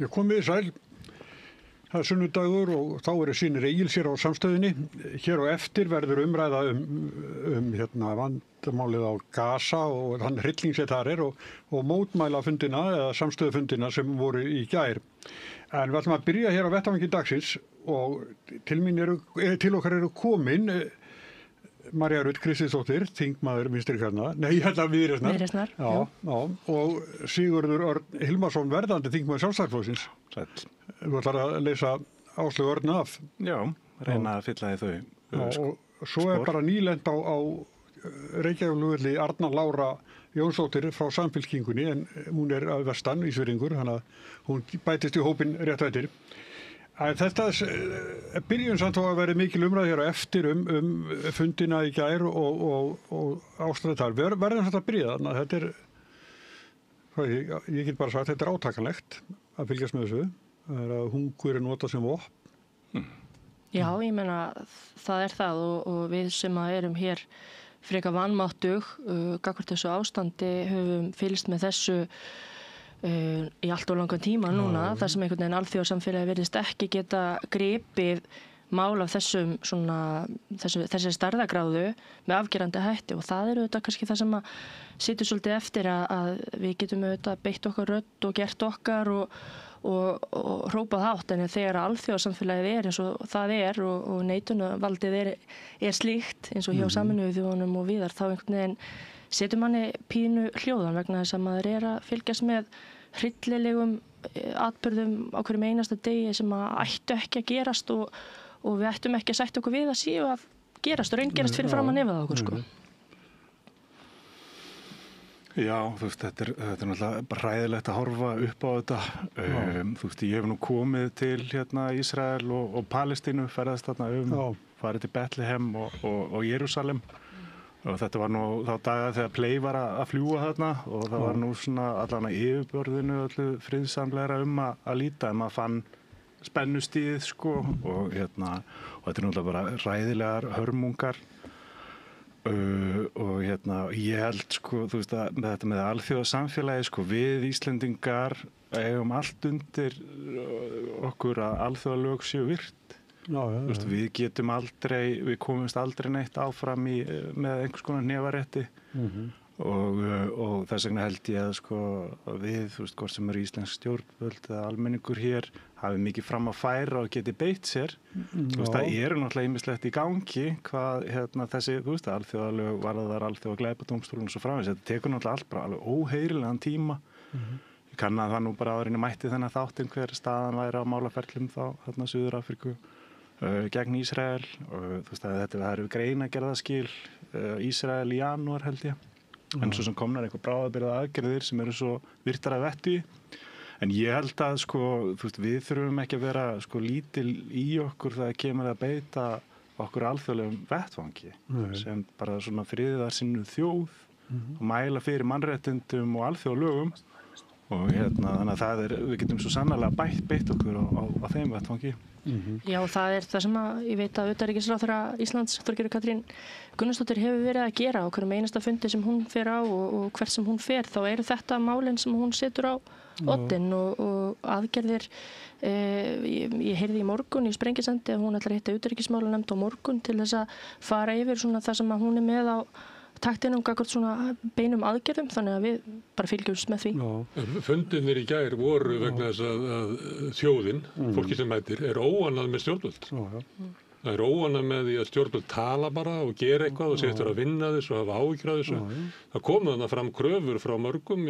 Ég komið í sæl. Það sunnudagur og þá sýnir Egil sér á samstöðinni. Hér á eftir verður umræða vandamálið á Gaza og þann hrylling sem þar og mótmælafundina eða samstöðufundina sem voru í gær. En við ætlum að byrja hér á vettvangi dagsins og til okkar eru komin María Rut Kristinsdóttir, þingmaður Vinstri-grænna, Viðreisnar. Já, og Sigurður Örn Hilmarsson, verðandi þingmaður Sjálfstæðisflokksins. Sæll. Þú ætlar að leysa Áslaugu Örn af. Já, reyna að fylla í þau og svo bara nýlent á Reykjavíkurflugvelli Arna Lára Jónsdóttir frá Samfylkingunni, en hún að vestan Ísfirðingur, þannig að hún bætist í hópinn rétt eftir. Þetta byrjun samt að vera mikil umræða hér á eftir fundina í gær og ástæðu þar. Verðum þetta að byrja þarna. Ég get bara sagt, þetta átakanlegt að fylgjast með þessu. Það að hungur notað sem vopn. Já, ég meina það það og við sem erum hér frekar vanmáttug gagnvart þessu ástandi höfum fylgst með þessu í allt og langan tíma núna, þar sem einhvern veginn alþjóðasamfélagi virðist ekki geta gripið mál af þessi stærðagráðu með afgerandi hætti og það auðvitað kannski það sem að situr svolítið eftir að við getum auðvitað beitt okkar rödd og gert okkar og hrópað hátt, en þegar alþjóðasamfélagið eins og það og neitunarvaldið slíkt eins og hjá Sameinuðu þjóðunum og víðar, þá einhvern veginn setur manni pínu hljóðan vegna þess að maður að fylgjast með hryllilegum atburðum á hverjum einasta degi sem ættu ekki að gerast og við ættum ekki að sætta okkur við að séu að gerast og raungerast fyrir fram að nefða okkur sko. Já, þú veist, þetta er náttúrulega bara hræðilegt að horfa upp á þetta. Þú veist, ég hef nú komið til Ísrael og Palestínu, ferðast þarna farið til Betlehem og Jerúsalem. Og þetta var nú þá daga þegar Play var að fljúga þarna og það var nú svona allan að yfirbörðinu öllu friðsamlegra að líta, en maður fann spennustíð sko og þetta er náttúrulega bara hræðilegar hörmungar og ég held sko, þú veist að þetta með alþjóðasamfélagi sko, við Íslendingar eigum allt undir okkur að alþjóðalög séu virt. Veist, við komumst aldrei neitt áfram með einhvers konar hnefarétti og þess vegna held ég að sko við, þú veist, hvort sem eru íslensk stjórnvöld eða almenningur hér hafi mikið fram að færa og geti beitt sér. Þú veist, það náttúrulega ýmislegt í gangi hvað þessi, þú veist, alþjóðalög varðar alþjóðaglæpadómstólinn og svo framvegis. Þetta tekur náttúrulega allt bara alveg óheyrilegan tíma. Ég kann að það nú bara áðurinn mætti þennan þáttinn hver staðan væri á málaferlum þá Suður-Afríku gegn Ísrael og þú veist að það eru greinagerðaskil Ísrael í janúar held ég en svo sem komnar eitthvað bráðabirgða aðgerðir sem eru svo virtar að vettu en ég held að sko þú veist við þurfum ekki að vera sko lítil í okkur þegar kemur að beita okkur alþjóðlegum vettvangi sem bara svona friðarsinnu þjóð og mæla fyrir mannréttindum og alþjóðalögum og þannig að við getum svo sannarlega beitt okkur á þeim vettvangi. Já, það það sem ég veit að utanríkisráðherra Íslands, Þorgerður Katrín Gunnarsdóttir hefur verið að gera á hverjum einasta fundi sem hún fer á og hvert sem hún fer, þá eru þetta málin sem hún setur á oddinn og aðgerðir. Ég heyrði í morgun í Sprengisendi að hún ætlar að hitta utanríkismálanefnd á morgun til þess að fara yfir svona það sem hún með á taktinum gagnvart svona beinum aðgerðum, þannig að við bara fylgjumst með því. Fundirnir í gær voru vegna þess að þjóðin, fólki sem mætir, óánægð með stjórnvöld. Það er óánægð með því að stjórnvöld tala bara og gera eitthvað og segist vera að vinna þessu og hafa áhyggjur af þessu. Það komu þarna fram kröfur frá mörgum,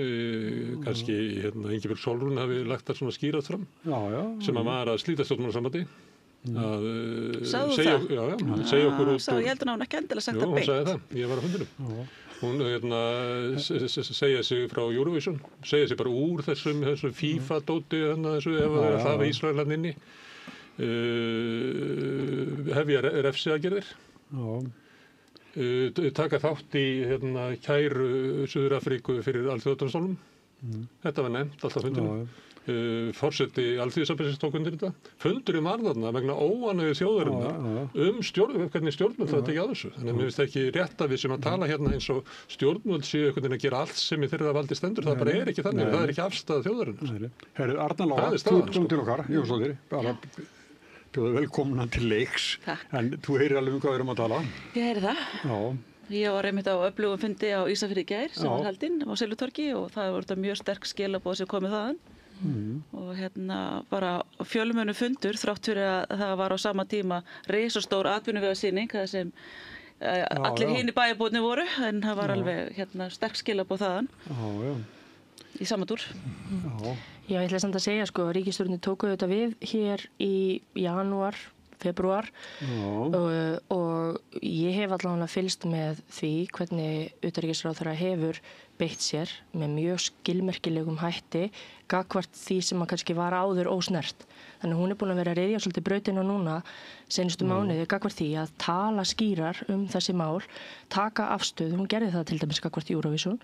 kannski Ingibjörg Sólrún hafi lagt það svona skýrað fram, sem að var að slíta stjórnmálasambandi. Sagði það? Já, segja okkur út. Ég heldur að hún ekki endilega sagt það beint. Hún sagði það, ég var á fundinum. Hún segja sig frá Eurovision, segja sig bara úr þessu FIFA-dóti, þessu ef það hafa Ísraeland inni, hefja refsiaðgerðir, taka þátt í kæru Suður-Afríku fyrir alþjóðadómstólnum. Þetta var nefnt alltaf fundinum. forseti Alþýðusambandsins tók undir þetta. Fundurinn var þarna vegna óánægju þjóðarinnar hvernig stjórnvöld það tekið á þessu. Þannig að mér finnst ekki rétt að við sem að tala hérna eins og stjórnvöld séu einhvern veginn að gera allt sem í þeirra valdi stendur. Það bara ekki þannig. Það ekki afstaða þjóðarinnar. Herru, Arna Lára, þú kom til okkar, Jónsdóttir, bara bjóðu velkomna til leiks. En þú heyrir alveg hvað við erum að tala. Ég heyri það. Já. Ég var einmitt á öflugum fundi á Ísafirði í gær sem var haldinn á Silfutorgi og það voru þetta mjög sterk skilaboð sem komið þaðan. Og bara fjölmennu fundur þrátt fyrir að það var á sama tíma risastór atvinnuvegasýning þar sem allir hinir bæjarbúarnir voru en það var alveg sterk skilaboð þaðan í sama dúr. Já, ég ætla samt að segja ríkisstjórnin tóku þetta við hér í janúar, febrúar og ég hef allavega fylgst með því hvernig utanríkisráðherra hefur beitt sér með mjög skilmerkilegum hætti gagnvart því sem að kannski var áður ósnert. Þannig hún er búin að vera að ryðja svolítið brautina núna seinustu mánuði gagnvart því að tala skýrar þessi mál, taka afstöðu, hún gerði það til dæmis gagnvart Eurovision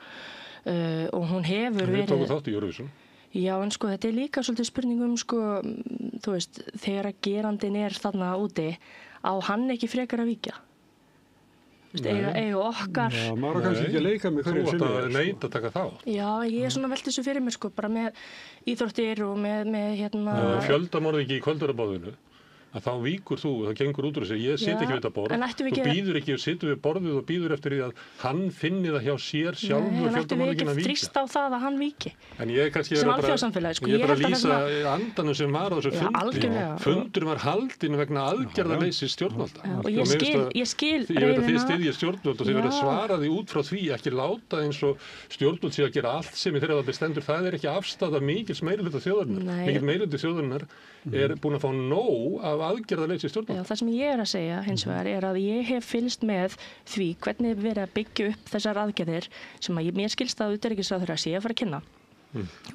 og hún hefur verið... Við tókum þátt í Eurovision. Já, en þetta er líka svolítið spurningum, þú veist, þegar að gerandin er þarna úti, á hann ekki frekar að víkja? Eiga okkar... Já, maður kannski ekki að leika með hverju sinni. Þú átt að neita að taka þá. Já, ég er svona velt þessu fyrir mér, bara með íþróttir og með Fjöldamorðingi í kvöldurabóðinu. Að þá víkur þú, það gengur út úr þessu, ég sit ekki við þetta borð, þú býður ekki og situr við borðið og býður eftir því að hann finni það hjá sér sjálfur fjöldamorðingin að víkja. Nei, en ættum við ekki þrýst á það að hann víki. En ég kannski sem alþjóðasamfélagi, ég er bara að lýsa andanum sem var á þessu fundi. Fundur var haldinn vegna aðgerðarleysi stjórnvalda. Og ég skil ég veit að þið styðjið stjórnvöld og þið verið að svara því út frá því, ekki láta eins og stjórnvöld sé að gera allt sem í þeirra valdi stendur. Það er ekki afstaða mikils meirihluta þjóðarinnar. Mikill meirihluti þjóðarinnar er búin að fá nóg af aðgerðarleysi stjórnvalda. Já, það sem ég er að segja hins vegar er að ég hef fylgst með því hvernig verið að byggja upp þessar aðgerðir sem að mér skilst að utanríkisráðherra sé að fara að kynna.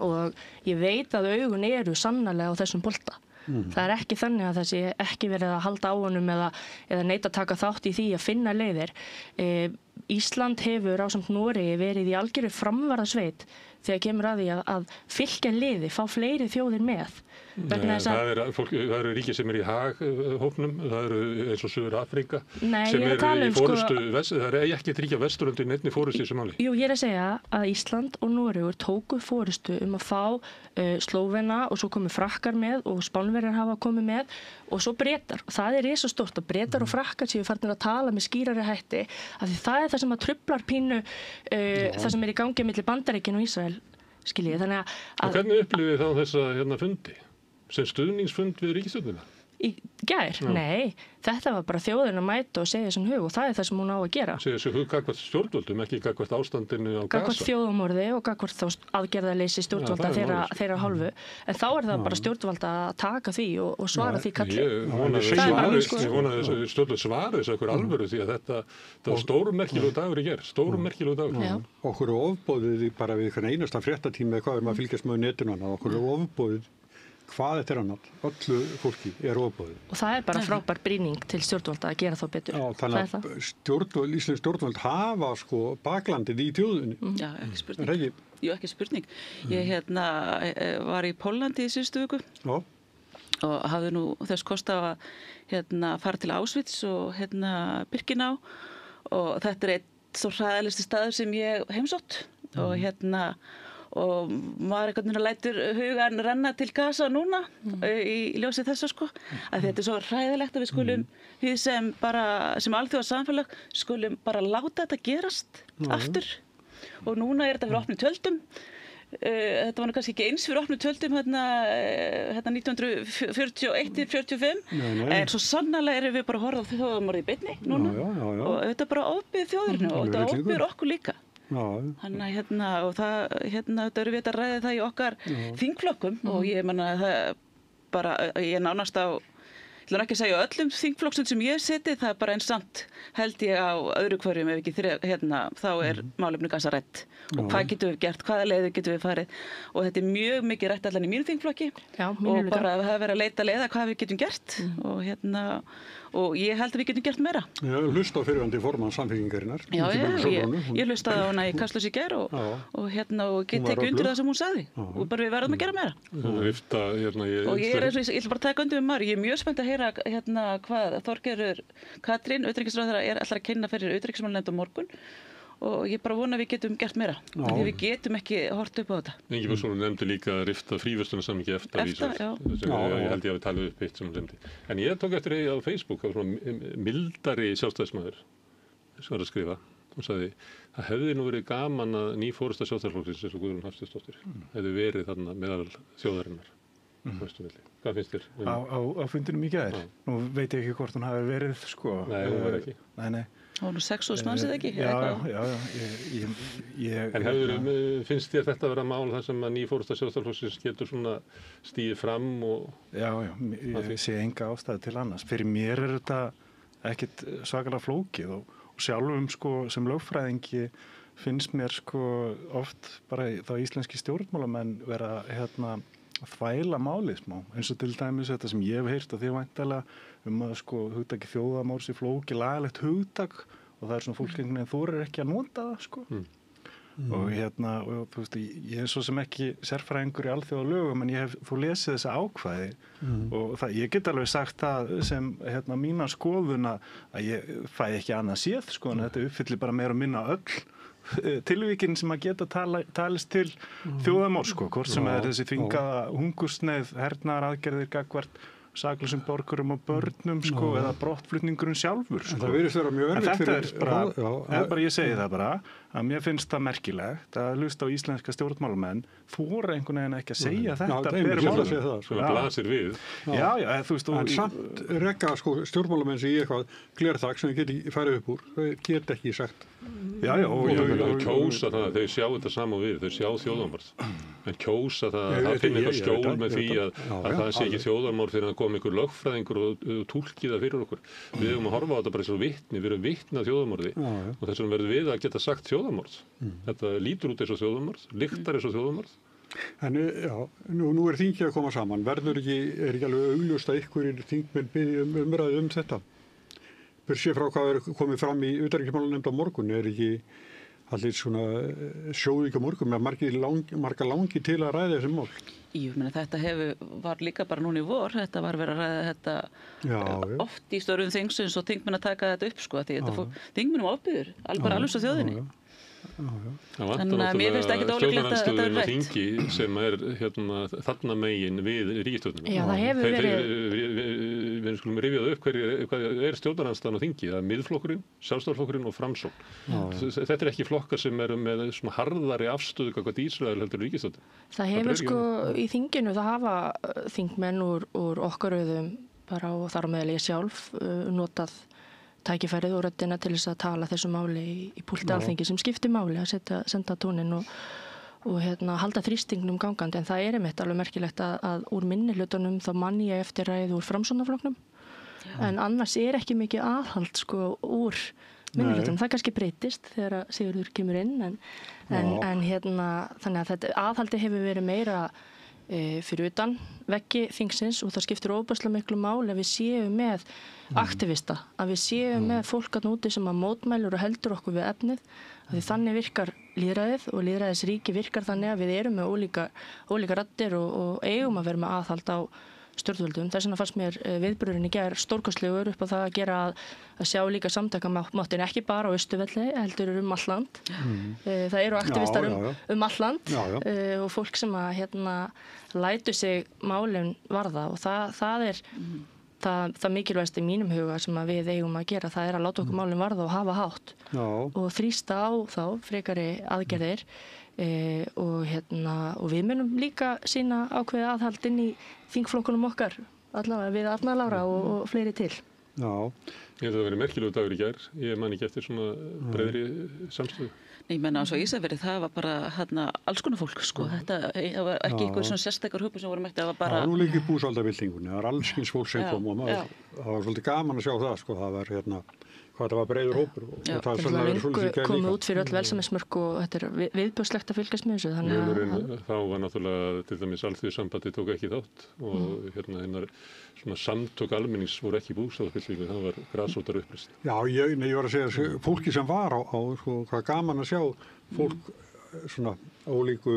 Og ég veit að augun eru sannarlega á þessum bolta. Það er ekki þannig að það sé ekki verið að halda á honum eða neita að taka þátt í því að finna leiðir. Ísland hefur ásamt Noregi verið í algjöru framvarðasveit þegar kemur að því að fylgja liði, fá fleiri þjóðir með. Það eru ríki sem er í Haag-hópnum, það eru eins og Suður Afríka sem eru í fórustu, það er ekki ríkja Vesturlönd í neinni fórustu í þessu máli. Jú, ég er að segja að Ísland og Noregur tóku fórustu að fá Slóvena og svo komu Frakkar með og Spánverjar hafa komið með og svo Bretar. Og það er svo stórt að Bretar og Frakkar séu farnir að tala með skýrari hætti af því það er það sem að truflar pínu það sem er í gangi milli Bandaríkin og Ísrael, skiljið. Þannig að hvernig upplifið þá þessa fundi? Sem stuðningsfund við ríkisstjórnina? Í gær? Nei, þetta var bara þjóðin að mæta og segja sem hug og það er það sem hún á að gera. Segja sem hug gagnvart stjórnvöldum, ekki gagnvart ástandinu á Gaza? Gagnvart þjóðamorði og gagnvart þá aðgerðarleysi stjórnvalda þeirra hálfu. En þá er það bara stjórnvalda að taka því og svara því kalli. Ég vona að stjórnvöld svari þessu okkur alvöru því að þetta var stórmerkilegu dagur í gær. Stórmerkilegu dagur. Okkur er ofboðið bara við einhvern einasta fréttatíma hvað við að fylgjast með netinu hana. Okkur er ofboðið hvað þetta er annað, öllu fólki er ofboðið. Og það er bara frábær brýning til stjórnvalda að gera þá betur. Já, þannig að íslensk stjórnvald hafa baklandið í þjóðinni. Já, ekki spurning. Jú, ekki spurning. Ég var í Póllandi í síðustu viku og hafði nú þess kost að fara til Auschwitz og Birkenau og þetta er einn svo hræðilegasti staður sem ég heimsótt og maður einhvern veginn lætur hugan renna til Gaza núna í ljósi þessa að þetta er svo hræðilegt að við skulum við sem alþjóðasamfélag skulum bara láta þetta gerast aftur og núna er þetta fyrir opnum tjöldum þetta var nú kannski ekki eins fyrir opnum tjöldum 1941-45 en svo sannarlega erum við bara að horfa á þjóðarmorð í beinni núna og þetta er bara ofbið þjóðirinu og þetta ofbið okkur líka. Þannig og þetta eru við að ræða það í okkar þingflokkum og ég menna það bara, ég nánast á ég ætla ekki að segja öllum þingflokksum sem ég seti, það er bara eins samt held ég á öðru hverjum ef ekki þá er málefni Gaza rætt og hvað getum við gert, hvaða leiðir getum við farið og þetta er mjög mikið rætt allan í mínu þingflokki og bara það er verið að leita leiða hvað við getum gert og ég held að við getum gert meira. Já, hlusta á fyrirvændi formann Samfylkingarinnar. Já, ég hlustaði á hana í Kastljósi í gær og get tekið undir það sem hún sagði og bara við verðum að gera meira. Og ég ætla bara að taka undir með Mari, ég er mjög spennt að heyra hvað Þorgerður Katrín, utanríkisráðherra, ætlar að kynna fyrir utanríkismálanefnd á morgun. Og ég bara vona að við getum gert meira því við getum ekki hort upp á þetta. Ingibergsson nefndi líka að rifta fríverslunarsamningi EFTA við Ísland. Ég held ég að við talið upp eitt sem hún nefndi. En ég tók eftir á Facebook á svona mildari sjálfstæðismaður sem var að skrifa og sagði það hefði nú verið gaman að ný forysta Sjálfstæðisflokksins eins og Guðrún Hafsteinsdóttir hefði verið þarna meðal þjóðarinnar. Hvað finnst þér? Á fundinum í gær? Nú veit ég ekki hvort hún hafi verið sko. Nei, hún var ekki. Nei. Og nú 6.000 manns eða ekki? Já. En finnst þér þetta að vera mál þar sem að ný forysta Sjálfstæðisflokksins getur svona stigið fram og... Já, ég sé enga ástæðu til annars. Fyrir mér þetta ekkit svakalega flókið og sjálfum sko sem lögfræðingi finnst mér sko oft bara þá íslenski stjórnmálamenn vera að þvæla málið smá, eins og til dæmis þetta sem ég hef heyrt og því væntanlega að sko hugtaki þjóðarmál sé flókið lagalegt hugtak og það er svona fólk einhvern veginn þorir ekki að nota það sko. Og og þú veist, ég er svo sem ekki sérfræðingur í alþjóðalögum en ég hef þó lesið þessa ákvæði og ég get alveg sagt það sem mína skoðun að ég fæ ekki annað séð sko en þetta uppfyllir bara meira og minna öll tilvíkin sem að geta talist til þjóðarmál sko, hvort sem er þessi þvingaða hungursneið, hernaðaraðgerðir gagnvart saklausum borgurum og börnum sko, eða brottflutningurinn sjálfur sko. Það virðist vera mjög erfitt fyrir... Þetta ég segi það bara, að mér finnst það merkilegt að hlusta á íslenska stjórnmálamenn þora einhvern veginn ekki að segja þetta berum málum. Það blasir við. Já, þú veist... En samt rekka sko, stjórnmálamenn sem í eitthvað glerþak sem þið geti farið upp úr, þau get ekki sagt. Já, og kjósa það, þau sjá þetta saman við, þau sjá þjóðarmorð. En kjósa það finna eitthvað skjól með því að það sé ekki þjóðarmorð fyrir að koma einhver lögfræðingur og túlki það fyrir okkur. Við höfum að horfa á þetta bara eins og vitni, við erum vitni að þjóðarmorði og þess vegna verðum við að geta sagt þjóðarmorð. Þetta lítur út eins og þjóðarmorð, lyktar eins og þjóðarmorð. En nú er þingið að koma saman. Er ekki alveg augljóst að ykkur þingmenn biðja umræðu þetta? Börsið frá hvað er komið fram í utanríkismálanefnd á morgun, er ekki allir svona sjóðíka morgun með marga langi til að ræða þessi mál? Ég meina þetta var líka bara núna í vor, þetta var verið að ræða þetta oft í störfum þingsins og þingmenn að taka þetta upp sko, því þetta þingmennum ábyrður, bara alveg svo þjóðinni. Þannig að mér finnst ekkert ólíklegt að þetta er rætt. Þingi sem er þarna megin við ríkisstjórnina. Já, það hefur verið... Við skulum rifjað upp hvað er stjórnarandstaðan á þingi. Það er Miðflokkurinn, Sjálfstæðisflokkurinn og Framsókn. Þetta er ekki flokkar sem eru með svona harðari afstöðu gagnvart Ísrael heldur ríkisstjórnin. Það hefur sko í þinginu, það hafa þingmenn úr okkar röðum bara og þar á meðal ég sjálf notað tækifærið og röddina til þess að tala þessu máli í púlti Alþingi sem skiptir máli að senda tónin og halda þrýstingnum gangandi, en það er einmitt alveg merkilegt að úr minnihlutunum þá man ég eftir ræðu úr Framsóknarflokknum en annars er ekki mikið aðhald sko úr minnihlutunum, það kannski breytist þegar Sigurður kemur inn en þannig að þetta aðhaldi hefur verið meira fyrir utan veggi þingsins og það skiptir óbærslega miklu máli að við séum með aktivista, að við séum með fólk að núti sem að mótmælur og heldur okkur við efnið, að því þannig virkar lýðræðið og lýðræðisríki virkar þannig að við erum með ólíka raddir og eigum að vera með aðhald á stjórnvöldum. Þess vegna fannst mér viðburðurinn í gær stórkostlegur upp á það að gera að sjá líka samtakamáttin ekki bara á Austurvelli, heldur all land. Það eru aktivistar um all land og fólk sem að lætu sig málin varða og það er það mikilvægast í mínum huga sem að við eigum að gera, það er að láta okkur málin varða og hafa hátt og þrýsta á þá frekari aðgerðir og við munum líka sína ákveðið aðhald inn í þingflokkunum okkar, allavega við Arna Lára og fleiri til. Já. Ég held að það verið merkilegur dagur í gær, ég man ekki eftir svona breiðri samstöðu. Ég menna eins og Ísafirði, það var bara alls konar fólk sko, þetta var ekki einhver svona sérstakar hópur sem voru mætti, það var bara... Það var nú líka í búsaldabildingunni, það var allskins fólk sem kom og það var svolítið gaman að sjá það sko, það var hvað það var breiður hópur. Já, það var lengu komið út fyrir öll velsæmismörk og þetta er viðbjóðslegt að fylgjast með þessu. Þá var náttúrulega til dæmis Alþýðusambandið tók ekki þátt og hinnar svona samtök almennings voru ekki búsáðspillingu, það var grasrótar uppreist. Já, ég var að segja, fólki sem var á sko, hvað gaman að sjá fólk svona ólíku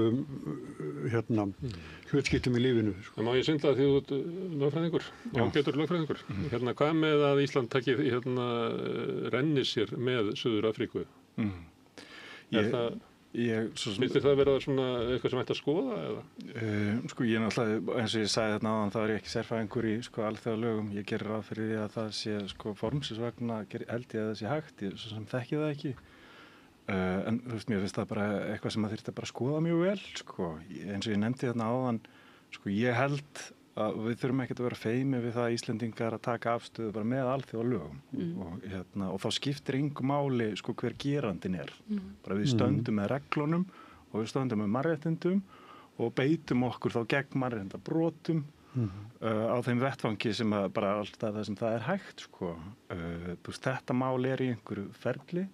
hlutskiptum í lífinu. Sko. Það má ég synda því þú ert lögfræðingur, ágætur lögfræðingur. Hvað með að Ísland takki renni sér með Suður Afríku? Finnst þér það vera svona eitthvað sem ætti að skoða eða? Sko ég náttúrulega, eins og ég sagði þarna áðan, þá er ég ekki sérfræðingur í sko alþjóðalögum. Ég gerir ráð fyrir því að það sé sko formsins vegna held ég að það sé hægt, ég svo sem þekki það ekki. En þú veist, mér finnst það bara eitthvað sem maður þyrfti bara að skoða mjög vel, sko. Eins og ég nefndi þarna áðan, sko, ég held að við þurfum ekkert að vera feimið við það að Íslendingar að taka afstöðu bara með alþjóðalögum og þá skiptir engu máli, sko, hver gerandinn er. Bara við stöndum með reglunum og við stöndum með mannréttindum og beitum okkur þá gegn mannréttindabrotum á þeim vettvangi sem bara alltaf það sem það er hægt, sko. Þetta mál er í einhverju ferli.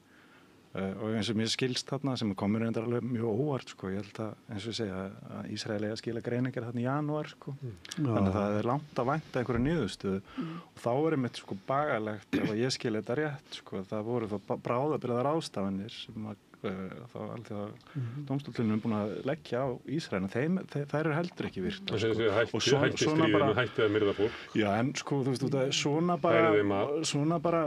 Og eins og mér skilst þarna sem komur reyndar alveg mjög óvart sko, ég held að eins og ég segja að Ísrael eiga að skila greinargerð þarna í janúar sko, þannig að það er langt að vænta einhverju niðurstöðu og þá er einmitt sko bagalegt ef að ég skil þetta rétt sko, það voru þá bráðabirgðar ráðstafanir sem að þá alþjóða dómstólunum búin að leggja á Ísrael en þær eru heldur ekki virt og hætti að myrða fólk. Já en sko þú veist svona bara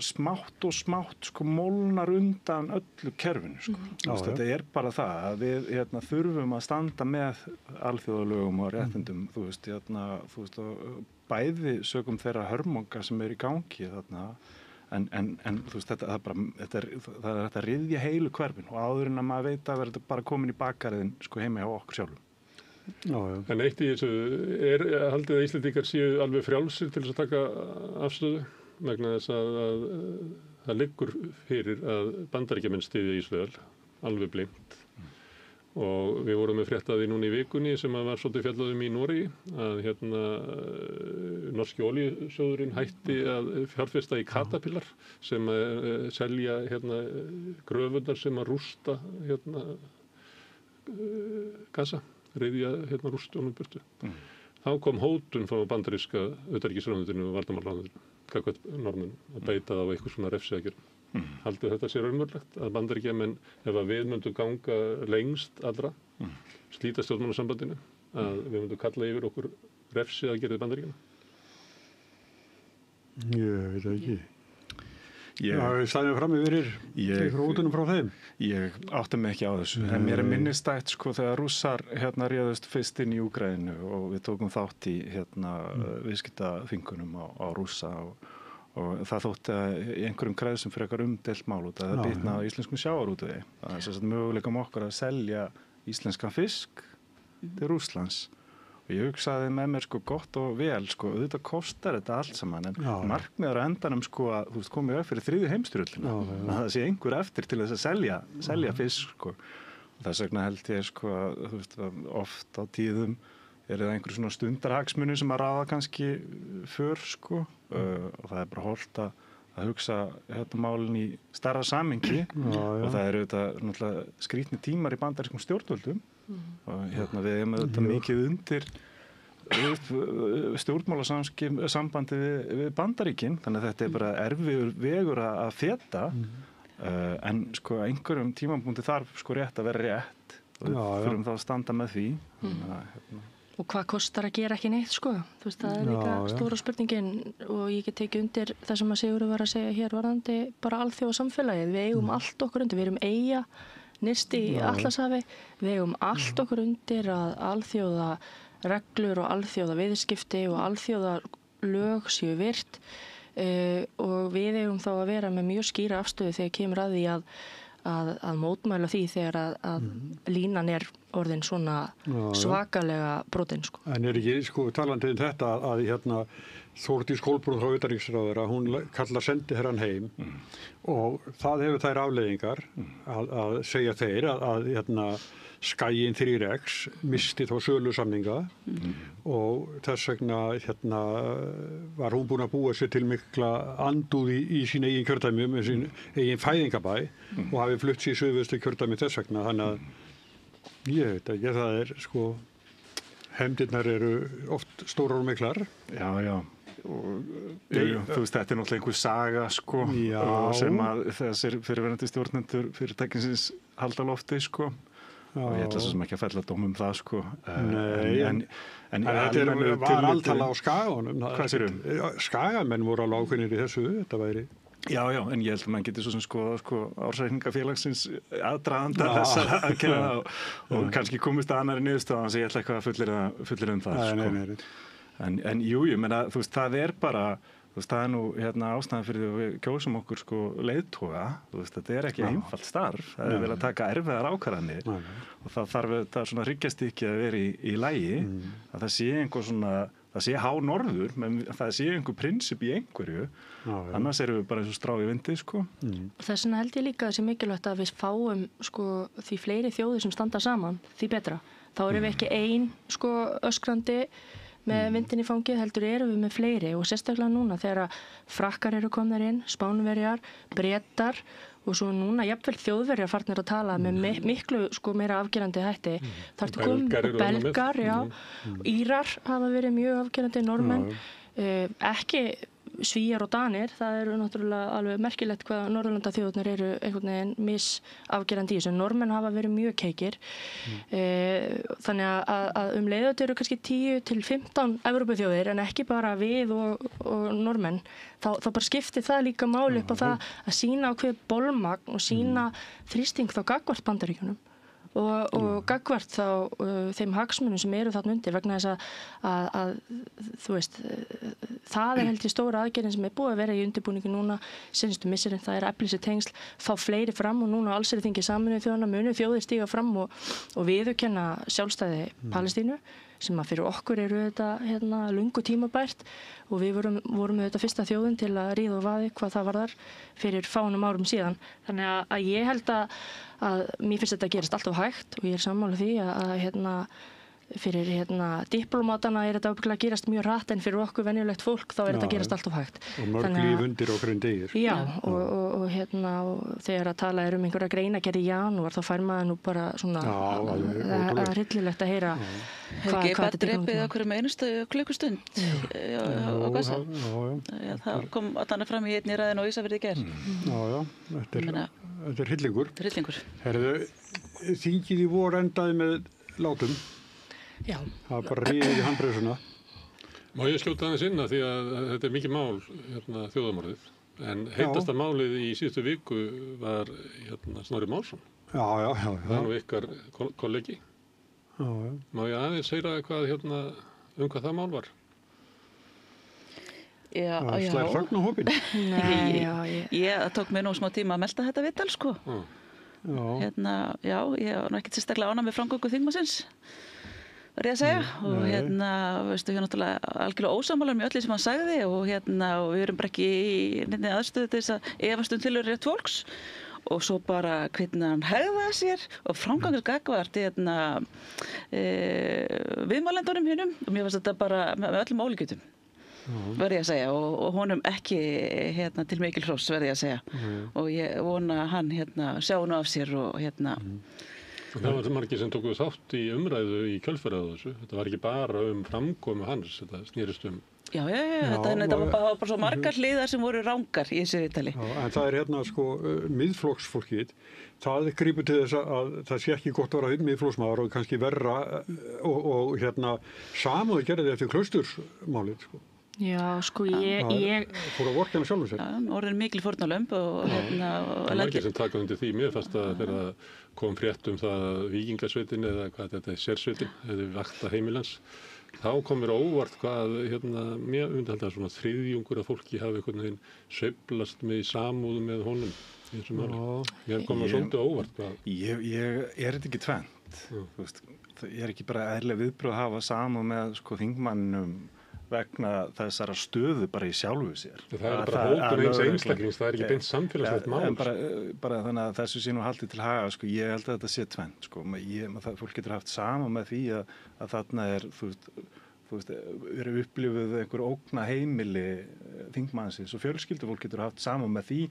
smátt og smátt sko molnar undan öllu kerfinu sko. Þetta er bara það að við þurfum að standa með alþjóðalögum og réttindum þú veist bæði sögum þeirra hörmunga sem eru í gangi þarna en þú veist það er að ryðja heilu hverfin og áður en að maður veit að verður bara komin í bakgarðin sko heima hjá okkur sjálfum. Já. En eitt í þessu haldið að Íslendingar séu alveg frjálsir til þess að taka afstöðu vegna þess að það liggur fyrir að Bandaríkjamenn styðja Ísrael alveg blint og við vorum með fréttaði núna í vikunni sem að var svolítið fjallaðum í Noregi að norski olíusjóðurinn hætti að fjárfesta í Caterpillar sem selja gröfundar sem að rústa Gaza, ryðja rústunum burtu. Þá kom hótun frá bandaríska utanríkisráðuneytinu og varnarmálaráðuneytinu gagnvart Norðmönnum að beita það á eitthvað svona refsiaðgerðum. Haldið þetta sé raunverulegt að Bandaríkjamenn ef að við myndum ganga lengst allra slíta stjórnmálasambandinu að við myndum kalla yfir okkur refsiaðgerðir Bandaríkjanna? Ég veit ekki. Ég staðið fram yfir hótunum frá þeim. Ég átti mig ekki á þessu. En mér er minnistætt sko þegar Rússar réðust fyrst inn í Úkraínu og við tókum þátt í viðskiptaþingunum á Rússa og það þótti að í einhverjum kreðsum frekar umdeilt mál út að það bitna á íslenskum sjávarútvegi. Það er sem möguleikum okkur að selja íslenskan fisk til Rússlands. Og ég hugsaði með mér sko gott og vel sko, auðvitað kostar þetta allt saman en markmiður á endanum sko að þú veist komið upp fyrir 3. heimsstyrjöldina. Það sé einhver eftir til þess að selja fisk sko. Þess vegna held ég sko að þú veist oft á tíðum er það einhver svona stundarhagsmunir sem að ráða kannski för sko og það er bara hollt að hugsa málin í stærra samhengi og það eru náttúrulega skrýtni tímar í bandarískum stjórnvöldum og við hefum þetta mikið undir stjórnmálasambandi við Bandaríkin þannig að þetta er bara erfiður vegur að feta en sko einhverjum tímapunkti þarf sko rétt að vera rétt og við þurfum þá að standa með því Og hvað kostar að gera ekki neitt, sko? Þú veist, það er líka stóra spurningin og ég get tekið undir það sem að Sigurður var að segja hér varðandi bara alþjóðasamfélagið. Við eigum allt okkur undir, við erum eyja, nyrst í Atlantshafi, við eigum allt okkur undir að alþjóða reglur og alþjóða viðskipti og alþjóða lög séu virt og við eigum þá að vera með mjög skýra afstöðu þegar kemur að því að mótmæla því þegar að línan er orðin svona svakalega brotin sko. En er ekki sko talandi um þetta að Þórdís Kolbrún frá utanríkisráðherra, hún kallar sendiherrann heim og það hefur þær afleiðingar að segja þeir að Skaginn 3X misti þá sölusamninga og þess vegna var hún búin að búa sér til mikla andúð í sín eigin kjördæmi með sín eigin fæðingabæ og hafi flutt sér í suðvöstu kjördæmi þess vegna, þannig að ég veit ekki, það sko hefndirnar eru oft stórar og miklar. Já. Og, þú veist, þetta náttúrulega einhver saga sko, sem að þessir fyrirverandi stjórnendur fyrirtækisins halda lofti sko. Og ég ætla svo sem ekki að fella dóm það sko. En þetta var alltaf á Skaganum. Hvað sér Skagamenn voru alveg ákveðnir í þessu, þetta væri. Já, en ég held að mann geti svo sem skoða ársreikningafélagsins aðdraganda þessar aðgerða og kannski komist að annarri niðurstöðu þannig að ég ætla eitthvað að fullyrða það sko. Nei. En jú, ég meina, þú veist, það er bara, þú veist, það er nú ástæðan fyrir því að við kjósum okkur sko leiðtoga, þú veist, þetta er ekki einfalt starf, það er vel að taka erfiðar ákvarðanir og það þarf þetta svona hryggjastykki að vera í lagi, að það sé einhver svona, það sé hánorður, menn það sé einhver prinsip í einhverju, annars erum við bara eins og strá í vindi sko. Þess vegna held ég líka að það sé mikilvægt að við fáum sko því fleiri þjóðir sem standa saman, því betra. Þá erum við ekki ein sko öskrandi með vindin í fangið, heldur erum við með fleiri og sérstaklega núna þegar Frakkar eru komnir inn, Spánverjar, Bretar og svo núna jafnvel Þjóðverjar farnir að tala með miklu sko meira afgerandi hætti. Belgar, Írar hafa verið mjög afgerandi, Norðmenn, ekki Svíar og Danir, það eru náttúrulega alveg merkilegt hvað Norðurlandaþjóðirnar eru einhvern veginn misafgerandi í þessu. Norðmenn hafa verið mjög keikir. Þannig að leiðut eru kannski 10 til 15 Evrópuþjóðir en ekki bara við og Norðmenn. Þá bara skiptir það líka máli upp á það að sýna ákveðið bolmagn og sýna þrýsting þá gagnvart Bandaríkjunum. Og gagnvart þá þeim hagsmunum sem eru þarna undir vegna þess að þú veist, það er held í stóra aðgerðin sem er búið að vera í undirbúningi núna seinustu misserin, það er eflis tengslr, fá fleiri fram og núna allsherjarþingi Sameinuðu þjóðanna munu þjóðir stíga fram og viðurkenna sjálfstæði Palestínu sem að fyrir okkur eru þetta löngu tímabært og við vorum þetta fyrsta þjóðin til að ríða og vaði hvað það varðar fyrir fáinum árum síðan. Þannig að ég held að mér finnst þetta gerist alltaf hægt og ég er sammála því að fyrir diplomátana er þetta ábyggilega að gerast mjög hratt en fyrir okkur venjulegt fólk þá er þetta að gerast alltaf hægt. Og mörg líf undir okkur en degir. Já, og þegar að tala um einhverja greinagerð í janúar þá fær maður nú bara svona það er hryllilegt að heyra hvað þetta drepið okkur með einustu klukkustund á Gaza. Það kom allan fram í einni ræðin á Ísafirði í gær. Þetta er hryllingur. Herðu, þingið í vor endaði með látum. Já. Það var bara ríðið í handbremsuna. Má ég skjóta aðeins inn því að þetta er mikið mál þjóðarmorðið en heitasta málið í síðustu viku var Snorri Málsson. Já. Það er nú ykkar kollegi. Já. Má ég aðeins segja hvað hvað það mál var? Já. Slær þögn á hópinn. Ég tók mér nú smá tíma að melda þetta viðtal sko. Já. Ég var nú ekkert sérstaklega ánægð með framgöngu þingmannsins. Var ég að segja og veistu, ég náttúrulega algjörlega ósammála með öllu sem hann sagði og við erum bara ekki í neinni aðstöðu til þess að efast tilhörir rétt fólks og svo bara hvernig hann hegðaði sér og framgangur gagnvart viðmælendunum hinum og mér fannst þetta bara með öllum ólíkjötum verði ég að segja og honum ekki til mikil hróss verði ég að segja og ég vona að hann sjá nú af sér og Það var margir sem tóku þátt í umræðu í kjölfarið á þessu. Þetta var ekki bara framkomu hans, þetta snýrist Já, þetta var bara svo margar hliðar sem voru rangar í þessu viðtali. En það er miðflokksfólkið, það grípur til þess að það sé ekki gott að vera miðflokksmaður og kannski verra og samúð gerði eftir klaustursmálið, sko. Já, sko, ég fór að vorkenna sjálfum sér. Já, orðin mikil fórnarlömb og Það er margir sem taka undir því. Mér fannst að þegar kom frétt það að Víkingasveitin eða hvað þetta er sérsveitin, eða vakta heimilans, þá kom mér óvart hvað, mér myndi halda að svona þriðjungur af fólki hafi einhvern veginn sveiflast með samúð með honum í þessu máli. Mér kom það svolítið óvart hvað. Ég er þetta ekki tvennt, þú veist, ég er ekki bara eðlileg viðbrögð að hafa samúð með þingmanninum vegna þessara stöðu bara í sjálfu sér. Það er bara hótun eins einstaklings, það er ekki beint samfélagslegt mál. Bara þannig að þessu sé nú haldið til haga, sko, ég held að þetta sé tvennt, sko, fólk getur haft sama með því að þarna þú veist, eru upplifuð einhver ógna heimili þingmannsins og fjölskyldufólk getur haft sama með því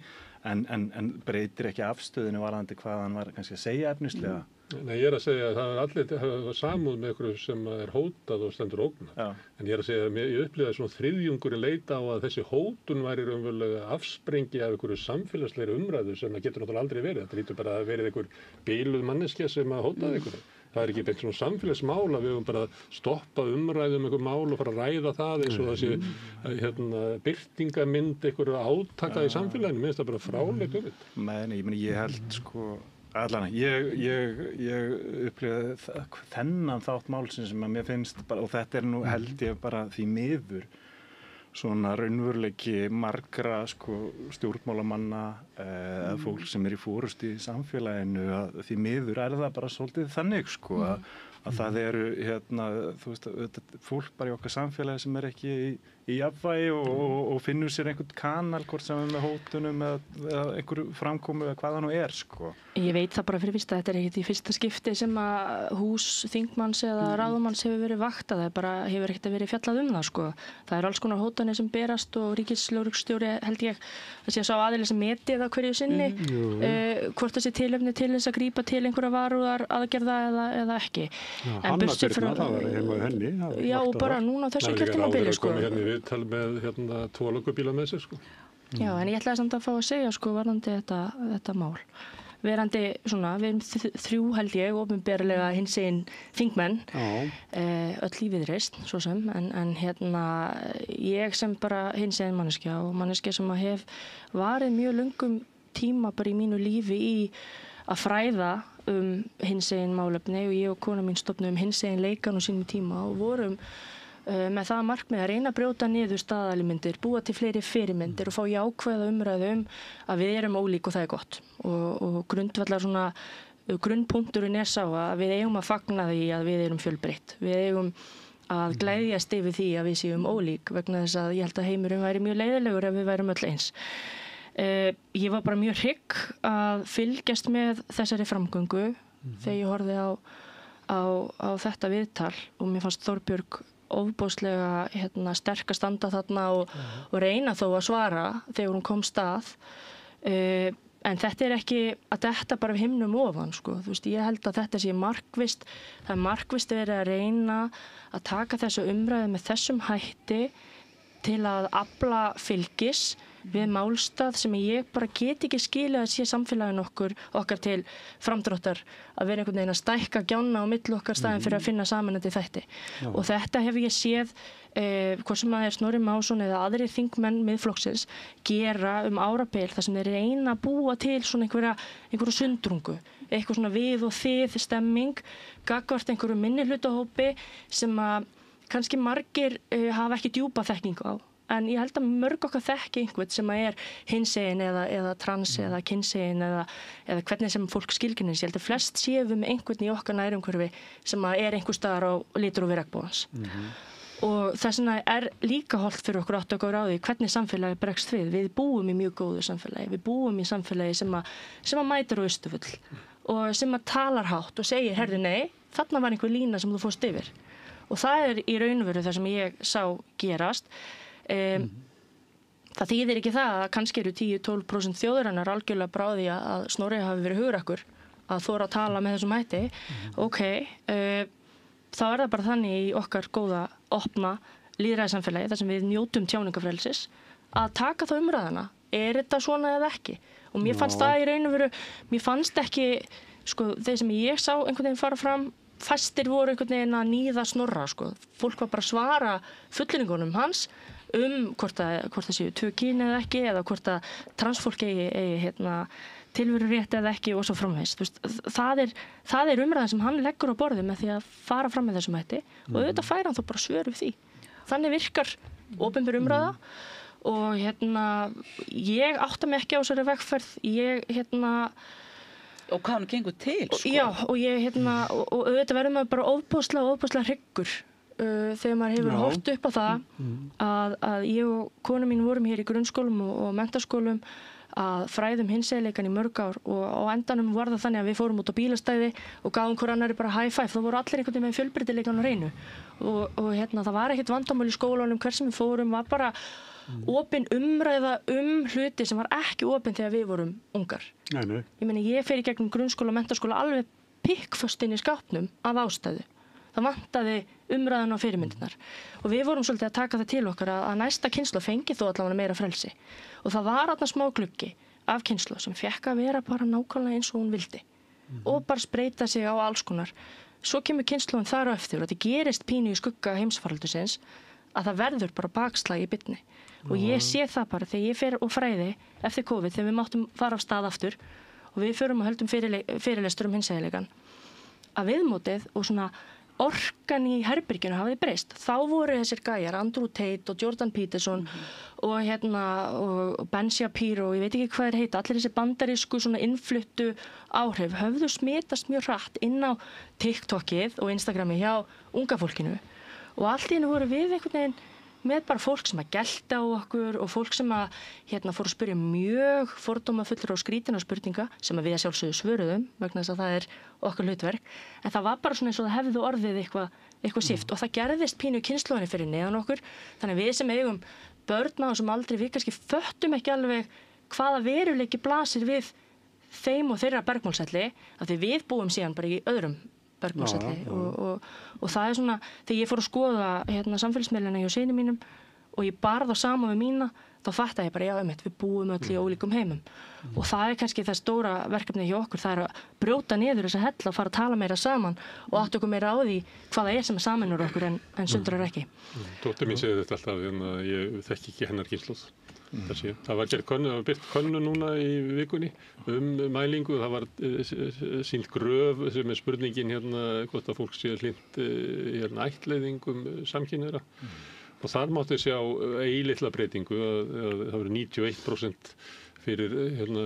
en breytir ekki afstöðinu varðandi hvað hann var kannski að segja efnislega. Nei, ég er að segja að það er allir samúð með ykkur sem er hótað og stendur ógna. Já. En ég er að segja að ég upplifaði svona þriðjungurinn leita á að þessi hótun væri raunverulega afsprengi af ykkur samfélagslegri umræðu sem það getur náttúrulega aldrei verið. Það lítur bara að verið ykkur biluð manneskja sem að hótaði ykkur. Það er ekki beint svona samfélagsmál að við höfum bara stoppa umræðum einhver mál og fara að ræða það eins og þessi birtingamynd einhver átaka í samfélaginu. Mér finnst það bara fráleit hugmynd. Nei, ég held sko allan, ég upplifði þennan þátt málsins sem að mér finnst bara, og þetta er nú held ég bara því miður svona raunveruleiki margra sko stjórnmálamanna eða fólk sem er í forystu í samfélaginu að því miður er það bara svolítið þannig sko að það eru þú veist fólk bara í okkar samfélagi sem er ekki í jafnvægi og finnur sér einhvern kanal hvort sem er með hótunum eða einhverju framkomu eða hvað það nú er sko. Ég veit það bara fyrir fyrst að þetta er ekkert í fyrsta skipti sem að hús þingmanns eða ráðumanns hefur verið vaktað, það bara hefur ekkert verið fjallað það sko. Það er alls konar hótanir sem berast og ríkislögreglustjóri held ég að sé að sá aðili sem meti það hverju sinni hvort það sé tilefni til þess að grípa til einhverja varúðar aðgerða eða ekki. Já, Hanna Birna, það var heima henni. Já, og bara núna á þessu kjörtímabili sko. Viðtal með tvolöggubíla með sér sko. Já, en ég ætlaði samt að fá að segja sko varðandi þetta mál. Verandi svona, við erum þrjú held ég opinberlega hinsegin þingmenn, öll í Viðreisn svo sem, en ég sem bara hinsegin manneskja og manneskja sem að hef varið mjög löngum tíma bara í mínu lífi í að fræða hinsegin málefni og ég og kona mín stofnum hinsegin leikan á sínum tíma og vorum með það markmið að reyna að brjóta niður staðalímyndir, búa til fleiri fyrirmyndir og fá jákvæða umræðu að við erum ólík og það er gott og grundvallar svona grunnpunkturinn er sá að við eigum að fagna því að við erum fjölbreytt, við eigum að gleðjast yfir því að við séum ólík vegna þess að ég held að heimurinn væri mjög leiðilegur ef við værum öll eins. Ég var bara mjög hrygg að fylgjast með þessari framgöngu þegar ég horfði á þetta viðtal og mér fannst Þorbjörg ofboðslega sterk að standa þarna og reyna þó að svara þegar hún kom stað en þetta er ekki að detta bara við himnum ofan sko. Þú veist, ég held að þetta sé markvisst, það er markvisst verið að reyna að taka þessu umræðu með þessum hætti til að afla fylgis við málstað sem ég bara get ekki skilið að sé samfélagin okkar til framdráttar að vera einhvern veginn að stækka gjána á milli okkar staðin fyrir að finna samanandi þætti. Og þetta hef ég séð hvort sem það er Snorri Másson eða aðrir þingmenn Miðflokksins gera árabil þar sem þeir reyna að búa til svona einhverju sundrungu, eitthvað svona við og þið stemming gagnvart einhverju minnihlutahópi sem að kannski margir hafa ekki djúpa þekkingu á. En ég held að mörg okkar þekki einhvern sem er hinsegin eða trans eða kynsegin eða hvernig sem fólk skilgreinir sig. Ég held að flest séum við með einhvern í okkar nærumhverfi sem er einhver staðar á litur og regnbogans. Og þess vegna er líka hollt fyrir okkur átt okkur á því hvernig samfélagi bregst við. Við búum í mjög góðu samfélagi. Við búum í samfélagi sem að mætir á Austurvöll og sem að talar hátt og segir, herðu nei, þarna var einhver lína sem þú fórst yfir. Og það er í raun og veru það sem ég sá gerast. Það þýðir ekki það að kannski eru 10-12% þjóðarinnar algjörlega bráði að Snorri hafi verið hugrakkur að þora að tala með þessum hætti þá er það bara þannig í okkar góða opna lýðræðissamfélagi þar sem við njótum tjáningafrelsis að taka þá umræðuna, er þetta svona eða ekki og mér fannst það í raun og veru mér fannst ekki, sko, þeir sem ég sá einhvern veginn fara fram fæstir voru einhvern veginn að níða Snorra sko. Fólk var bara að svara fullyrðingunum hans hvort það séu tvö kyn eða ekki eða hvort að transfólk eigi tilveru rétt eða ekki og svo framvegis. Það er umræðan sem hann leggur á borðið með því að fara fram með þessum hætti og auðvitað fær hann þá bara svör við því. Þannig virkar opinber umræða og ég átta mig ekki á þessari vegferð. Og hvað hann gengur til, sko. Já, og og auðvitað verður maður bara ofboðslega hryggur þegar maður hefur horft upp á það að ég og konu mín vorum hér í grunnskólum og menntaskólum að fræðum hinseginleikan í mörg ár og á endanum var það þannig að við fórum út á bílastæði og gáðum hver annari bara high five. Það voru allir einhvern veginn með fjölbreytileikan á hreinu og það var ekkert vandamál í skólanum, hver sem við fórum var bara opin umræða hluti sem var ekki opin þegar við vorum ungar. Nei. Ég meina, ég fer í gegnum grunnskóla og menntaskóla alveg pikkföst inn í skápnum af ástæðu. Það vantaði umræðan á fyrirmyndirnar og við vorum svolítið að taka það til okkar að næsta kynslóð fengi þó allavega meira frelsi og það var þarna smá gluggi af kynslóð sem fekk að vera bara nákvæmlega eins og hún vildi og bara spreyta sig á alls konar. Svo kemur kynslóðin þar á eftir og þetta gerist pínu í skugga heimsfaraldursins að það verður bara bakslag í byrni og ég sé það bara þegar ég fer og fræði eftir COVID þegar við máttum fara af stað aftur og við förum og höldum fyrirlestur hinseginleikann að viðmótið og svona orkan í herberginu hafiði breyst. Þá voru þessir gæjar, Andrew Tate og Jordan Peterson og Ben Shapiro og ég veit ekki hvað þeir heita, allir þessi bandarísku svona innfluttu áhrif höfðu smitast mjög hratt inn á TikTokið og Instagrami hjá unga fólkinu og allt í hennu voru við einhvern veginn með bara fólk sem að gelta á okkur og fólk sem að fór að spyrja mjög fordómafullur og skrítina spurninga sem að við að sjálfsögðu svöruðum vegna þess að það er okkar hlutverk en það var bara svona eins og það hefðu orðið eitthvað sift og það gerðist pínu kynslóðinni fyrir neðan okkur þannig við sem eigum börn á þessum aldri við kannski föttum ekki alveg hvaða veruleiki blasir við þeim og þeirra bergmálshelli af því við búum síðan bara í öðrum bergmálshelli og það er svona þegar ég fór að skoða samfélagsmiðlana hjá syni mínum og ég bar það saman við mína þá fattaði ég bara já við búum öll í ólíkum heimum og það er kannski það stóra verkefni hjá okkur það er að brjóta niður þessa hella og fara að tala meira saman og átta okkur meira á því hvað það er sem saminur okkur en sundrar ekki. Dóttir mín segir þetta alltaf en ég þekki ekki hennar kynslóð. Það var birt könnun núna í vikunni mælingu, það var sýnt gröf sem er spurningin hvort að fólk sé hlynnt ættleiðingum samkynhneigðra og þar mátti sjá eilitla breytingu að það voru 91% fyrir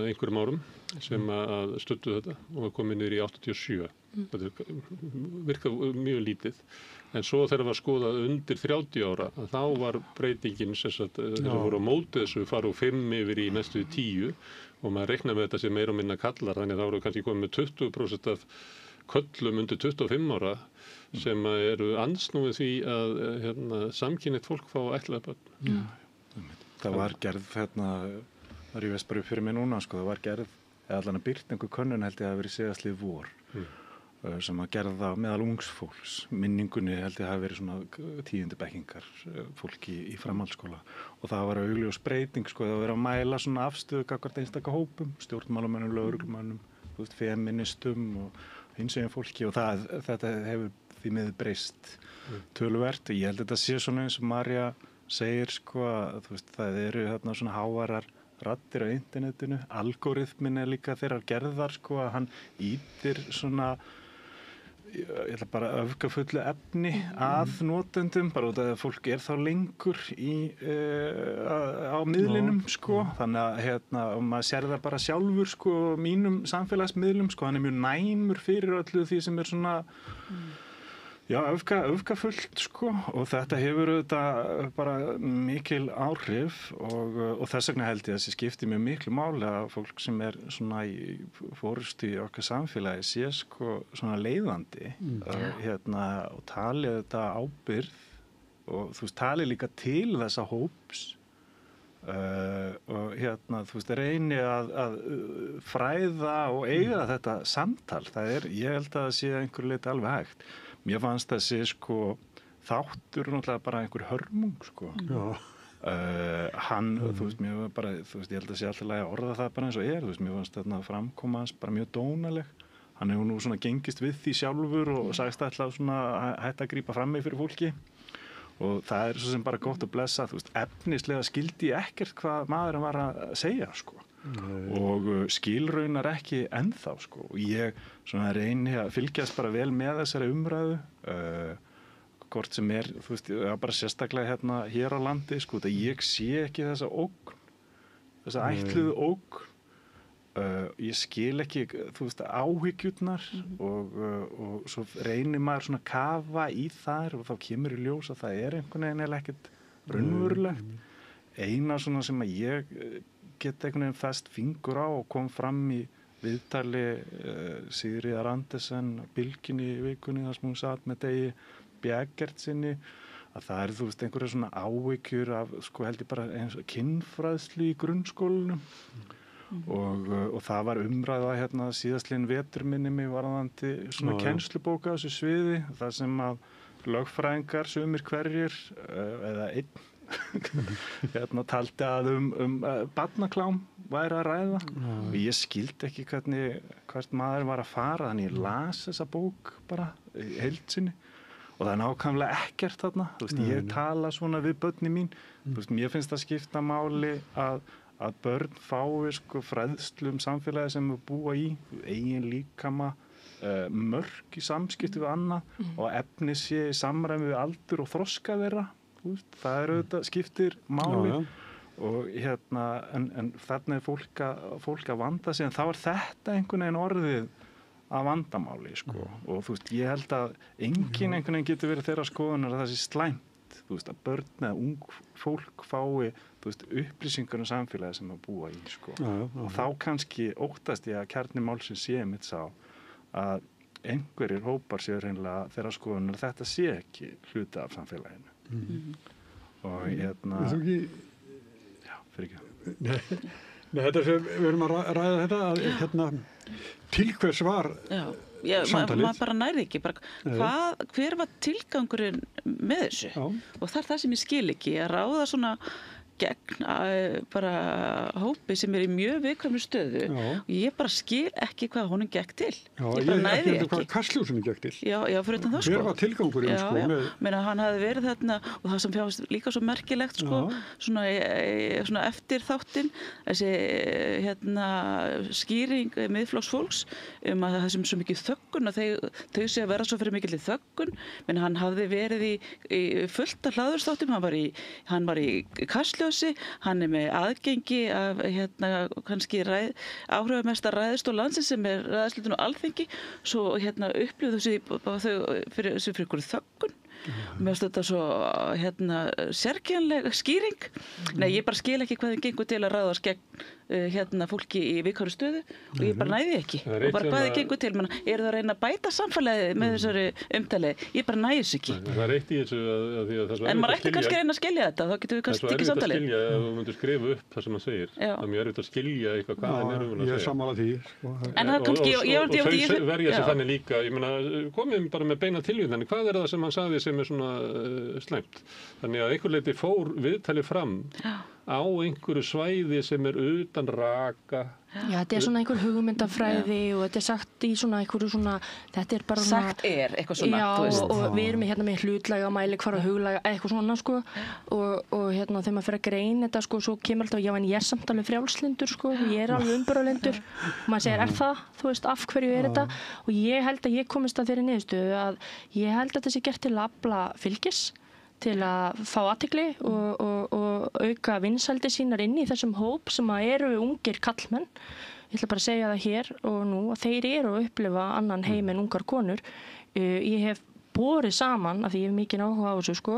einhverjum árum sem að studdu þetta og það komið niður í 87. Þetta virkað mjög lítið. En svo þegar það var skoðað undir 30 ára, þá var breytingin sem voru á móti þessu fara úr 5 yfir í næstu 10 og maður reiknar með þetta sem meira og minna kallar, þannig að það voru kannski komið með 20% af köllum undir 25 ára sem eru andsnúið því að samkynhneigt fólk fá ættleiða börn. Það var gerð, það er ég veist bara upp fyrir mig núna, það var gerð, eða allan að byrt einhver könnun held ég að verið síðastlið vor. Sem að gerða meðal ungsfólks. Minningunni held ég að hafi verið svona 10. bekkingar fólki í framhaldsskóla og það var augljós breyting það var að mæla svona afstöðu gagnvart einstaka hópum, stjórnmálamönnum, lögreglumönnum, feministum og hinsegin fólki og þetta hefur því miður breyst töluvert. Ég held að þetta sé svona eins og Marja segir það eru þarna svona hávarar raddir á internetinu, algoritmin er líka þeirrar gerðar að hann ýtir svona ég ætla bara öfgafullu efni að notendum, bara út af að fólk er þá lengur á miðlinum þannig að maður sér það bara sjálfur mínum samfélagsmiðlum hann er mjög næmur fyrir öllu því sem er svona öfgafullt og þetta hefur auðvitað bara mikil áhrif og þess vegna held ég að þessi skipti mjög miklu máli að fólk sem er svona í forystu í okkar samfélagi sé svona leiðandi og tali þetta ábyrgð og tali líka til þessa hóps og reyni að fræða og eiga þetta samtal. Ég held að það sé einhverju leyti alveg hægt. Mér fannst þessi þáttur náttúrulega bara einhver hörmung hann, mér var bara ég held að sé alltaf að orða það bara eins og mér fannst þarna framkoma hans bara mjög dónaleg. Hann hefur nú svona gengist við því sjálfur og sagst alltaf svona hætt að grípa fram mig fyrir fólki og það er svo sem bara gott að blessa efnislega skildi ég ekkert hvað maðurinn var að segja og skilraunar ekki ennþá og ég svona reyni að fylgjast bara vel með þessari umræðu hvort sem er bara sérstaklega hér á landi ég sé ekki þessa ógn þessa ætluðu ógn ég skil ekki, þú veist, áhyggjurnar og svo reynir maður svona að kafa í þær og þá kemur í ljós að það einhvern veginn eða ekkert raunverulegt. Eina svona sem að ég get einhvern veginn fest fingur á og kom fram í viðtali Sigríðar Andersen á Bylgjunni í vikunni þar sem hún satt með Degi Bjeggertsinni að það þú veist, einhverja svona áhyggjur af, sko held ég bara eins og kynfræðslu í grunnskólanum og það var umræða hérna síðastliðin vetur minni mig varðandi svona kennslubóka á þessu sviði, það sem að lögfræðingar sumir hverjir eða einn hérna taldi að barnaklám væri að ræða og ég skildi ekki hvert maður var að fara, þannig ég las þessa bók bara í heild sinni og það nákvæmlega ekkert þarna, þú veist, ég tala svona við börni mín, þú veist, mér finnst það skipta máli að börn fái sko fræðslu samfélagi sem við búa í, eigin líkama, mörk í samskipti við annað og efni sé í samræmi við aldur og þroska þeirra, það auðvitað skiptir máli og hérna, en þarna fólk að vanda sig, en þá þetta einhvern veginn orðið að vandamáli, sko, og þú veist, ég held að enginn einhvern veginn getur verið þeirra skoðunar að það sé slæmt, þú veist, að börn eða ung fólk fái, þú veist, upplýsingar samfélagi sem að búa í, sko, og þá kannski óttast ég að kjarni málsins sé mitt sá að einhverjir hópar séu hreinlega þeirra skoðunar að þetta sé ekki hluti af samfélaginu og hérna fyrir ekki Nei, þetta sem við erum að ræða þetta að hérna til hvers var samtalið? Maður bara nærði ekki, hver var tilgangurinn með þessu? Og það er það sem ég skil ekki, að ráða svona gegn bara hópi sem í mjög viðkvæmri stöðu og ég bara skil ekki hvað honum gekk til. Ég bara næði ekki. Hvað Kastljósinu gekk til? Já, fyrir utan það, sko. Hver var tilgangurinn, sko? Já, meina hann hafði verið þarna og það sem fjárst líka svo merkilegt, sko, svona eftir þáttinn, þessi hérna skýring miðflokksfólks að það sem svo mikið þöggun að þau sé að vera svo fyrir mikil þöggun, menn hann hafði verið í fullt af hlaðurstáttum, hann var í Kastljósi, hann með aðgengi af hérna kannski áhrifamesta ræðistól landsins sem ræðislutin og Alþingi, svo hérna upplifðu þau fyrir einhverju þöggun. Mér finnst þetta svo hérna sérkennileg skýring. Nei, ég bara skil ekki hvað þið gengur til að ráðast gegn hérna fólki í viðkvæmri stöðu og ég bara næði ekki. Og bara hvað þið gengur til, eru það að reyna að bæta samfélagið með þessari umtali? Ég bara næði þess ekki. Það er eitt í þessu en maður ætti kannski að reyna að skilja þetta, þá getum við kannski tekið samtalið. Það er erfitt að skilja ef þú myndir skrifa upp það sem hann segir. Það er mjög erfitt að skilja eitthvað hvað hann að segja. Ég er sammála því. En það kannski, þau verja sig þannig líka, ég meina, komum bara með beina tilvíðan, hvað er það sem hann sagði sem er svona slæmt? Þannig að einhver leyti fór viðtali fram á einhverju svæði sem er utan raka. Já, þetta er svona einhver hugmyndafræði og þetta er sagt í svona einhverju svona, þetta er bara svona... Sagt eitthvað svona, þú veist. Já, og við erum hérna með hlutlæga, mælikvarða, huglæga, eitthvað svona, sko. Og hérna þegar maður fer að greina þetta, sko, svo kemur alltaf, já, en ég er samt alveg frjálslyndur, sko, ég er alveg umbúralyndur. Maður segir, það? Þú veist, af hverju þetta? Og ég held að ég komist að þeirri niðurstöðu að ég held að þetta sé gert til að afla fylgis, til að fá athygli og auka vinsældi sínar inn í þessum hóp sem eru ungir kallmenn. Ég ætla bara að segja það hér og nú að þeir eru að upplifa annan heim en ungar konur. Ég hef borið saman, af því ég hef mikið áhuga á þessu, sko,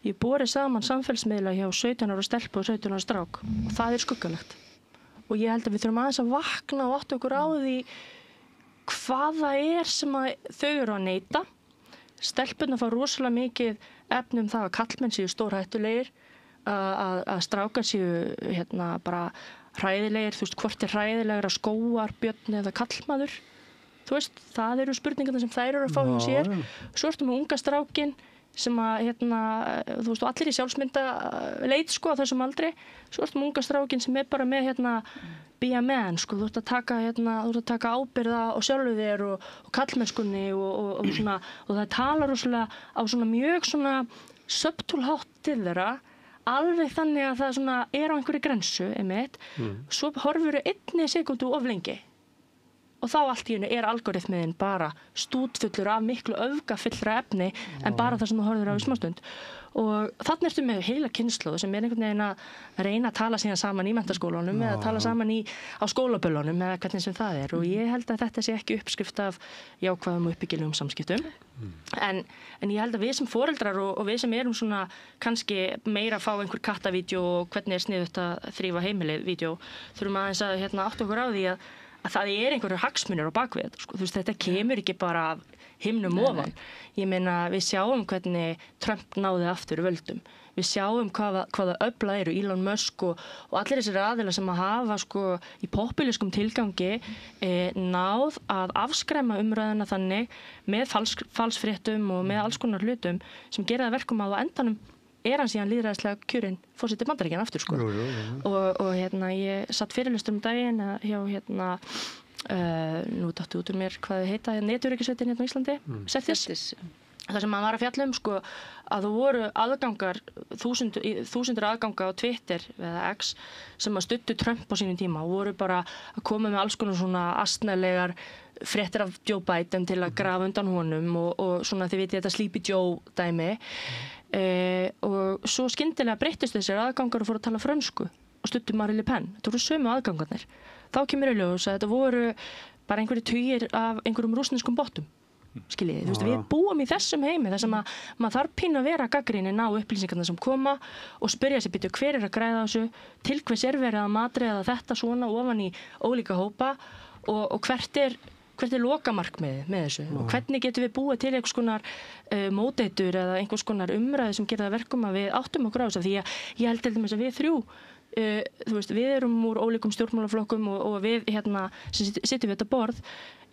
ég borið saman samfélagsmiðla hjá 17 ára stelpu og 17 ára strák og það er skuggalegt. Og ég held að við þurfum aðeins að vakna og átta okkur á því hvað það er sem þau eru að neita. Stelpurnar fá rosalega mikið efni það að kallmenn séu stórhættulegir, að strákar séu hérna bara hræðilegir, þú veist, hvort er hræðilegra skógar, björn eða kallmaður. Þú veist, það eru spurningarna sem þær eru að fá hjá sér. Svo ertu með unga strákin sem að, hérna, þú veist, allir í sjálfsmynda leit, sko, á þessum aldri. Svo ertu með unga strákin sem er bara með, hérna, be a man, sko, þú ert að taka ábyrgða á sjálfu þér og kallmennskunni og svona, og það talar rosalega á svona mjög svona subtúlhátt til þeirra, alveg þannig að það svona er á einhverju grensu, einmitt, svo horfur einni sekúndu of lengi og þá allt í henni algoritmiðin bara stútfullur af miklu öfgafyllra efni en bara það sem þú horfir á í smástund. Og þarna ertu með heila kynslóð sem einhvern veginn að reyna að tala síðan saman í menntaskólanum eða tala saman á skólaböllunum eða hvernig sem það og ég held að þetta sé ekki uppskrift af jákvæðum og uppbyggilegum samskiptum. En ég held að við sem foreldrar og við sem erum svona kannski meira að fá einhver kattavídeó og hvernig sniðugt að þrífa heimilið vídeó, þurfum aðeins að átta okkur á því að það einhverjur hagsmunir á bakvið þetta. Sko. Þú veist, þetta kemur ekki bara af himnum ofan. Ég meina, við sjáum hvernig Trump náði aftur völdum. Við sjáum hvaða öfla eru, Elon Musk og allir þessir aðilar sem að hafa sko, í popúliskum tilgangi náð að afskræma umræðuna þannig með falsfréttum og með alls konar hlutum sem gera það verkum að á endanum hann síðan lýðræðislega kjörinn forseti Bandaríkjanna aftur sko. Og ég satt fyrirlestur daginn hjá nú dáttu út úr mér hvað þau heita netöryggisveitin á Íslandi, Seftis. Það sem maður var að fjalla sko, að það voru aðgangar, þúsundur aðganga á Twitter eða X sem að studdu Trump á sínum tíma og voru bara að koma með alls konar svona astnalegar fréttir af Joe Biden til að grafa undan honum og svona þið vitið þetta Sleepy Joe dæmi. Og svo skyndilega breyttist þessir aðgangar og fóru að tala frönsku og studdu Marine Le Pen. Þetta voru sömu aðgangarnir. Þá kemur í ljós að þetta voru bara einhverjir tugir af einhverjum rússneskum bottum. Skiljiði, þú veist, við búum í þessum heimi þar sem að maður þarf pínu að vera gagnrýninn á upplýsingarna sem koma og spyrja sig býtu hver að græða á þessu, til hvers verið að matreiða þetta svona ofan í ólíka hópa og hvert er lokamarkmiðið með þessu og hvernig getum við búið til einhvers konar móteitur eða einhvers konar umræði sem gera það verkum að við áttum okkur á þessu því að ég held til dæmis að við þrjú þú veist, við erum úr ólíkum stjórnmálaflokkum og við sem sittum við þetta borð,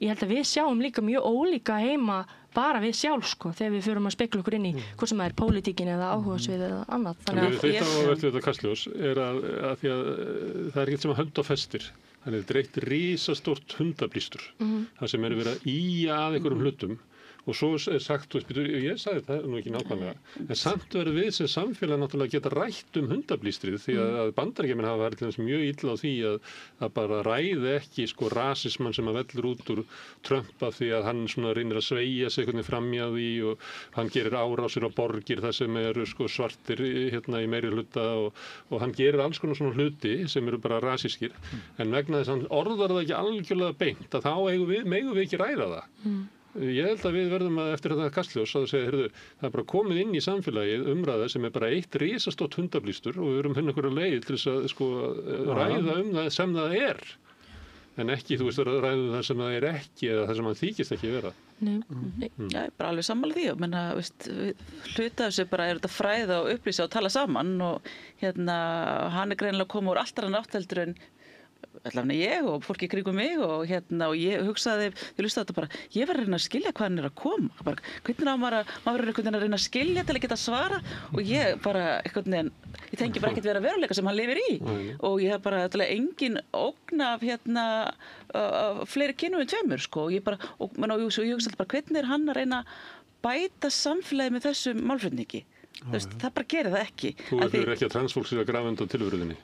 ég held að við sjáum líka mjög ólíka heima bara við sjálf sko, þegar við förum að spekla okkur inn í hvort sem það pólitíkin eða áhugasvið eða annað. Þannig að þetta áverðt við þetta Kastljós að því að það ekkert sem að hönd á festir. Þannig að þetta eitt risastórt hundablístur, það sem verið að ýja að einhverjum hlutum og svo sagt, ég sagði það nú ekki nákvæmlega, en samt verður við sem samfélag náttúrulega geta rætt hundablístrið því að Bandaríkjamenn hafa verið mjög illa á því að bara ræði ekki sko rasismann sem að vellur út úr Trump af því að hann svona reynir að sveigja sig hvernig framjá því og hann gerir árásir á borgir þar sem eru sko svartir í meiri hluta og hann gerir alls konar svona hluti sem eru bara rasískir en vegna þess að hann orðar það ekki algjörlega beint að þá megum við ekki ræða það. Ég held að við verðum eftir þetta Kastljós að segja, heyrðu, það er bara komið inn í samfélagið umræða sem er bara eitt risastótt hundablístur og við erum einhverja leið til þess að sko ræða það sem það er en ekki, þú veist, ræða það sem það er ekki eða það sem það þykist ekki vera. Já, bara alveg sammála því og menna, veist, hluta þessu bara þetta fræða og upplýsa og tala saman og hann greinilega koma úr alltaf hann átteldur en allavega ég og fólki í kringum mig og ég hugsaði, ég lustaði þetta bara ég var að reyna að skilja hvað hann er að koma bara, hvernig á maður verður einhvern veginn að reyna að skilja til að geta svara og ég bara einhvern veginn, ég tengi bara ekkert vera veruleika sem hann lifir í og ég hef bara engin ógn af fleiri kynum en tveimur sko og ég hugsaði bara hvernig er hann að reyna að bæta samfélagið með þessu málflutningi það bara gerir það ekki. Þú verður ekki að transfólk sér að grafa undan tilveruðinni?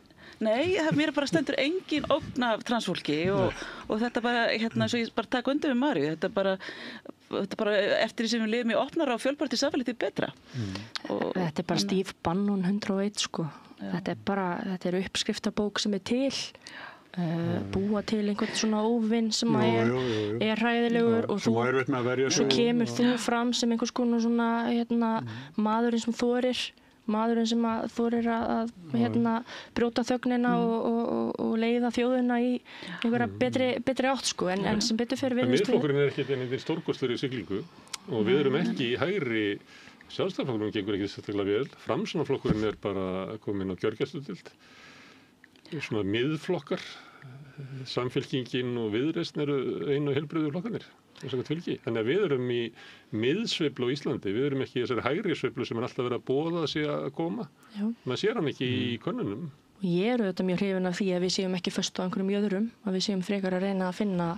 Nei, mér bara stendur engin ógn af transfólki og þetta bara, svo ég bara taka undir með Maríu, þetta bara eftir því sem við lifum í opnara og fjölbreyttu samfélagi til betra. Þetta er bara Steve Bannon 101 sko, þetta er uppskriftabók sem er til, búa til einhvern svona óvinn sem er hræðilegur og svo kemur þú fram sem einhvers konar svona maðurinn sem þorir sem þorir að brjóta þögnina og leiða þjóðina í einhverja betri átt sko en sem betur fyrir við Miðflokkurinn er ekki einhvern stórkostlegri siglingu og við erum ekki í hægri Sjálfstæðisflokkurinn gengur ekki sérstaklega vel Framsóknarflokkurinn er bara komin á gjörgæsludeild svona miðflokkar Samfylkingin og Viðreisn eru einu heilbrigðu flokkarnir Þannig að við erum í miðsveiflu á Íslandi, við erum ekki í þessari hægri sveiflu sem er alltaf verið að boða sig að koma. Maður sér hann ekki í könnunum. Og ég auðvitað mjög hrifin af því að við séum ekki föst á einhverjum jöðrum, að við séum frekar að reyna að finna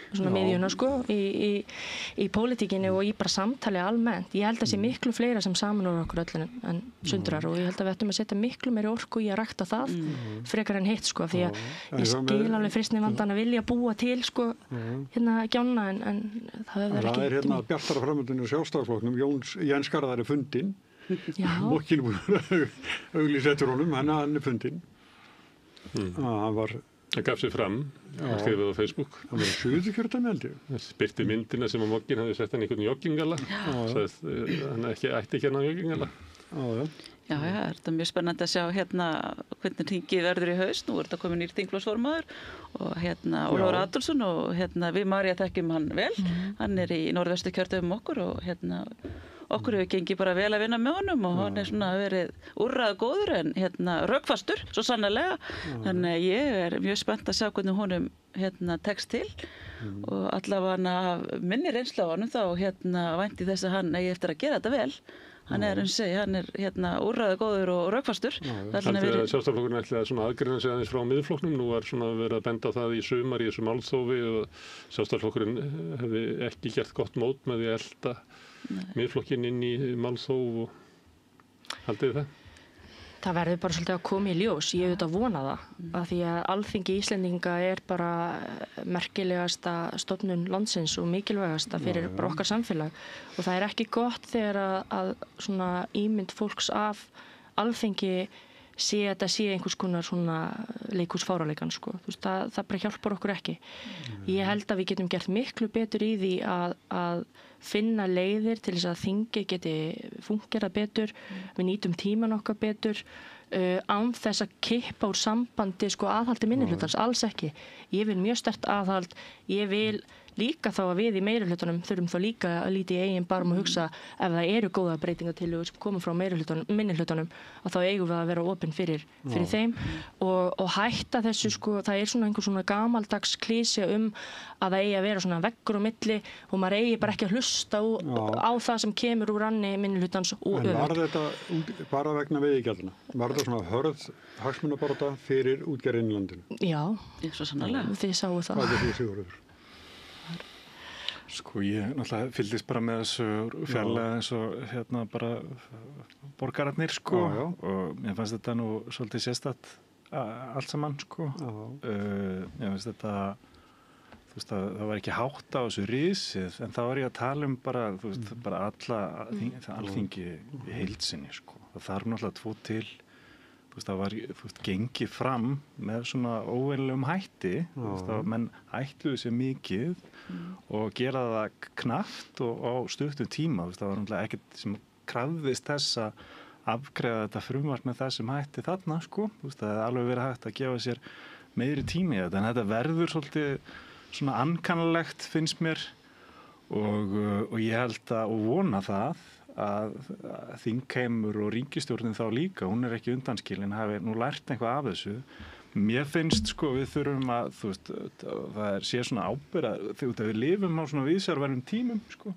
svona miðjuna sko í pólitíkinni og í bara samtali almennt. Ég held að sé miklu fleira sem samanar okkur öll en sundrar og ég held að við ættum að setja miklu meiri orku í að rækta það frekar en hitt sko, því að ég skil alveg fristni vandan að vilja búa til sko hérna gjána en það hefur ekki. Það hérna bjartara framöndinu Sjálfstæðisflokknum, Jens Garðar fundinn. Mokkinn búin að auglýsa eftir honum, hann fundinn. Það gaf sig fram, skrifaði á Facebook. Það var Suðurkjördæmi held ég. Það birti myndina sem að Mokkinn hafði sett hann í einhvern joggingala. Hann ætti ekki hérna joggingala. Já, þetta mjög spennandi að sjá hérna hvernig þingið verður í haust. Nú þetta komið nýr þingflokksformaður og hérna Ólafur Adolfsson og hérna við María þekkjum hann vel. Hann í Norðvesturkjördæmum okkur og hérna okkur hefur gengið bara vel að vinna með honum og hann svona verið úrræðagóður en hérna rökfastur, svo sannarlega. Þannig ég mjög spennt að sjá hvernig honum hérna tekst til og allavega minni reynslu á honum þá hérna vænti þess að hann eigi eftir að gera þetta vel. Hann hann hérna úrræðagóður og rökfastur. Haldið að Sjálfstæðisflokkurinn ætli að svona aðgreina sig aðeins frá miðflokknum. Nú var svona verið að benda á það í sumar í þessu málþófi og Sjálfstæðisflokkurinn hefði ekki gert gott mót með því að elta miðflokkinn inn í málþóf og haldið það? Það verður bara svolítið að koma í ljós, ég auðvitað vona það af því að Alþingi Íslendinga bara merkilegasta stofnun landsins og mikilvægasta fyrir bara okkar samfélag og það ekki gott þegar að svona ímynd fólks af Alþingi þetta sé einhvers konar svona leikhúsfáralegan sko. Það bara hjálpar okkur ekki. Ég held að við getum gert miklu betur í því að finna leiðir til þess að þingið geti fungerað betur, við nýtum tíman okkar betur án þess að kippa úr sambandi sko aðhaldi minnihlutans, alls ekki. Ég vil mjög sterkt aðhald, ég vil líka þá að við í meirihlutunum þurfum þá líka að líta í eigin barm og hugsa ef það eru góða breytingatillögur sem koma frá minnihlutunum að þá eigum við að vera opin fyrir þeim og hætta þessu sko, það svona einhver svona gamaldags klísja að það eigi að vera svona veggur á milli og maður eigi bara ekki að hlusta á það sem kemur úr ranni minnihlutans og öfugt. En var þetta bara vegna veiðigjaldana? Var þetta svona hörð hagsmunabarátta fyrir útgerðin í landinu? Já, svo sannarlega. Þið sáu það. Hvað er því Sigurður? Sko ég náttúrulega fylgdist bara með þessu fjarlæga eins og hérna bara borgararnir sko og mér fannst þetta nú svolítið sérstætt allt saman sko. Mér fannst þetta, þú veist að það var ekki hátt á þessu risið en þá var ég að tala bara, þú veist, bara Alþingi í heild sinni sko. Það þarf náttúrulega 2 til. Það var gengið fram með svona óvenjulegum hætti að menn ætluðu sér mikið og gera það knappt og á stuttum tíma það var náttúrulega ekkert sem krafðist þess að afgreiða þetta frumvarp með þessum hætti þarna sko. Það er alveg verið hægt að gefa sér meiri tími en þetta verður svolítið svona ankannalegt finnst mér og ég held að og vona það að þingheimur og ríkisstjórnin þá líka, hún ekki undanskilin, hafi nú lært eitthvað af þessu. Mér finnst sko við þurfum að, þú veist, það sé svona ábyrgð þegar við lifum á svona viðsjárverðum tímum sko.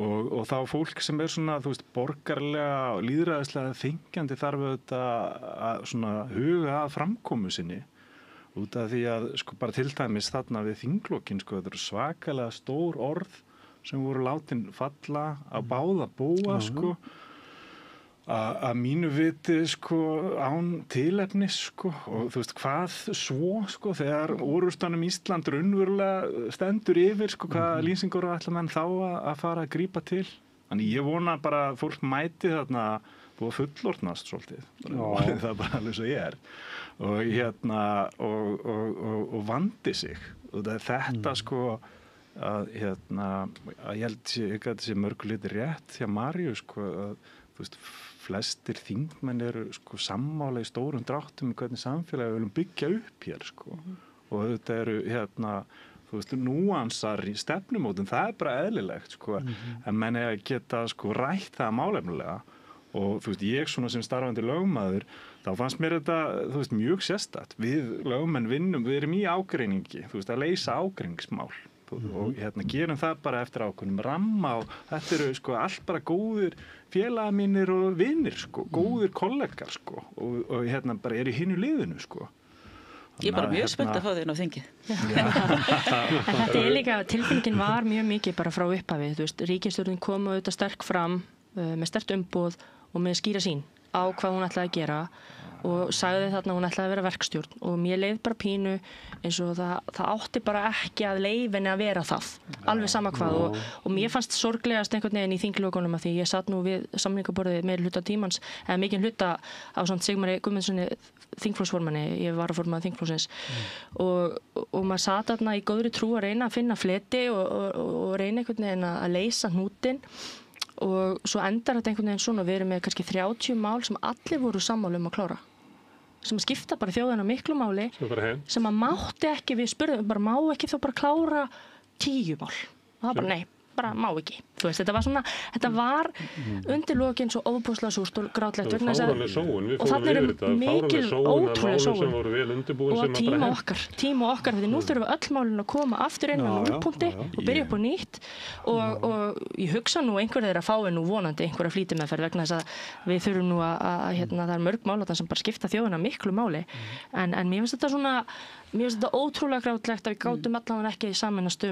Og þá fólk sem svona, þú veist, borgarlega og lýðræðislega þingjandi þarf auðvitað að svona huga að framkomu sinni út af því að sko bara til dæmis þarna við þinglokin sko, þetta eru svakalega stór orð sem voru látin falla að báða búa sko að mínu viti sko án tilefnis sko og þú veist hvað svo sko þegar orrustanum Ísland raunverulega stendur yfir sko hvað lýsingur ætla menn þá að fara að grípa til. Þannig ég vona bara að fólk mæti þarna búið að fullorðnast svolítið. Það er bara alveg svo ég er. Og hérna og vandi sig. Og þetta sko að hérna að ég held ekki að þetta sé mörguleiti rétt hjá Maríu sko að þú veist flestir þingmenn eru sko sammála í stórum dráttum um hvernig samfélagi við viljum byggja upp hér sko og þetta eru hérna þú veist núansar í stefnumótum það bara eðlilegt sko en menn er að geta sko rætt það málefnilega og þú veist ég svona sem starfandi lögmaður þá fannst mér þetta þú veist mjög sérstakt við lögmenn vinnum við erum í ágreiningi þú veist að leysa ágreiningsmál og gerum það bara eftir ákveðnum ramma og þetta eru sko allt bara góðir félagar mínir og vinir sko, góðir kollegar sko og bara í hinu liðinu sko. Ég er bara mjög spennt að fá þig inn á þingið. En þetta líka, tilfinningin var mjög mikið bara frá upphafi, þú veist, ríkisstjórnin kom auðvitað sterk fram með sterkt umboð og með skýra sín á hvað hún ætlaði að gera og sagði þarna að hún ætlaði að vera verkstjórn og mér leið bara pínu eins og það átti bara ekki að leyfinni að vera það, alveg sama hvað og mér fannst sorglegast einhvern veginn í þinglokunum að því ég satt nú við samningaborðið meiri hluta tímans, eða mikinn hluta á samt Sigmari Guðmundssoni þingflokksformanni, ég var að formaði þingflokksins og maður satt þarna í góðri trú að reyna að finna fleti og reyna einhvern veginn að leysa hnútinn og svo endar þetta einhvern veginn svona, við erum með kannski 30 mál sem allir voru sammála að klára sem að skipta bara þjóðina miklu máli sem að mátti ekki, við spurðum bara má ekki þá bara klára 10 mál og það bara nei, bara má ekki þú veist, þetta var svona, þetta var undir lokin svo óbúslega súrt og grátlegt vegna þess að og þannig er mikil ótrúlega sóun og tíma okkar því nú þurfum við öll málin að koma aftur inn á núllpunkti og byrja upp á nýtt og ég hugsa nú einhver þeirra fái nú vonandi einhverja flýtimeðferð vegna þess að við þurfum nú að það er mörg mál sem bara skipta þjóðina miklu máli en mér finnst þetta svona mér finnst þetta ótrúlega grátlegt að við gátum allavega ekki sameinast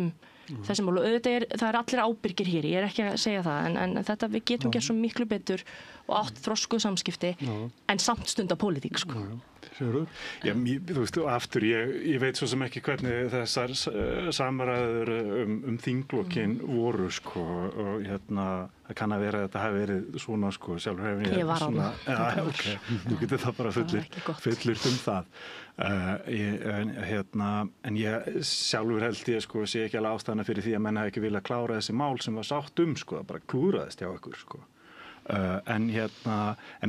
þessi mál og auðvitað það er allir ábyrgir hér, ég er ekki að segja það en þetta við getum gert svo miklu betur og átt þroskuð samskipti en samt stunda pólitík sko. Já, þú veist, og aftur ég veit svo sem ekki hvernig þessar samræður þinglokin voru sko og það kann að vera að þetta hafi verið svona sko sjálfur hefur ég var svona, okay. Þú getur það bara fullir það en ég sjálfur held ég sko sé ekki alveg ástæðuna fyrir því að menn hafi ekki viljað klára þessi mál sem var sátt sko, það bara klúraðist hjá ykkur sko en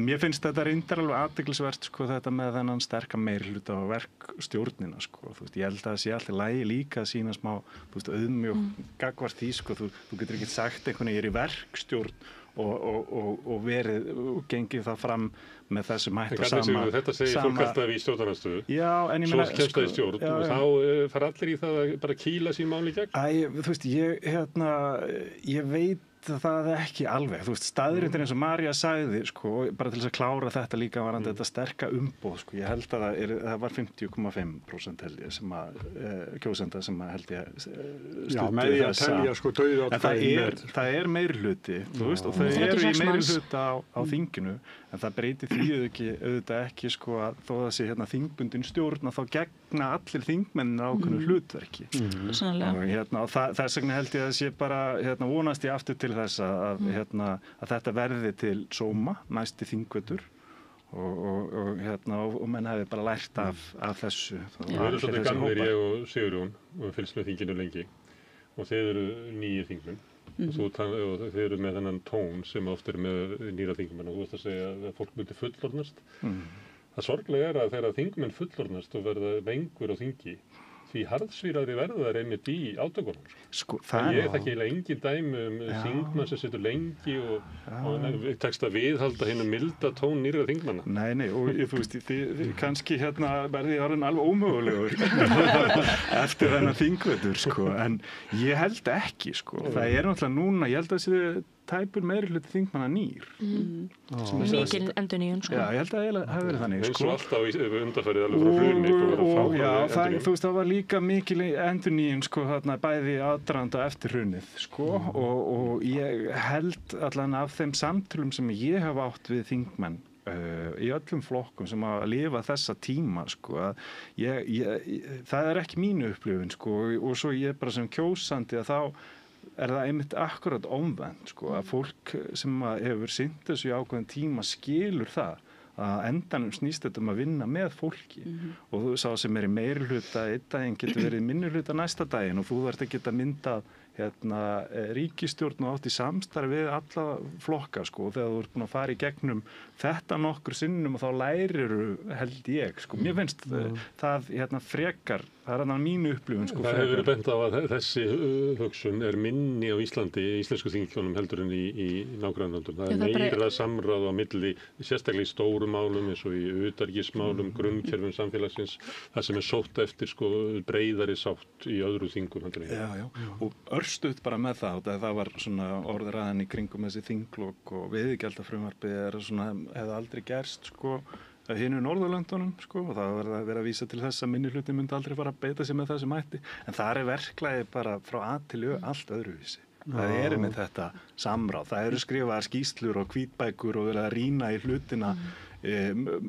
mér finnst þetta reyndar alveg athyglisvert sko þetta með þennan sterka meirihluta og verkstjórnina sko, þú veist, ég held að það sé alltaf lægi líka að sína smá, þú veist, auðmjótt gagnvart því sko, þú getur ekki sagt einhvern veginn ég er í verkstjórn og verið og gengið það fram með þessum hætt og sama þetta segir fólk alltaf í stjórnarandstöðu svo kemst það í stjórn og þá fara allir í það að bara kýla sín máli í gegn þú veist, ég veit það ekki alveg, þú veist, staðrindin eins og María sagði, sko, bara til þess að klára þetta líka varandi þetta sterka umboð, sko, ég held að það var 50,5% held ég sem að kjósenda sem að held ég Já, með því að telja sko dauða en það er meirihluti, þú veist, og þau eru í meirihluta á þinginu, en það breytir því auðvitað ekki, sko, að þó það sé þingbundin stjórn að þá gegna allir þingmenn ákveðnu hlutverki. Og þess vegna held ég að sé bara vonast ég aftur til þess að þetta verði til sóma næsti þingvetur og menn hefði bara lært af þessu. Við erum svolítið gamlir, ég og Sigurjón og fylgst með þinginu lengi og þeir eru nýjir þingmenn og þeir eru með þennan tón sem oft er með nýra þingmenn og þú veist að segja að fólk myndi fullorðnast. Það sorglega er að þegar þingmenn fullorðnast og verða vengur á þingi því harðsvýrari verðar einmitt í átökunum. Sko, ég þekki eiginlega engin dæmi þingmann sem situr lengi og tekst að viðhalda hinn milda tón nýrra þingmanna. Nei, og þú veist, þið kannski verði orðin alveg ómögulegur eftir þennan þingvetur, sko, en ég held ekki, sko. Það er náttúrulega núna, ég held að þessi tæpur meirihluti þingmanna nýr. Mikil endurnýjun, sko. Já, ég held að það hefði verið þannig, sko. Eins og alltaf undanfarið alveg frá hruni. Þú veist, það var líka mikil endurnýjun, sko, þarna bæði aðdraganda eftir hrunið, sko, og ég held allan af þeim samtölum sem ég hef átt við þingmenn í öllum flokkum sem að lifa þessa tíma, sko, að það er ekki mínu upplifun, sko, og svo ég bara sem kjósandi að þá er það einmitt akkurat omvendt, sko, að fólk sem hefur sinnt þessu í ákveðin tíma skilur það að endanum snýst þetta að vinna með fólki og þú sá sem er í meirihluta einn daginn getur verið minnihluta næsta daginn og þú þarft að geta myndað ríkisstjórn og átt í samstarfi við alla flokka, sko, og þegar þú ert búin að fara í gegnum þetta nokkur sinnum og þá læriru held ég, sko, mér finnst það frekar Það er mín upplifun sko. Það hefur verið bent á að þessi hugsun minni á Íslandi, íslensku þingjónum heldur en í nágrannalöndum. Það meira samráð á milli, sérstaklega í stórum málum eins og í utanríkismálum, grunnkerfum samfélagsins, það sem sótt eftir sko breiðari sátt í öðru þingum heldur en Já. Og örstutt bara með það var svona orðræðan í kringum þessi þinglok og veiðigjaldafrumvarpið svona hefði aldrei gerst sko. Hinu Norðurlöndunum sko, og það var að vera að vísa til þess að minnihluti myndi aldrei fara að beita sig með þessum hætti, en það verklagið bara frá A til Ö allt öðruvísi. Það með þetta samráð, það eru skrifaðar skýrslur og hvítbækur og verið að rýna í hlutina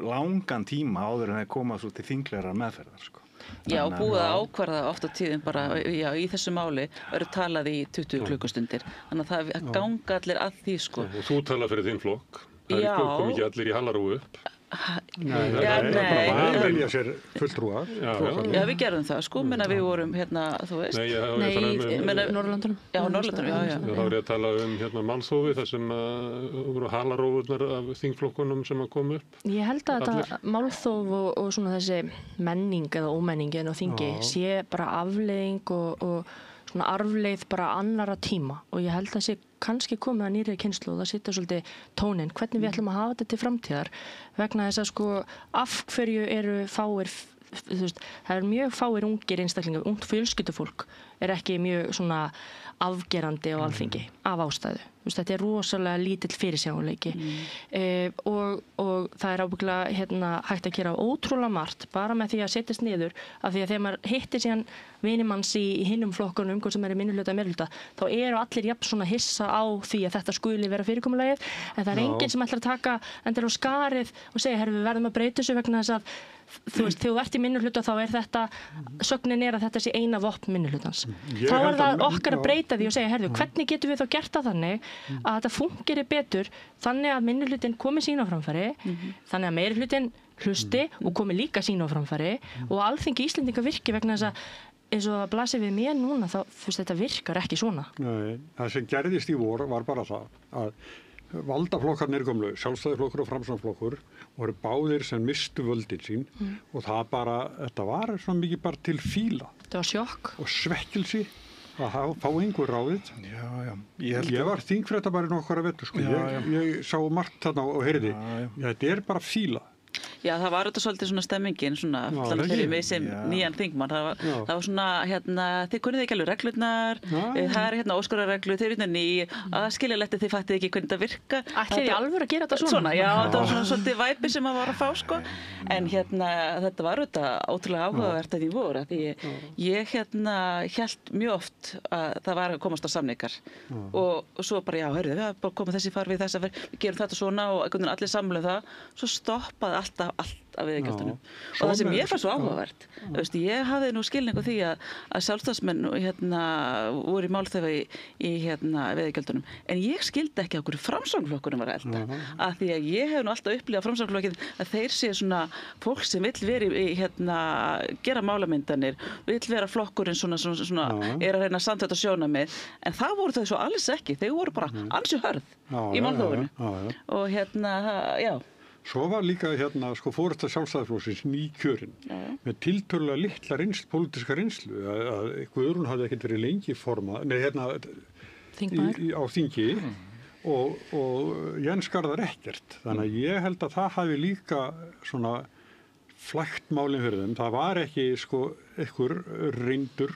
langan tíma áður en það koma svo til þinglegar meðferðar sko. Já, búið að ákvarða oft á tíðum bara, í þessu máli verður talað í 20 klukkustundir, þannig að það ganga allir að því sko. Og þú tala fyrir þinn flokk, það kom ekki allir í Hallarúu upp. Nei, það velja sér fulltrúar. Já, við gerðum það, sko, menna við vorum þú veist. Nei, Norðurlöndunum. Já, Norðurlöndunum, já. Þá er ég að tala málþófi, þar sem voru Hallarúurnar af þingflokkunum sem að koma upp. Ég held að þetta málþóf og svona þessi menning eða ómenningin á þingi sé bara afleiðing og svona arfleið bara annara tíma og ég held að sé kannski komið að nýrri kynslóð og það sitja svolítið tónin, hvernig við ætlum að hafa þetta til framtíðar vegna þess að sko af hverju eru fáir, þú veist, það er mjög fáir ungir einstaklingar, ungt fjölskyldufólk er ekki mjög svona afgerandi á alþingi af ástæðu. Þetta er rosalega lítill fyrirsjáanleiki og það er ábyggilega hægt að gera ótrúlega margt bara með því að setjast niður af því að þegar maður hittir síðan vinimanns í hinum flokkunum, hvort sem er í minnihluta meirihluta, þá eru allir jafn svona hissa á því að þetta skuli vera fyrirkomulagið en það er enginn sem ætlar að taka endur á skarið og segja, við verðum að breyta þessu vegna þess að þú veist, þegar þú ert í minnihluta þá er þetta, sögnin er að þetta sé eina vopn minnihlutans. Þá er það okkar að breyta því og segja, hvernig getum við þá gert það þannig að þetta fungeri betur þannig að minnihlutin komi sín á framfæri, þannig að meirihlutin hlusti og komi líka sín á framfæri og alþingi Íslendinga virki vegna þess að eins og að blasi við mér núna þá þetta virkar ekki svona. Nei, það sem gerðist í vor var bara það að valdaflokkarnir gömlu, Sjálfstæðisflokkur og Framsóknarflokkur voru báðir sem mistu völdin sín og það bara, þetta var svona mikið bara til fíla. Þetta var sjokk. Og svekkelsi að fá einhver ráðið. Já. Ég var þingfréttabærinn okkar að vetu, sko. Ég sá margt þarna og heyrði. Þetta er bara fíla. Já, það var auðvitað svolítið svona stemmingin fyrir mig sem nýjan þingmann það var svona, þið kunnið ekki alveg reglurnar, það er óskorarreglu, þið eru ný, skiljalegt þið fættið ekki hvernig það virka. Ætlið þið alveg að gera þetta svona? Já, það var svona svolítið væpi sem maður var að fá, sko, en þetta var auðvitað ótrúlega áhugavert að því voru, því ég hélt mjög oft að það var að komast á samningar og svo bara, við bara komum þessi far við þess að við gerum þetta svona og allir samluð það, svo stoppaði allt af veiðigjaldunum og það sem ég fann svo áhugavert ég hafði nú skilningu því að sjálfstæðismenn voru í málþófi í veiðigjaldunum en ég skildi ekki á hverju Framsóknarflokkurinn var að elta af því að ég hef nú alltaf upplifað Framsóknarflokkinn að þeir séu svona fólk sem vill vera gera málamyndanir, vill vera flokkurinn svona er að reyna að samþætta sjónarmið en það voru þau svo alls ekki, þau voru bara ansi hörð í málþófinu og Svo var líka fóresta Sjálfstæðisflokksins nýkjörinn með tiltölulega litla pólitíska reynslu að Guðrún hafði ekkert verið lengi formað, á þingi og Jens Garðar ekkert. Þannig að ég held að það hafi líka svona flækt málin fyrir þeim. Það var ekki einhver reyndur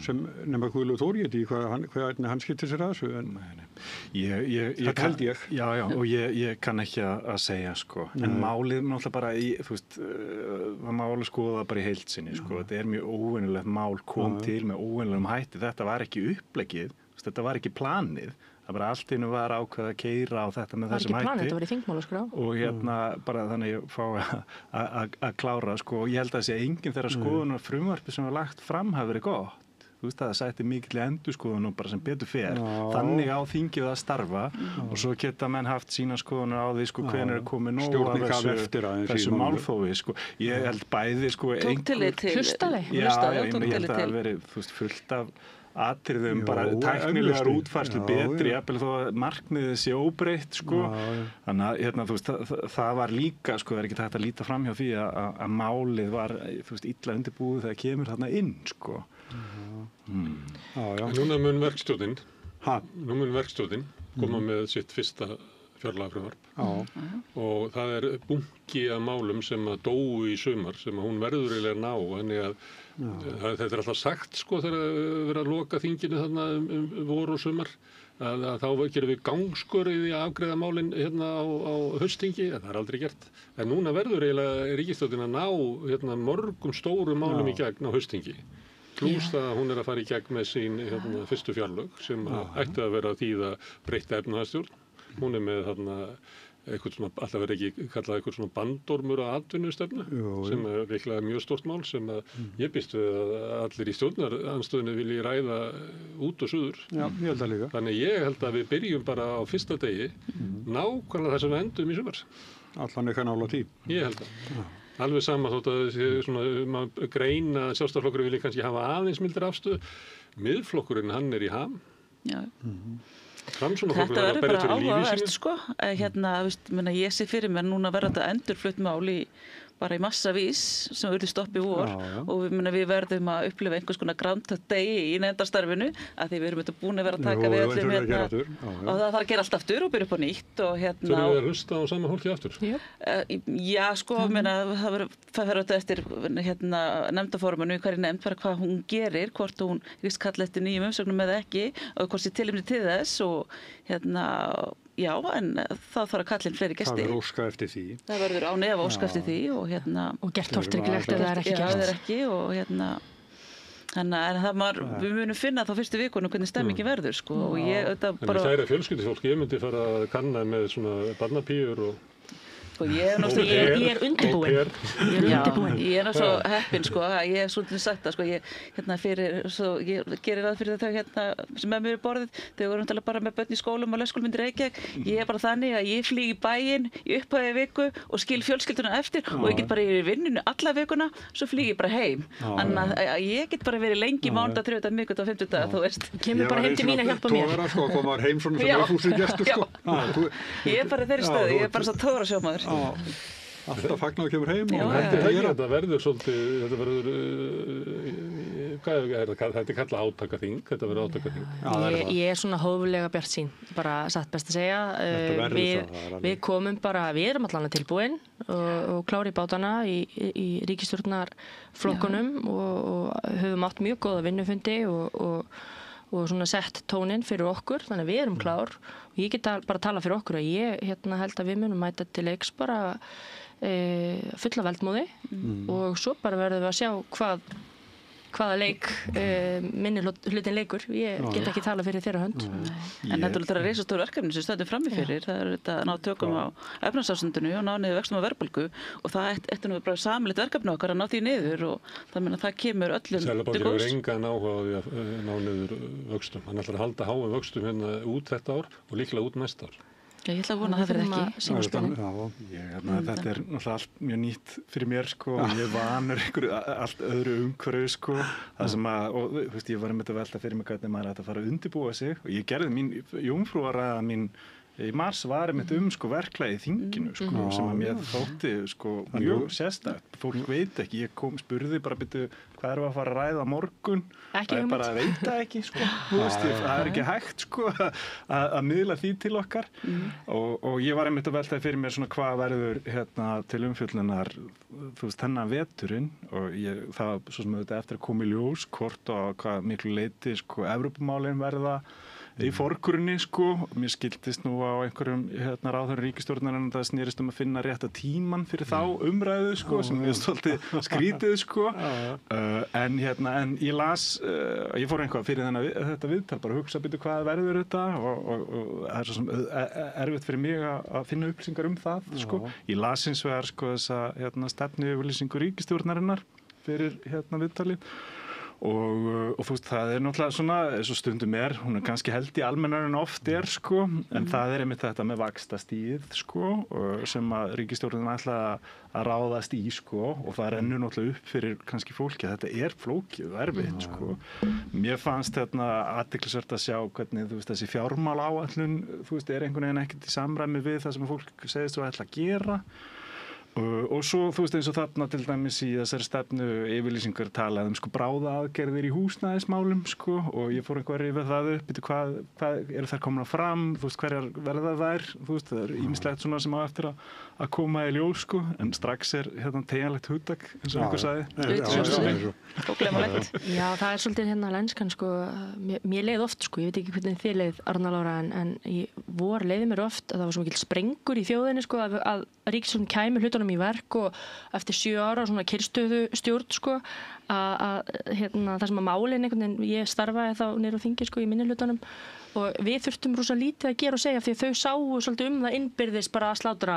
sem nema Guðlaugur Þór ég veit ekki hvernig hann skiptir sér að þessu en það held ég. Já, og ég kann ekki að segja en málið náttúrulega bara það má alveg skoða bara í heild sinni þetta er mjög óvenjulegt mál kom til með óvenjulegum hætti, þetta var ekki uppleggið, þetta var ekki planið það bara allt innu var ákveð að keyra á þetta með þessum hætti. Það var ekki planið, þetta var í þingmálaskrá. Og bara þannig ég fá að klára ég held að þessi enginn þeirra skoðunar frumvarpi sem var lagt fram hafi verið gott. Það sætti mikill endurskoðun og bara sem betur fer. Þannig á þingið að starfa og svo geta menn haft sína skoðunar á því hvenær er komið nóg af þessu málþófi. Ég held bæði Tók tillit til ég held að það hafi verið fullt af atriðum, bara tæknilegar útfærslu betri, jafnvel þó að markmiðið sé óbreytt, sko. Þannig að, þú veist, það var líka, sko, það ekki hægt að líta fram hjá því að málið var, þú veist, illa undirbúið þegar kemur þarna inn, sko. Núna mun verkstjórnin koma með sitt fyrsta fjárlagafrumvarp og það bunki af málum sem að dóu í sumar sem að hún verður eiginlega ná, þannig að þetta alltaf sagt, sko, þegar verið að loka þinginu þarna vor og sumar að þá gerum við gangskorið í að afgreiða málin hérna á haustþingi, en það aldrei gert. En núna verður eiginlega ríkisstjórnin að ná mörgum stórum málum í gegn á haustþingi. Plús það að hún að fara í gegn með sín fyrstu fjárlög sem ætti að vera þýða breytta efnahagsstjórn. Hún með eitthvað svona, alltaf verið ekki kallað eitthvað svona bandormur á atvinnustefnu sem virkilega mjög stórt mál sem að ég býst við að allir í stjórnarandstöðunni vilji ræða út og suður. Já, ég held að líka. Þannig ég held að við byrjum bara á fyrsta degi nákvæmlega þess að við endum í sumar. Allan eitthvað nála tí. Ég held að. Alveg sama þótt að svona, maður greina sjálfstæðisflokkurinn vilji kannski hafa aðeins mildri afstöðu. Miðflokkurinn, hann í ham. Já. Þetta verður bara áhugavert, sko. Ég sé fyrir mér núna verður þetta endurflutt mál bara í massavís sem verður stoppið vor og við verðum að upplifa einhvers konar Groundhog Day í nefndarstarfinu að því við erum búin að vera að taka við öllum og það þarf að gera allt aftur og byrja upp á nýtt og Þurfum við að hlusta á sama hólki aftur? Já, sko, það verður eftir nefndaformanu hverju nefnd bara hvað hún gerir, hvort hún hyggst kalla eftir nýjum umsögnum eða ekki og hvort sé tilefni til þess og já, en þá þarf að kalla inn fleiri gesti. Það verður óska eftir því. Það verður án efa óska eftir því og og gert tortryggilegt ef það ekki gert. Já, það ekki og við munum finna þá fyrstu vikunum hvernig stemmingin verður, sko. Og ég bara... En það fjölskyldufólk, ég myndi fara að kanna með svona barnapíur og... Ég er undirbúin. Ég svo heppin, sko, ég hef svolítið sagt það, sko, ég gerir það fyrir þau sem með mér borðið, þau voru bara með börn í skólum og leikskólum í Reykjavík, ég bara þannig að ég flýg í bæinn í upphæði viku og skil fjölskylduna eftir og ég get bara í vinnunni alla vikuna, svo flýg ég bara heim. Þannig að ég get bara verið lengi mánudag, þriðjudag, miðvikudag og fimmtudag, þú veist. Kemur bara heim til mín að hjálpa mér. Ég er bara þeirri stöðu, ég er bara svo tóðrasjómaður. Alltaf fagnar og kemur heim og þetta verður svolítið, þetta er kallað átakaþing, þetta verður átakaþing. Ég er svona hóflega bjartsýn, bara satt best að segja. Við komum bara, við erum allan tilbúin og klári bátana í ríkisstjórnarflokkunum og höfum átt mjög góða vinnufundi og svona sett tóninn fyrir okkur, þannig að við erum klár og ég get bara að tala fyrir okkur að ég held að við munum mæta til leiks bara fulla veldmóði og svo bara verðum við að sjá hvaða leik minni hlutin leikur. Ég get ekki tala fyrir þeirra hönd. En þetta er risastór verkefni sem stöndum frammi fyrir. Það þetta að ná tökum á efnahagsástandinu og ná niður vöxtum á verðbólgu og það ætti nú bara sameiginlegt verkefni okkar að ná því niður og það kemur öllum til góðs. Seðlabankinn hefur engan áhuga á því að ná niður vöxtum. Hann ætlar að halda háum vöxtum hérna út þetta ár og líklega út næsta ár. Ég ætla að vona að það verði ekki. Þetta er náttúrulega allt mjög nýtt fyrir mér, sko, og ég vanur einhverju allt öðru umhverju, sko, það sem að, og þú veist, ég var að velta fyrir mig hvernig maður ætti að fara að undirbúa sig og ég gerði mín jómfrúarræða mín í mars var einmitt sko verklagið í þinginu, sko, sem að mér þótti, sko, mjög sérstakt. Fólk veit ekki, ég spurði bara hvað erum við að fara að ræða á morgun? Það bara að veita ekki, sko. Það ekki hægt, sko, að miðla því til okkar. Og ég var einmitt að veltaði fyrir mér svona hvað verður til umfjöllunar, þú veist, þennan veturinn og það svo sem auðvitað eftir að koma í ljós, hvort og hvað miklu leyti, sko, Evrópumálin verða í forgrunni, sko. Mér skildist nú á einhverjum ráðherrum ríkisstjórnarinnar að það snerist að finna rétta tíman fyrir þá umræðu, sko, sem ég svolítið skrítið, sko. En ég las, ég fór einhvað fyrir þetta viðtal, bara hugsa hvað verður þetta og það svo sem erfitt fyrir mig að finna upplýsingar það, sko. Ég las hins vegar, sko, þessa stefnuyfirlýsingu ríkisstjórnarinnar fyrir viðtalið og þú veist, það náttúrulega svona, eins og stundum hún kannski held í almennar en oft sko, en það einmitt þetta með vaxtastigið sko, sem að ríkisstjórnin ætla að ráðast í sko, og það rennur náttúrulega upp fyrir kannski fólki að þetta flókið og erfitt sko. Mér fannst athyglisvert að sjá hvernig þú veist, þessi fjármálaáætlun þú veist, einhvern veginn ekkert í samræmi við það sem fólk segist þú ætla að gera. Og svo, þú veist, eins og þarna til dæmis í þessari stefnu yfirlýsingar talað sko bráðaaðgerðir í húsnæðismálum sko, og ég fór einhver yfir það upp hvað eru þær komna fram, þú veist, hverjar verða þær, þú veist, það ýmislegt svona sem á eftir að koma í ljós sko, en strax teygjanlegt hugtak eins og einhver sagði. Já, það svolítið lenskan sko, mér leið oft sko, ég veit ekki hvernig þið leið Arna Lára, en í vor leiði mér oft að það var svo mikil sprengur í þjóðinni sko, að ríkisstjórnin kæmi hlutunum í verk og eftir 7 ára svona kyrrstöðu stjórn sko, að það sem að málin einhvern veginn, ég starfaði þá niður á þingi sko í minnihlutunum og við þurftum rosa lítið að gera og segja því að þau sáu svolítið það innbyrðis bara að slátra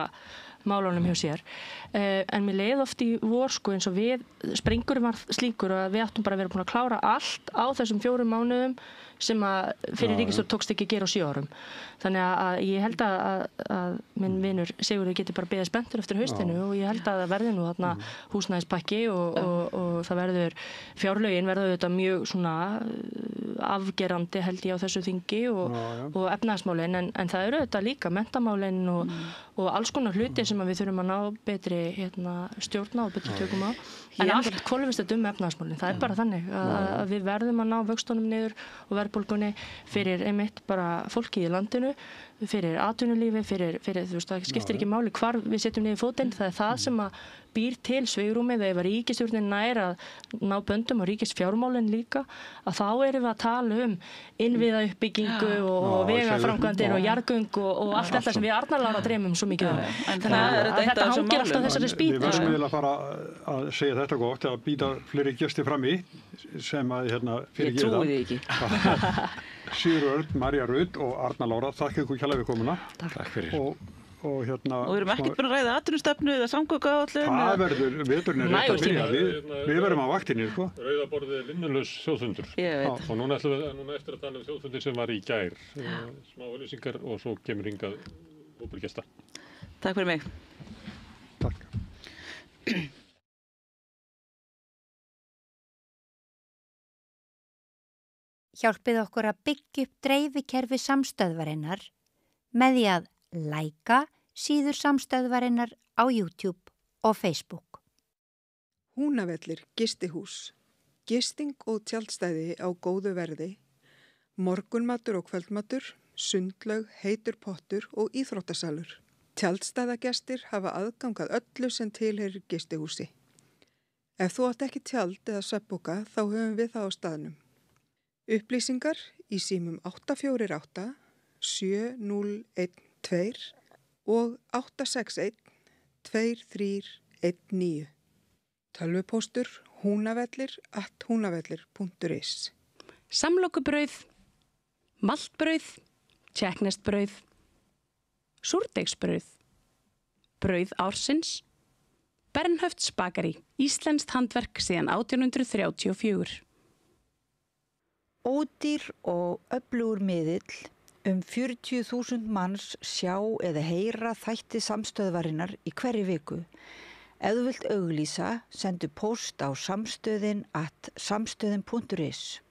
málunum hjá sér, en mér leið oft í vor sko, eins og sprengurinn var slíkur og við áttum bara að vera búin að klára allt á þessum 4 mánuðum sem að fyrir ríkisstjórn tókst ekki að gera á 7 árum. Þannig að ég held að minn vinur Sigurður geti bara beðið spenntur eftir haustinu og ég held að það verði nú þarna húsnæðispakki og það verður fjárlögin verður þetta mjög svona afgerandi held ég á þessu þingi og efnahagsmálin, en það eru þetta líka menntamálin og alls konar hluti sem við þurfum að ná betri stjórna og betri tökum á. En allt hvolfist þetta efnahagsmálin. Það bara þannig að við verðum að ná vöxtunum niður og verðbólgunni fyrir einmitt bara fólki í landinu, fyrir atvinnulífi, fyrir þú veist, það skiptir ekki máli hvar við setjum niður fótinn, það það sem að býr til svigrúmið ef ríkisstjórnin nær að ná böndum á ríkisfjármálin líka, að þá erum við að tala innviðauppbyggingu og vegaframkvæmdir og jarðgöng og allt þetta sem við Arna Lára dreymum svo mikið Þannig að þetta hangir alltaf þessari spýtu. Við verðum eiginlega að fara að segja þetta gott, að býta fleiri gestir fram í sem að Ég trúi því ekki. Sigurður Örn, María Rut og Arna Lára, þakka ykkur kærlega fyrir komuna. Takk fyrir. Og við erum ekkert búin að ræða atvinnustefnu eða samgönguáætlun. Það verður, veturinn rétt að byrja. Við verðum á vaktinni, sko. Rauða borðið linnulaus þjóðfundur. Ég veit. Og núna eftir að tala þjóðfundir sem var í gær. Smá auglýsingar og svo kemur hingað hópur gesta. Takk fyrir mig. Takk. Hjálpið okkur að byggja upp dreifikerfi samstöðvarinnar með því að læka síður samstöðvarinnar á YouTube og Facebook. Húnavellir gistihús, gisting og tjaldstæði á góðu verði, morgunmatur og kvöldmatur, sundlaug, heitur pottur og íþróttasalur. Tjaldstæðagestir hafa aðgangað öllu sem tilheyrir gistihúsi. Ef þú átt ekki tjald eða svefnpoka þá höfum við það á staðnum. Upplýsingar í símum 848 7012 og 861 2319. Tölvupóstur hunavellir@hunavellir.is. Samlokubrauð, maltbrauð, tékkneskt brauð, súrdeigsbrauð, brauð ársins, Bernhöfts bakari, íslenskt handverk síðan 1834. Ódýr og öflugur miðill, 40.000 manns sjá eða heyra þætti samstöðvarinnar í hverri viku. Ef þú vilt auglýsa, sendu póst á samstöðin@samstöðin.is.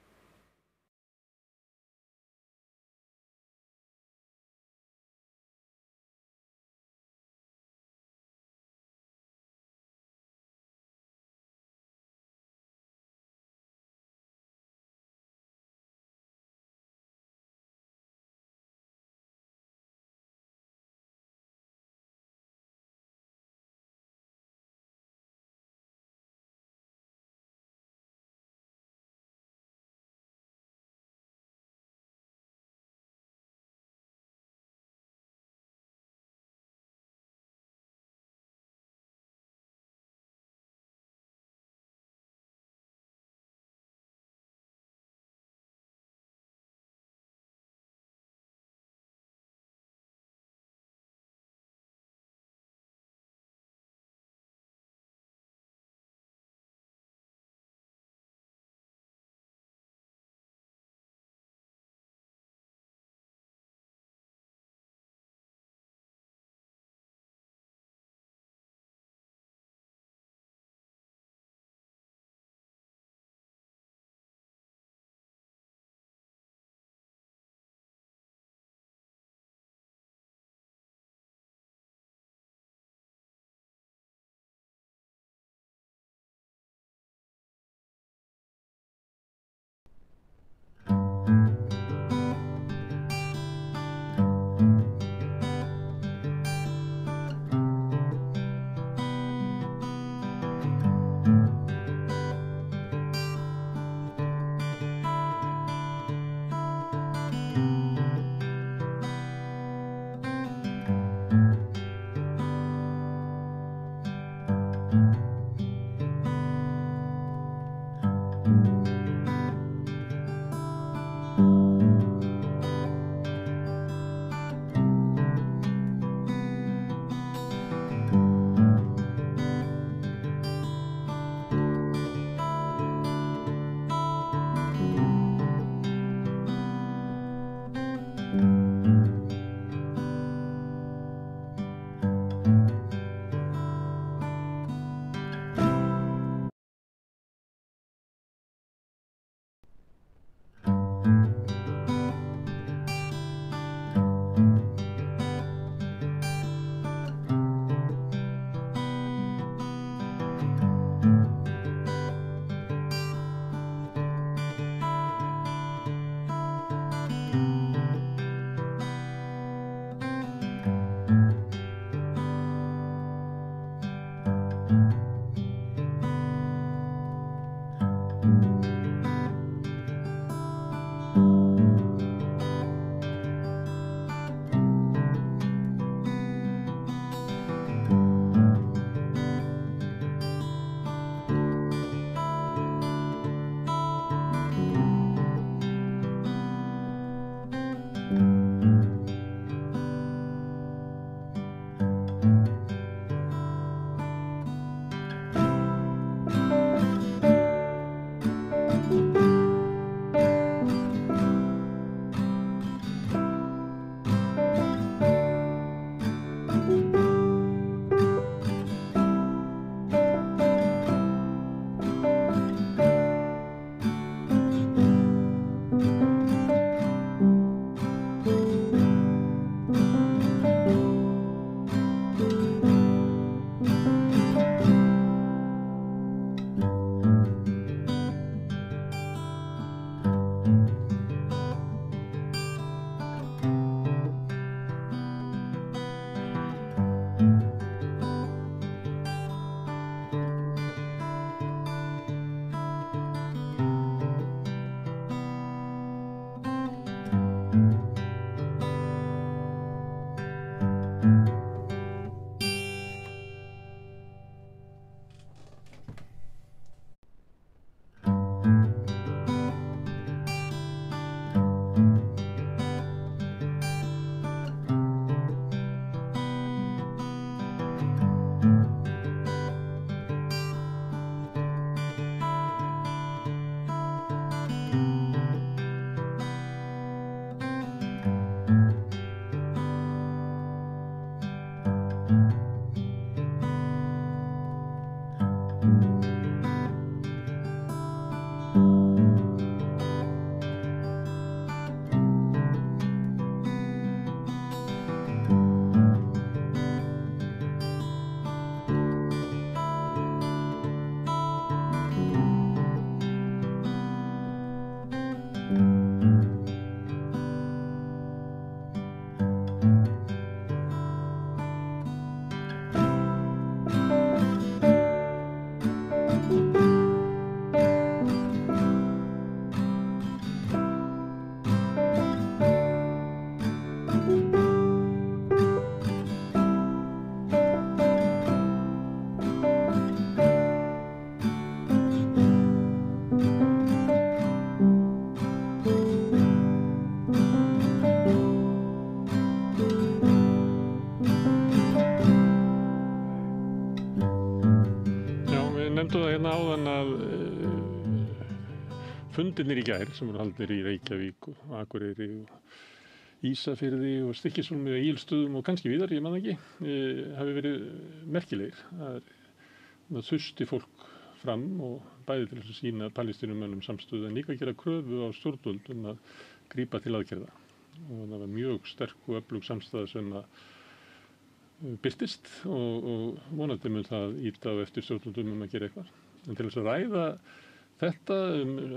áðan að fundirnir í gær sem voru haldnir í Reykjavík og Akureyri og Ísafirði og Stykkishólmi og Egilsstöðum og kannski víðar, ég man ekki, hafi verið merkilegir. Það þusti fólk fram og bæði til þess að sýna Palestínumönnum samstöðu en líka gera kröfu á stjórnvöld að grípa til aðgerða. Og það var mjög sterk og öflug samstæða sem birtist og vonandi mun það ýta á eftir stjórnvöldum að gera eitthvað. En til þess að ræða þetta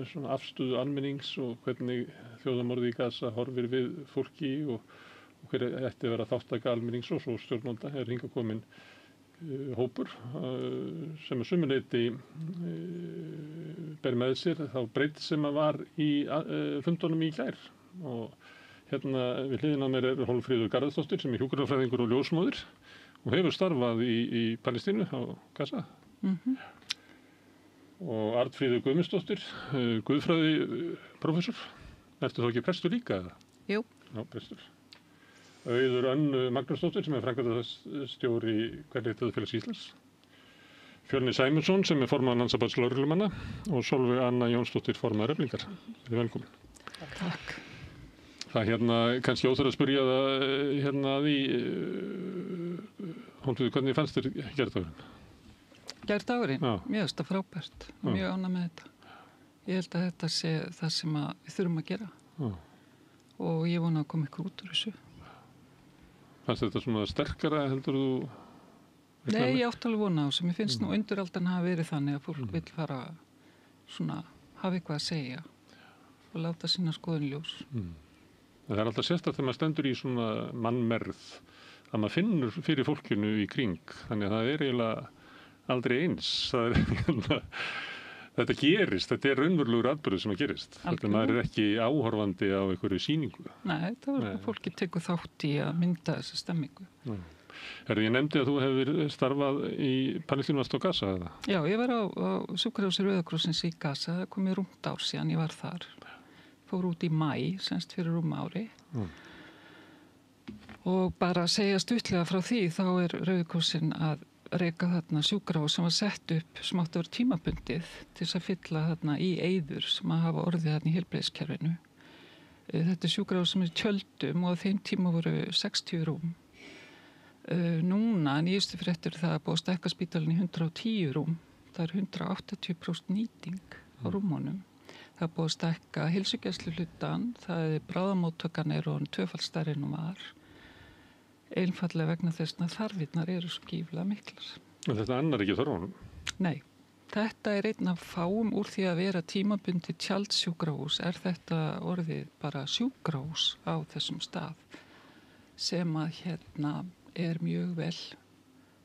svona afstöðu almennings og hvernig þjóðarmorðið í Gaza horfir við fólki og hver ætti að vera þáttaka almennings og svo stjórnvalda hingað kominn hópur sem að sumu leyti ber með sér þá breytt sem að var í fundunum í gær og hérna við hliðina á mér Hólmfríður Garðarsdóttir sem hjúkrunarfræðingur og ljósmóðir og hefur starfað í Palestínu á Gaza og Arnfríður Guðmundsdóttir guðfræði prófessor. Ertu þá ekki prestur líka? Jú. Já, prestur. Auður Önnu Magnúsdóttir sem framkvæmdastjóri Kvenréttindafélags Íslands. Fjölnir Sæmundsson sem formaður Landssambands lögreglumanna og Sólveig Anna Jónsdóttir formaður Eflingar. Velkomin. Takk. Það kannski óþarf að spyrja það að því Hólmfríður, hvernig fannst þér gærdagurinn? Gærdagurinn? Mér finnst það frábært. Mjög ánægð með þetta. Ég held að þetta sé það sem við þurfum að gera. Og ég vona að koma ykkur út úr þessu. Fannst þetta svona sterkara heldur þú? Nei, ég átti alveg vona á þessu. Mér finnst nú undiraldan hafa verið þannig að fólk vill fara svona, hafa eitthvað að segja og láta sína skoðun ljós. Það er alltaf sérstakt þegar maður stendur í svona mannmerð að maður finnur fyrir fólkinu í kring. Þannig að það er eiginlega aldrei eins. Það er þetta gerist, þetta er raunverulegur atburður sem að gerist. Þetta maður er ekki áhorfandi á einhverju sýningu. Nei, það var fólki tekur þátt í að mynda þessa stemmingu. Ég nefndi að þú hefur starfað í Palestínu á Gaza, eða? Já, ég var á sjúkrahúsi Rauða krossins í Gaza, það komið rúmt ár síðan ég var þar. Fór út í maí, semst fyrir rúma ári. Og bara að segja stuttlega frá því, þá er Rauði krossin að reka þarna sjúkrahús sem var sett upp sem átti að vera tímabundið til þess að fylla þarna í eyður sem að hafa orðið þarna í heilbrigðiskerfinu. Þetta er sjúkrahús sem er tjöldum og á þeim tíma voru 60 rúm. Núna, nýjustu fréttur það að búið að stækka spítalinn í 110 rúm. Það er 180% nýting á rúmunum. Það er búið að stækka heilsugæsluhlutann, það er bráðamóttakan er orðin tvöfalt stærri en hún var. Einfallega vegna þess að þarfirnar eru svo gíflega miklar. En þetta annar ekki þörfunum? Nei, þetta er einn af fáum úr því að vera tímabundi tjaldsjúkrahús er þetta orðið bara sjúkrahús á þessum stað sem að er mjög vel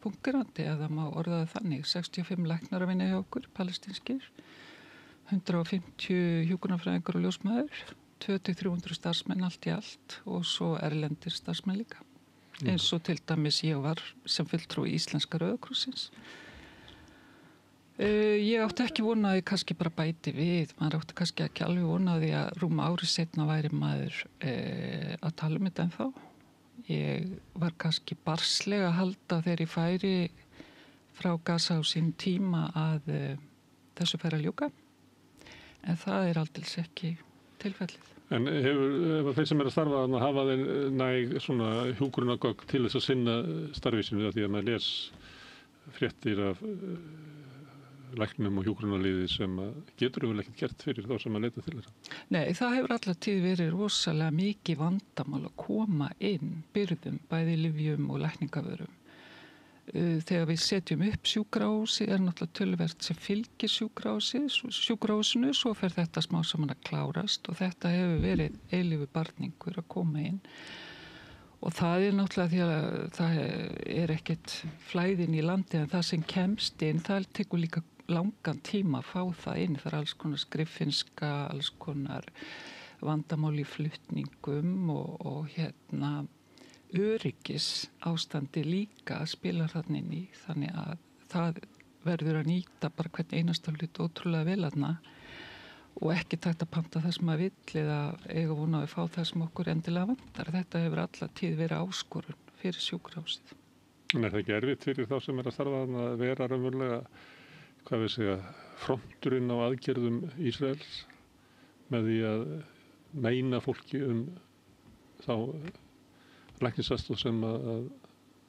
fungerandi eða má orðaði þannig. 65 læknar að vinna hjá okkur, palestínskir, 150 hjúkrunarfræðingar og ljósmæður, 200-300 starfsmenn allt í allt og svo erlendir starfsmenn líka. Eins og til dæmis ég var sem fulltrúi Íslenska Rauða krossins. Ég átti ekki vonaði kannski bara bæti við, maður átti kannski ekki alveg vonaði að rúma ári setna væri maður að tala um þetta ennþá. Ég var kannski barslega að halda þegar ég færi frá Gaza á sín tíma að þessu færi að ljúka, en það er aldils ekki tilfellið. En hefur þeir sem að starfa að hafa þeir næg svona hjúkrunargögn til þess að sinna starfi sínu því að maður les fréttir af læknum og hjúkrunarliði sem getur vel ekkert gert fyrir þá sem að leita til þeirra? Nei, það hefur alltaf tíð verið rosalega mikið vandamál að koma inn byrðum, bæði lyfjum og lækningavörum. Þegar við setjum upp sjúkrahúsi er náttúrulega töluvert sem fylgir sjúkrahúsinu, svo fer þetta smá saman að klárast og þetta hefur verið eilífu barningur að koma inn. Og það er náttúrulega því að það er ekkert flæðin í landi en það sem kemst inn, það tekur líka langan tíma að fá það inn. Það er alls konar skriffinska, alls konar vandamál í flutningum og öryggis ástandi líka spilar þarna inn í, þannig að það verður að nýta bara hvern einasta hlut ótrúlega vel þarna og ekki takt að panta það sem maður vill eða eiga vona að fá það sem okkur endilega vantar. Þetta hefur alla tíð verið áskorun fyrir sjúkrahúsið. En er það ekki erfitt fyrir þá sem er að starfa að vera raunverulega, hvað við segja, fronturinn á aðgerðum Ísraels með því að meina fólki þá læknisaðstoð sem að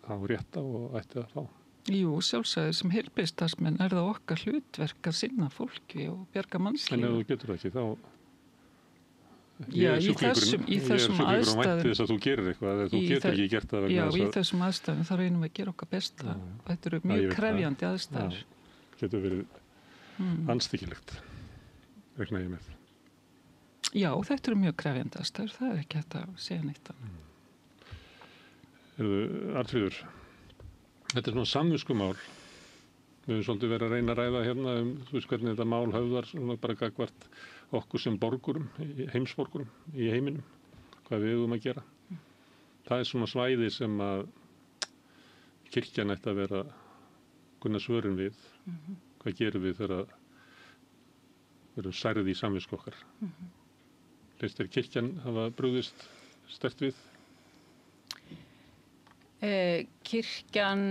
það rétt á og ætti að fá. Jú, sjálfsagði sem heilbrigðisstarfsmenn það okkar hlutverk að sinna fólki og bjarga mannslífi. En ef þú getur ekki, þá Já, í þessum aðstæðum. Ég er sjúklingur og vænti þess að þú gerir eitthvað, þú getur ekki gert það vegna þess að... Já, í þessum aðstæðum þá reynum við að gera okkar besta. Þetta eru mjög krefjandi aðstæður. Getur verið andstyggilegt, vegna ég með. Já, þetta eru mjög krefjandi aðstæður, það ekki hægt að segja neitt. Arnfríður, þetta er svona samviskumál. Við höfum svolítið verið að reyna að ræða hérna þú veist hvernig þetta mál höfðar svona bara gagnvart okkur sem borgurum, heimsborgurum í heiminum, hvað við höfum að gera. Það er svona svæði sem að kirkjan ætti að vera kunna svörin við. Hvað gerum við þegar við erum særði í samvisku okkar? Finnst þér kirkjan hafa brugðist sterkt við? Kirkjan,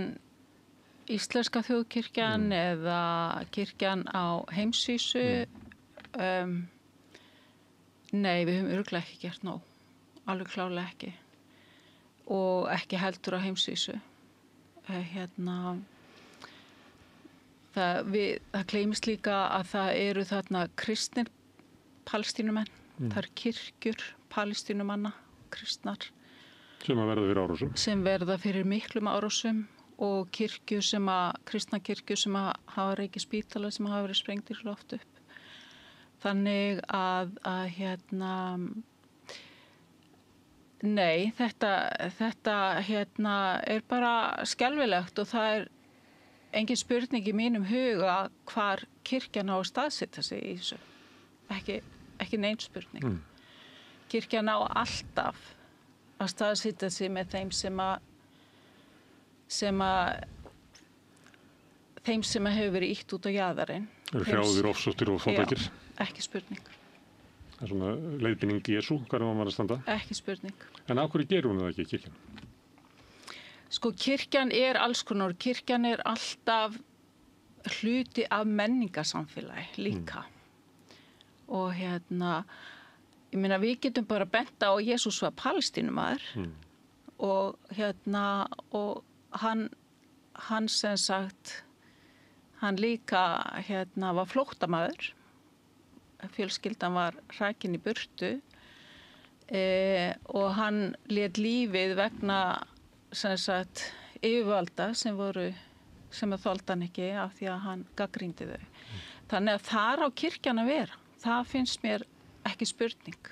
íslenska þjóðkirkjan eða kirkjan á heimsvísu, nei, við höfum örugglega ekki gert nóg, alveg klárlega ekki og ekki heldur á heimsvísu. Það gleymist líka að það eru þarna kristnir palestínumenn, það eru kirkjur palestínumanna, kristnar sem að verða fyrir árásum, sem verða fyrir miklum árásum og kirkjur kristna kirkjur sem að hafa reikið spítala sem hafa verið sprengtir í loft upp. Þannig að nei, þetta er bara skelfilegt og það er engin spurning í mínum huga hvar kirkjan á að staðsetja sig í þessu. Ekki nein spurning. Kirkjan á alltaf að staðsetja sig með þeim sem hefur verið ýtt út á jaðarinn. Eru hrjáðir, ofsóttir og fátækir? Já, ekki spurning. Það er svona leiðbeining Jesú, hvað maður að standa? Ekki spurning. En af hverju gerir hún það ekki, kirkjan? Sko, kirkjan er alls konar. Kirkjan er alltaf hluti af menningarsamfélagi líka. Og ég meina, við getum bara bent á að Jesús var palestínumaður og hann sem sagt, hann líka var flóttamaður. Fjölskyldan var hrakin í burtu og hann lét lífið vegna sem sagt yfirvalda sem þoldi hann ekki af því að hann gagnrýndi þau. Þannig að þar á kirkjan að vera. Það finnst mér ekki spurning.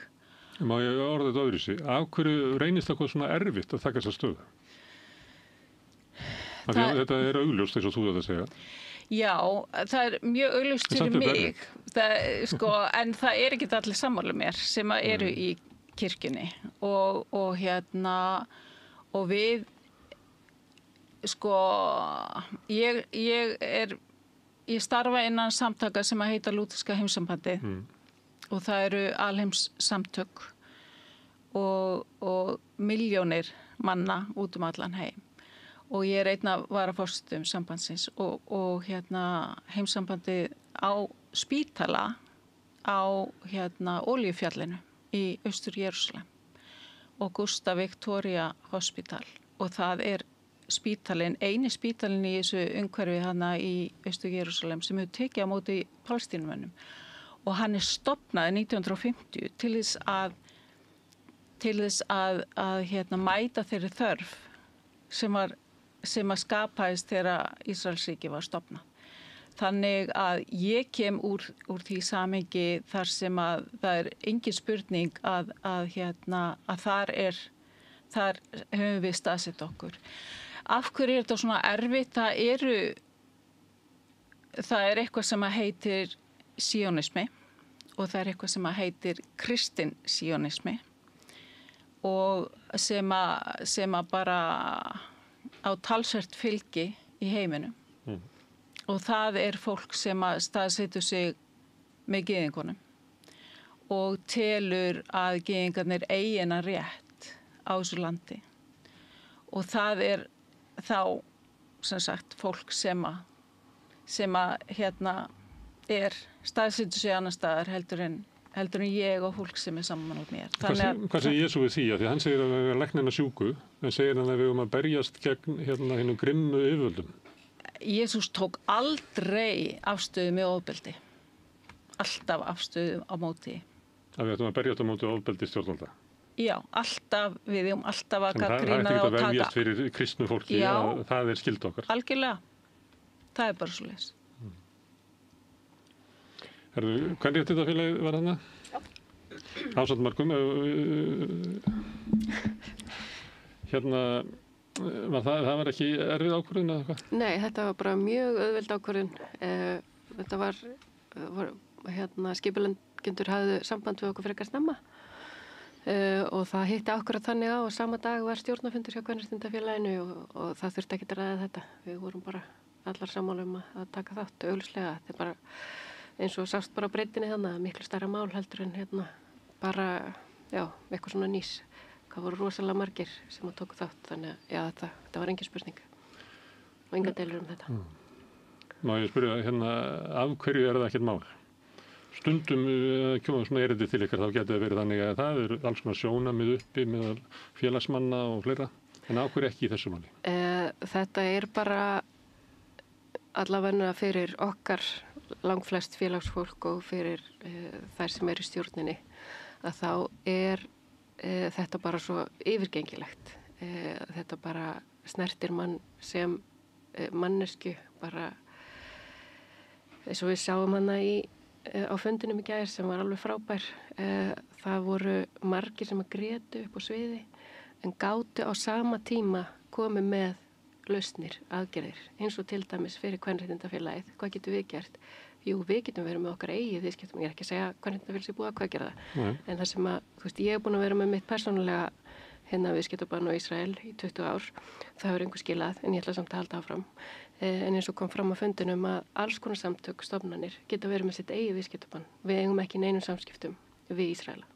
Má ég orða þetta öðruvísi? Af hverju reynist það svona erfitt að taka þessa stöðu? Þetta er augljóst eins og þú þetta segja. Já, það er mjög augljóst fyrir mig. En það er ekki allir sammála mér sem eru í kirkjunni. Og við, ég starfa innan samtaka sem heita Lúterska heimssambandið. Og það eru alheimssamtök og milljónir manna út allan heim. Og ég er einn af varaforsetum sambandsins og heimssambandið á spítala á Olíufjallinu í Austur-Jerúsalem og Augusta Victoria Hospital. Og það er eini spítalinn í þessu umhverfi hana í Austur-Jerúsalem sem hefur tekið á móti palestínumönnum. Og hann er stofnaði 1950 til þess að mæta þeirri þörf sem að skapaðist þegar Ísraelsríki var stofnað. Þannig að ég kem úr því samhengi þar sem að það er engin spurning að þar höfum við staðsett okkur. Af hverju er þetta svona erfitt? Það er eitthvað sem að heitir sionismi og það er eitthvað sem að heitir kristin sionismi og sem að bara á talsvert fylgi í heiminum. Og það er fólk sem að staðsetur sig með gyðingunum og telur að gyðingarnir eigin að rétt á þessu landi. Og það er þá, sem sagt, fólk sem að staðsettur sig annar staðar heldur en ég og fólk sem saman út mér. Hvað segir Jesú við því? Því hann segir að við lækna hennar sjúku, en segir hann að við berjast gegn hennum grimmu yfirvöldum. Jesús tók aldrei afstöðu með ofbeldi. Alltaf afstöðu á móti. Að við ættum að berjast á móti ofbeldi stjórnvalda? Já, alltaf við alltaf að gagnrýna það og taka. Það er ekki að verjast fyrir kristnu fólki, það skylda okkar. Algjörlega. Það bara svoleiðis. Hvernig þetta félagið var þarna? Já. Ásamt margum. Það var ekki erfið ákvörðun eða hvað? Nei, þetta var bara mjög auðveld ákvörðun. Þetta var skipuleggjendur hafðu samband við okkur frekar snemma og það hitti akkurat þannig á og sama dag var stjórnarfundur hjá Kvenréttindafélaginu og það þurfti ekki að ræða þetta. Við vorum bara allar sammála að taka þátt augljóslega. Þetta bara eins og sást bara á breiddinni þannig að miklu stærra mál heldur en bara, eitthvað svona nýs. Það voru rosalega margir sem tóku þátt, þannig að þetta var engin spurning og enga deilur þetta. Má ég spyrja, af hverju það ekkert mál? Stundum kemur svona erindi til ykkar, þá getur það verið þannig að það eru alls konar sjónarmið uppi með félagsmanna og fleira, en af hverju ekki í þessu máli? Þetta bara allavega fyrir okkar langflest félagsfólk og fyrir þær sem eru í stjórninni að þá þetta bara svo yfirgengilegt. Þetta bara snertir mann sem mannesku bara eins og við sáum hana á fundinum í gær sem var alveg frábær. Það voru margir sem að grétu upp á sviði en gátu á sama tíma komið með lausnir, aðgerðir, eins og til dæmis fyrir Kvenréttindafélagið. Hvað getum við gert? Jú, við getum verið með okkar eigið viðskiptum. Ég ekki að segja Kvenréttindafélagið sé búið að hvað gera það. En það sem ég búin að vera með mitt persónulega viðskiptabann á Ísrael í 20 ár. Það hefur einhver skilað, en ég ætla samt að halda áfram. En eins og kom fram á fundinum að alls konar samtök, stofnanir, geta verið með sitt eigið viðskiptabann. Við eigum ekki neinum samskiptum við Ísraela.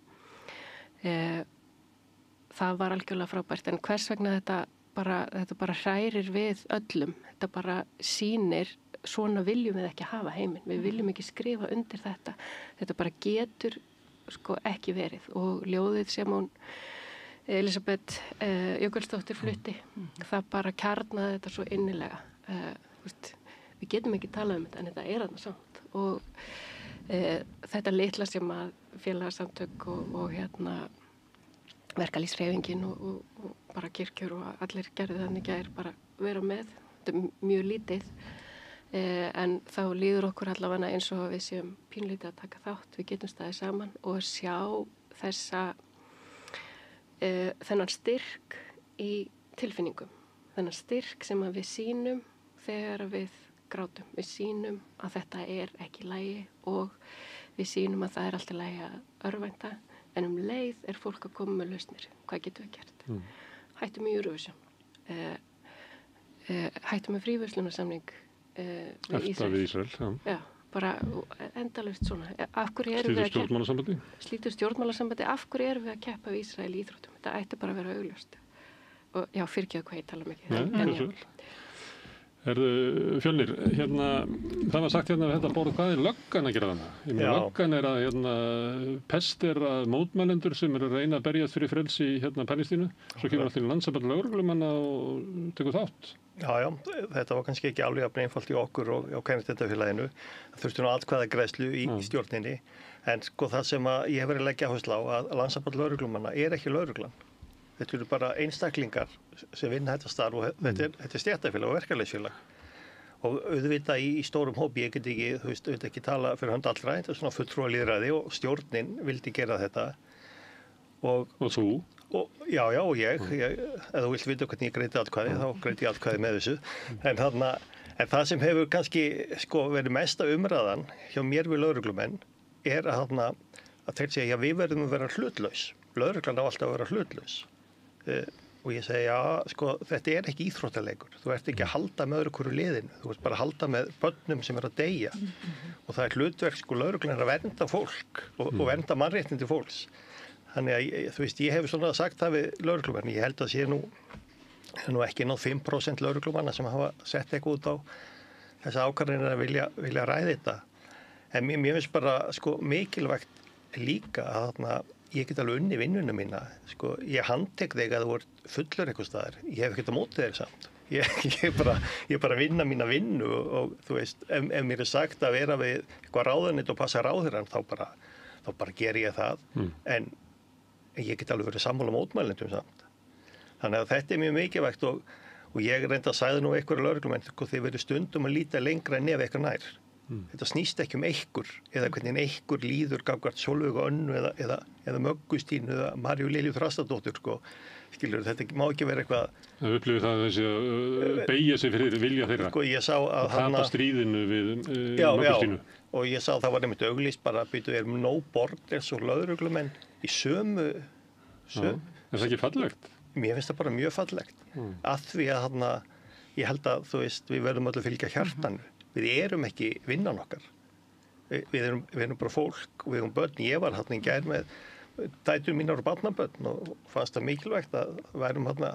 Það var algjörlega frábært, en hvers vegna þetta bara hrærir við öllum. Þetta bara sýnir, svona viljum við ekki hafa heiminn. Við viljum ekki skrifa undir þetta. Þetta bara getur ekki verið. Og ljóðið sem hún Elisabeth Jökulsdóttir flutti, það bara kjarnaði þetta svo innilega. Við getum ekki talað um þetta, en þetta þarna samt. Og þetta litla sem að félagasamtök og verkalýðshreyfingin og bara kirkjur og allir gerðu þannig að bara vera með. Þetta mjög lítið, en þá líður okkur allavega eins og við séum pínlítið að taka þátt. Við getum staðið saman og sjá þennan styrk í tilfinningum. Þennan styrk sem að við sýnum þegar við grátum. Við sýnum að þetta ekki í lagi og við sýnum að það alltaf í lagi að örvænta. En leið fólk að koma með lausnir. Hvað getum við gert? Hættum í Eurovision. Hættum með fríverslunarsamning við Ísrael. Já, bara endalaust svona. Slítur stjórnmálasambandi? Slítur stjórnmálasambandi. Af hverju erum við að keppa við Ísrael í íþróttum? Þetta ætti bara að vera augljóst. Og já, fyrirgeðu hvað ég tala mikið. Fjölnir, það var sagt við þetta borð, hvað löggan að gera þarna? Ég meina, löggan að pest að mótmælendur sem eru að reyna að berjast fyrir frelsi í Palestínu, svo kemur allir landssamband lögreglumanna og tekur þátt. Já, þetta var kannski ekki alveg einfalt í okkur og á Kvenréttindafélaginu. Það þurfti atkvæðagreiðslu í stjórninni, en það sem ég hef verið að leggja áherslu á að landssamband lögreglumanna ekki lögreglan. Þetta eru bara einstaklingar sem vinna þetta starf og þetta stéttarfélag og verkalýðsfélag. Og auðvitað í stórum hópi, ég get ekki tala fyrir hönd allra, þetta svona fulltrúalýðræði og stjórnin vildi gera þetta. Og þú? Já, og ég. Ef þú vilt vita hvernig ég greiddi atkvæði, þá greiddi ég atkvæði með þessu. En það sem hefur kannski verið mesta umræðan hjá mér við lögreglumenn að þeir segja, við verðum að vera hlutlaus. Lögreglan á alltaf að vera hlutlaus. Og ég segi, þetta ekki íþróttaleikur. Þú ert ekki að halda með öðru hverju liðinu. Þú ert bara að halda með börnum sem að deyja. Og það hlutverk lögreglan að vernda fólk og vernda mannréttindi fólks. Þannig að ég hef svona sagt það við lögreglumenn. Ég held að sé nú ekki 5% lögreglumanna sem hafa sett eitthvað út á þessa ákvarðanir að vilja ræða þetta. En mér finnst bara sko mikilvægt líka að þarna ég get alveg unni vinnuna mína, sko, ég handtek þig að þú ert fullur eitthvað staðar, ég hef ekkert á móti þér samt. Ég bara vinna mína vinnu og þú veist, ef mér sagt að vera við eitthvað ráðuneyt og passa ráðherrann, þá bara ger ég það, en ég get alveg verið sammála mótmælendum samt. Þannig að þetta mjög mikilvægt og ég reynda að sagði nú einhverju lögreglumenn, sko, þið verið stundum að líta lengra en ef eitthvað nær. Þetta snýst ekki einhver eða hvernig einhver líður gagnvart Sólveigu Önnu eða Möggustínu eða Maríu Lilju Þrastardóttur, sko. Skilur, þetta má ekki vera eitthvað. Það upplifir það þessi að beygja sig fyrir vilja þeirra. Sko, ég sá að tapa stríðinu við Möggustínu. Já, og ég sá það var einmitt auglýst bara að við erum no borders og lögreglumenn í sömu. Er það ekki fallegt? Mér finnst það bara mjög fallegt. Að því að þarna, ég held að þú veist, við verðum öll að fylgja hjartanu. Við erum ekki vinnan okkar. Við erum bara fólk, við erum börn. Ég var þarna í gær með dætur mínar og barnabörn og fannst það mikilvægt að við erum þarna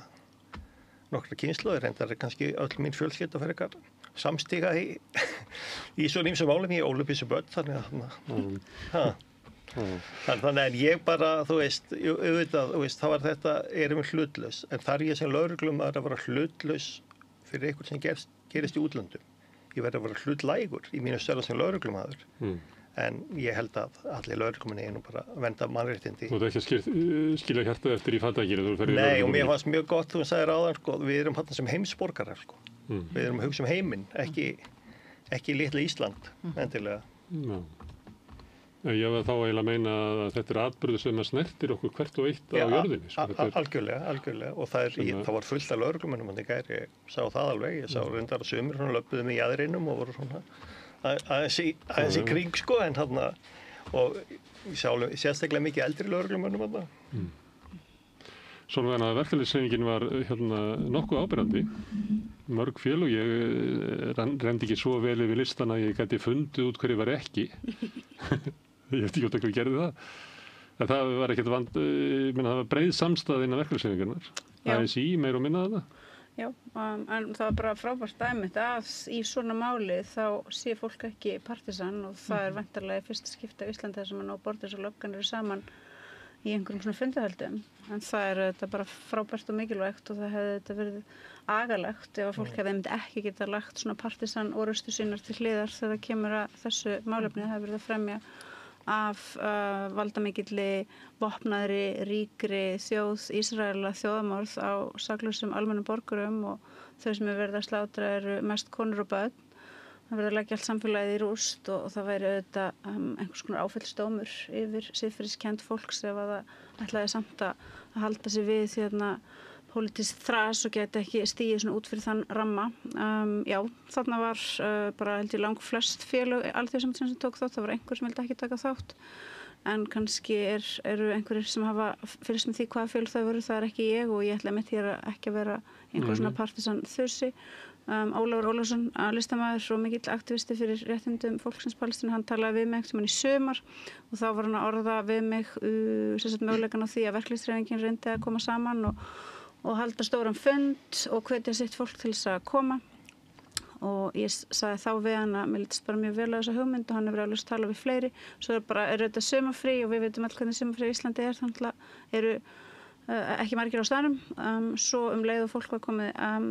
nokkra kynslóðir, en það kannski öll mín fjölskylda fyrir ykkar samstíga í svo ýmsum málum. Ég ól upp þessu börn, þannig að ég bara, þú veist, auðvitað, þá var þetta, erum við hlutlaus, en þar ég sem lögreglumaður að vera hlutlaus fyrir eitthvað sem gerist í útlöndum. Ég verði að vera hlutlægur í mínu störfum sem lögreglumaður. En ég held að allir lögreglumenn eigi nú bara að vernda mannréttindi. Þú ert ekki að skilja hjartað eftir í fattakýri? Nei, og mér fannst mjög gott, þú sagðir áðan, sko, við erum þarna sem heimsborgarar, sko. Við erum að hugsa heiminn, ekki litla Ísland, endilega. Já. Ég var þá eiginlega að meina að þetta er atburður sem snertir okkur hvert og eitt á jörðinni. Algjörlega. Og það var fullt af lögreglumennum hann í gær. Ég sá það alveg. Ég sá reyndar að sumir löpuðu með jaðrinum og voru svona aðeins í kring, sko, en þarna, og ég sá sérstaklega mikið eldri lögreglumennum þarna. Svona þannig að verkalýðshreyfingin var nokkuð áberandi. Mörg félög, ég reyndi ekki svo vel yfir listan að ég gæti fundið út hverju var ekki. Ég veit ekki út af hverju gerði það. En það var ekkert það var breið samstæða innan verkalýðshreyfingarinnar. ASÍ meir og minna þetta. Já, en það var bara frábært dæmi að í svona máli þá sé fólk ekki partisan og það er væntanlega fyrsta skipti á Íslandi þar sem að ná borðis og löggan eru saman í einhverjum svona fundahöldum. En það er þetta bara frábært og mikilvægt og það hefði þetta verið agalegt ef að fólk hefði ekki geta lagt svona partisan orrustu sínar til hliðar þegar það kemur að þessu málefni. Það hefði verið að fremja af valdamikilli, vopnaðri, ríkri þjóð Ísraela þjóðamorð á saklausum almennum borgurum og þau sem er verið að slátra eru mest konur og börn. Það verður að leggja allt samfélagið í rúst og það væri auðvitað einhvers konar áfellsdómur yfir siðferðiskend fólks ef að það ætlaði samt að halda sig við pólitískt þras og geti ekki stigið svona út fyrir þann ramma. Já, þarna var bara held ég langflest félög alþjóðasambandsins sem tók þátt. Það var einhver sem held ekki taka þátt. En kannski eru einhverjir sem hafa fylgst með því hvaða félög þau voru. Það er ekki ég og ég ætla mitt hér ekki að vera einhver svona partisan þusi. Ólafur Ólafsson, listamaður og mikill aktivisti fyrir réttindum fólksins Palestínu, hann talaði við mig einhvern tímann í sumar og þá var hann að orða við mig möguleikann á því að verkalýðshreyfingin reyndi að koma saman og halda stóran fund og hvetja sitt fólk til þess að koma og ég sagði þá við hann að mér litist bara mjög vel á þessa hugmynd og hann hefur alveg talað við fleiri. Svo er þetta sumarfrí og við veitum allir hvernig sumarfrí í Íslandi er, þannig að eru ekki margir á staðnum. Svo leið og fólk var komið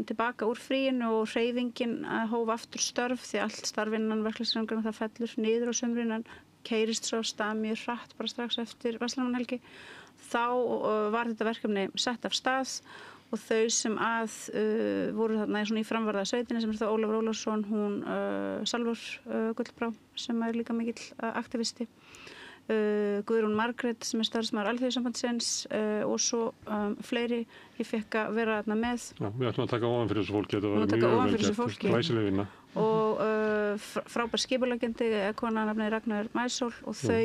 tilbaka úr fríinu og hreyfingin hóf aftur störf því allt starfinnan verkalýðshreyfingarinnar það fellur niður á sumrin en keyrist svo stað mjög hratt bara strax eftir verslunarmannahelgi. Þá var þetta verkefni sett af stað og þau sem voru þarna í framvarða sveitinni sem er það Ólafur Ólafsson, hún Salvor Gullbrá sem er líka mikill aktivisti, Guðrún Margrét sem er starfsmaður Alþýðusambandsins og svo fleiri. Ég fekk að vera þarna með. Já, við ætlum að taka ofan fyrir þessu fólki. Þetta var mjög vel gert, glæsileg vinna. Og frábær skipuleggjandi kona nafnið Ragnheiður Maísól og þau,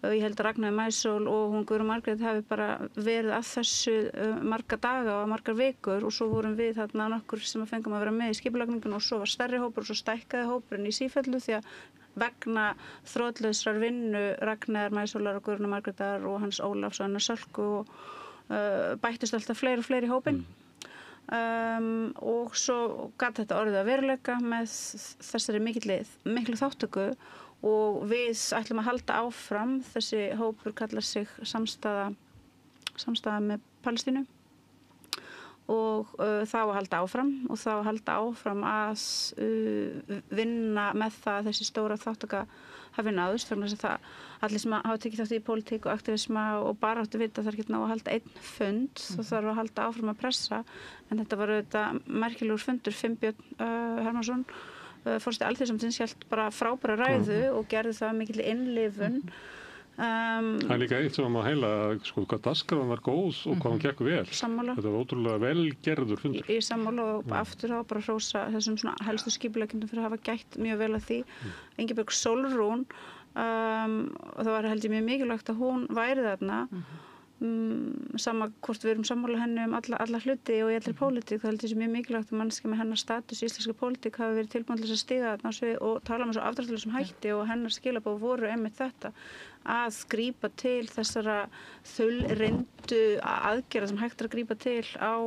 ég held að Ragnheiður Maísól og hún Guðrún Margrét hafi bara verið að þessu marga daga og margar vikur og svo vorum við þarna nokkur sem fengum að vera með í skipulagningun og svo var stærri hópur og svo stækkaði hópurinn í sífellu því að vegna þrotlausrar vinnu Ragnheiðar Maísólar og Guðrúnar Margrétar og hans Ólafs og hennar Sölku og bættist alltaf fleiri og fleiri í hópinn. Og svo gat þetta orðið að veruleika með þessari miklu þáttöku og við ætlum að halda áfram. Þessi hópur kallar sig samstaða með Palestínu og það á að halda áfram og það á að halda áfram að vinna með það að þessi stóra þáttaka hafi náðust, vegna þess að allir sem hafa tekið þátt í pólitík og aktivisma og baráttu vita þarf ekki ná að halda einn fund, þá þarf að halda áfram að pressa, en þetta var auðvitað merkilegur fundur. Finnbjörn Hermannsson, forseti Alþýðusambandsins, hélt bara frábæra ræðu og gerði það mikil innlifun. Það líka eitt sem var heila, sko, hvað dagskráin var góð og hvað hún gekk vel. Sammála. Þetta var ótrúlega velgerður fundur. Í sammála og aftur þá bara hrósa þessum svona helstu skipulegjendum fyrir að hafa gætt mjög vel að því. Ingibjörg Sólrún, og það var held ég mjög mikilvægt að hún væri þarna. Sama hvort við erum sammála henni alla hluti og í allri pólitík, það held ég mjög mikilvægt að manneskja með hennar status í íslenska pólitík hafi verið tilbúin til að stíga þarna á svið og tala með svo afdráttarlausum hætti, og hennar skilaboð voru einmitt þetta, að grípa til þessara þaulreyndu aðgerða sem hægt að grípa til á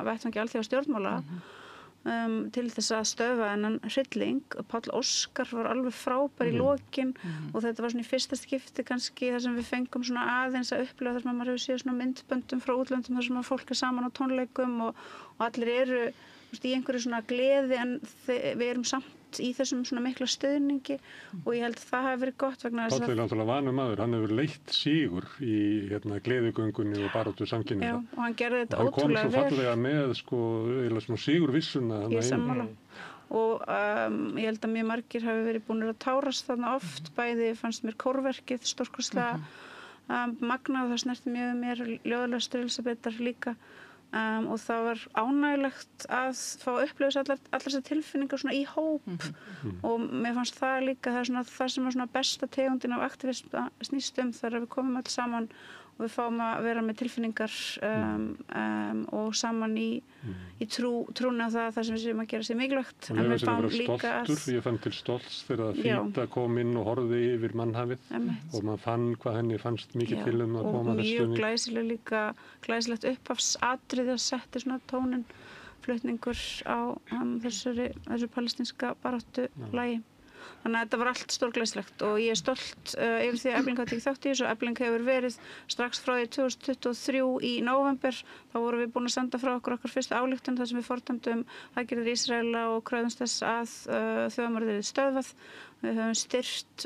vettvangi alþjóðastjórnmála til þess að stöðva þennan hrylling. Páll Óskar var alveg frábær í lokin og þetta var svona í fyrsta skipti kannski þar sem við fengum svona aðeins að upplifa þar sem maður hefur séð svona myndböndum frá útlöndum þar sem fólk saman á tónleikum og allir eru í einhverju svona gleði, en við erum samt í þessum svona mikla stuðningi og ég held að það hafi verið gott vegna þess að Páll er náttúrulega vanur maður, hann hefur leitt sigur í gleðigöngunni og baráttu samkynhneigðra. Já, og hann gerði þetta ótrúlega vel. Hann kom svo fallega með sko svona sigurvissuna. Ég sammála. Og ég held að mjög margir hafi verið búinir að tárast þarna oft, bæði fannst mér kórverkið stórkostlega magnað og það snerti mjög mér, ljóðalestur Elisabethar líka. Og það var ánægilegt að fá að upplifa allar þessar tilfinningar svona í hóp og mér fannst það líka það sem var svona besta tegundin af aktivism snýst þegar við komum alls saman og við fáum að vera með tilfinningar og saman í trúna á það sem við séum að gera sér mikilvægt. En við fáum líka stoltur, ég fann til stolts þegar Fíta kom inn og horfði yfir mannhafið og maður fann hvað henni fannst mikið til að koma þessu. Og mjög glæsileg líka, glæsilegt upphafsatriði að setja svona tónin flutningur á þessu palestínska baráttu lagi. Þannig að þetta var allt stórglæsilegt og ég er stolt yfir því að Efling hafi tekið þátt í þessu. Efling hefur verið strax frá því 2023 í nóvember, þá vorum við búin að senda frá okkar fyrstu ályktun þar sem við fordæmdum aðgerðir Ísraela og kröfðumst þess að þjóðarmorðið yrði stöðvað. Við höfum styrkt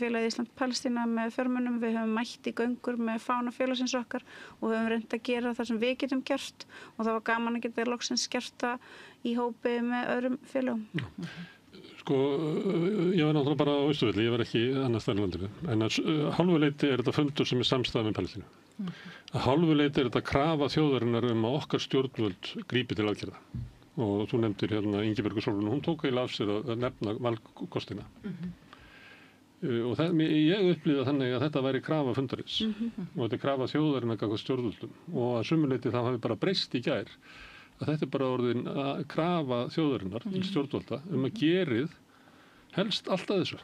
félagið Ísland-Palestína með fjármunum, við höfum mætt í göngur með fána félagsins okkar og höfum reynt að gera það sem við getum gert og það var gaman að geta loksins gert það í hópi með öðrum félagum. Sko, ég var náttúrulega bara á Austurvelli, ég var ekki annars þar í landinu, en að hálfu leyti er þetta fundur sem er samstæða með Palestínu. Að hálfu leyti er þetta krafa þjóðarinnar að okkar stjórnvöld grípi til aðgerða. Og þú nefndir hérna Ingibjörgu Sólrún, hún tók eiginlega af sér að nefna valkostina. Og ég upplýði þannig að þetta væri krafa fundarins og þetta er krafa þjóðarinnar gagnvart stjórnvöldum og að sumu leyti það hafi bara breyst í gær. Að þetta er bara orðin að krafa þjóðarinnar til stjórnvalda að gerið helst alltaf þessu.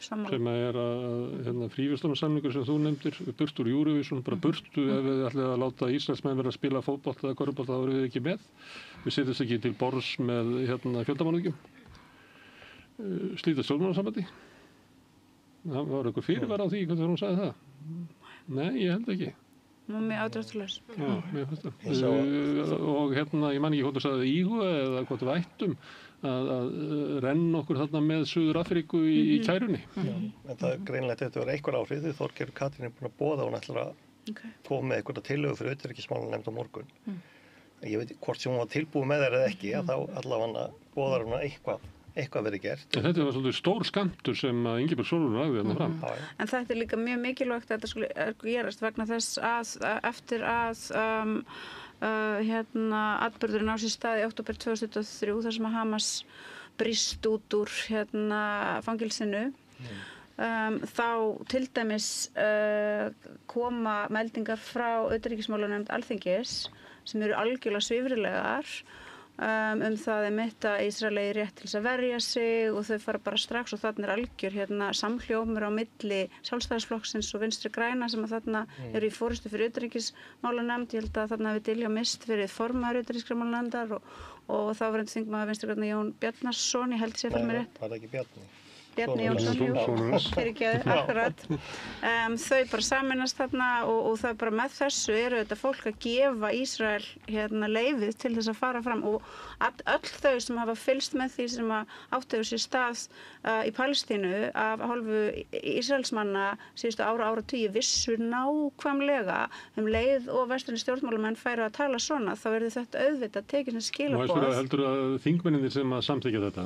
Sem að er að fríverslunarsamningur sem þú nefndir, burt úr Eurovision, bara burtu ef við ætlum að láta Íslandsmenn vera að spila fótbolta eða körfubolta, þá erum við ekki með. Við setjumst ekki til borðs með fjöldamannvíkjum. Slíta stjórnmálasambandi. Það var einhver fyrirvara á því hvernig hún sagði það. Nei, ég held ekki. Mjög ádráttulegs. Já, mér finnst það. Og hérna, ég man ekki hvort þú sagði íhuga eða hvort við ættum að renna okkur þarna með Suður Afríku í kærunni. Já, en það er greinlegt að þetta var einhver áhrif því Þorgerður Katrín er búin að boða hún ætlar að koma með einhverja tillögu fyrir utanríkismálanefnd á morgun. Ég veit hvort sem hún var tilbúið með þær eða ekki, að þá allavega boðar hún að eitthvað verið gert. Þetta var svolítið stór skammtur sem að Ingibjörg Sólrún lagði þarna fram. En þetta er líka mjög mikilvægt að þetta skulle gerast vegna þess að eftir að atburðurinn á sér stað í október 2023 þar sem að Hamas brýst út úr fangelsinu þá til dæmis koma meldingar frá utanríkismálanefnd Alþingis sem eru algjörlega svifrylegar það einmitt að Ísrael eigi rétt til þess að verja sig og þau fara bara strax og þarna er algjör samhljómur á milli Sjálfstæðisflokksins og Vinstri græna sem að þarna eru í forystu fyrir utanríkismálanefnd. Ég held að þarna hafi Diljá Mist verið formaður utanríkismálanefndar og þá var þingmaður Vinstri græna Jón Bjarnason, ég held sér fyrir mig rétt. Var það ekki Bjarni? Bjarni Jónsson, akkurat. Þau bara saminast þarna og það bara með þessu eru þetta fólk að gefa Ísrael leyfið til þess að fara fram og öll þau sem hafa fylgst með því sem átti sér stað í Palestínu af hálfu Ísraelsmanna síðustu áratugi vissu nákvæmlega leið og vestrænir stjórnmálamenn færu að tala svona, þá verður þetta auðvitað tekið sem skilaboð. Heldur að þingmennirnir sem að samþykkja þetta,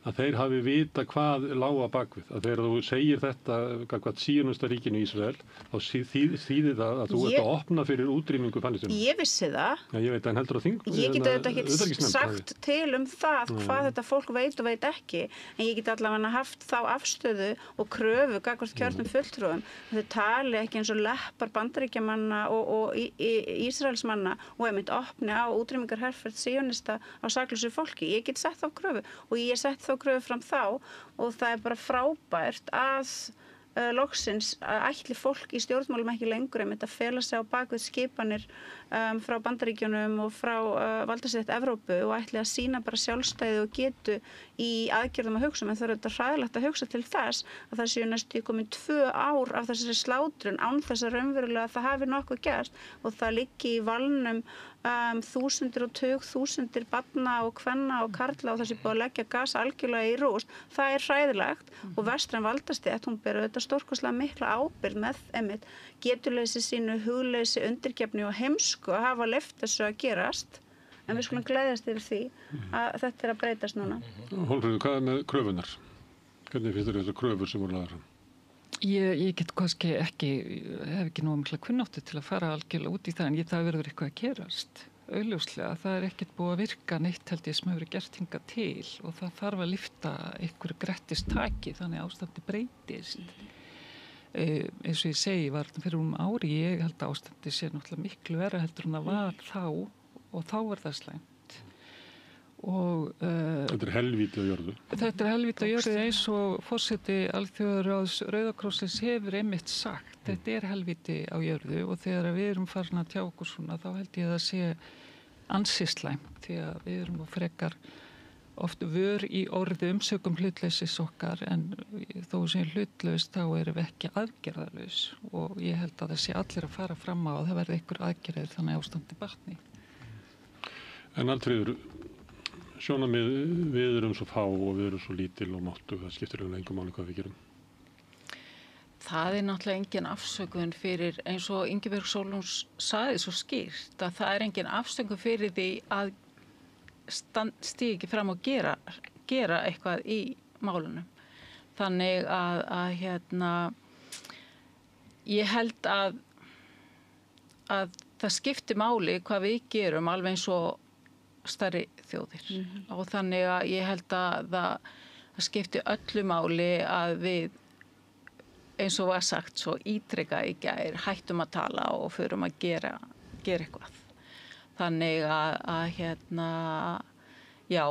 að þeir hafi vita hvað lága bakvið, að þegar þú segir þetta hvað síðunusta ríkinu í Ísrael þá þýðir það að þú ert að opna fyrir útrýmingu Palestínu. Ég vissi það. Já, ég veit, en heldur að ég get auðvitað ekki sagt til það hvað þetta fólk veit og veit ekki, en ég get allavega haft þá afstöðu og kröfu gagnvart kjörnum fulltrúum. Þau tali ekki eins og leppar Bandaríkjamanna og Ísraelsmanna og einmitt opni á útrýmingarherferð síðunista á saklausu fólki. Ég get sett þá kröfu og ég sett þá kröfu fram þá og það bara frábært að loksins ætli fólk í stjórnmálum ekki lengur einmitt að fela sig á bakvið skipanir frá Bandaríkjunum og frá valdastétt Evrópu og ætli að sýna bara sjálfstæði og getu í aðgerðum að hugsa, en það þetta hræðilegt að hugsa til þess að það séu næstu komin 2 ár af þessari slátrun án þess að raunverulega það hafi nokkuð gert og það liggi í valnum þúsundir og tugþúsundir barna og kvenna og karla og það sé búið að leggja gas algjörlega í rúst. Það er hræðilegt og vestræn valdastétt, hún ber auðvitað stórkostlega mikla ábyrgð með einmitt getuleysi sínu, hugleysi, undirgefni og heimsku að hafa leyft þessu að gerast. En við skulum gleðjast yfir því að þetta er að breytast núna. Hólmfríður, hvað með kröfunar? Hvernig finnst þér þessar kröfur sem voru lagðar fram? Ég get kannski ekki, hef ekki nógu mikla kunnáttu til að fara algjörlega út í það, en það verður eitthvað að gerast. Augljóslega, það er ekkert búið að virka neitt held ég sem hefur verið gert hingað til og það þarf að lyfta einhverju grettistaki þannig ástandi breytist. Eins og ég segi, var þetta fyrir ári, ég held að ástandi sé náttúrulega miklu verra heldur en það var þá og þá var það slæmt. Þetta er helvíti á jörðu. Þetta er helvíti á jörðu eins og forseti Alþjóðaráðs Rauða krossins hefur einmitt sagt. Þetta er helvíti á jörðu og þegar við erum farin að tjá okkur svona þá held ég að það sé ansi slæmt því að við erum frekar oft vör í orði umsökum hlutleysis okkar en þó sem hlutlaust þá erum við ekki aðgerðalaus og ég held að það sé allir að fara fram á að það verði einhver aðgerðir þannig ástandi batni. En Arnfríður, sjónarmið, við erum svo fá og við erum svo lítil og máttu, það skiptir engum máli hvað við gerum. Það er náttúrulega engin afsökun fyrir, eins og Ingibjörg Sólrún sagði svo skýrt, að það er engin afsökun fyrir því að stíga ekki fram og gera eitthvað í málunum. Þannig að ég held að það skiptir máli hvað við gerum alveg eins og stærri þjóðir og þannig að ég held að það skiptir öllu máli að við eins og var sagt svo ítrekað í gær hættum að tala og förum að gera eitthvað. Þannig að já,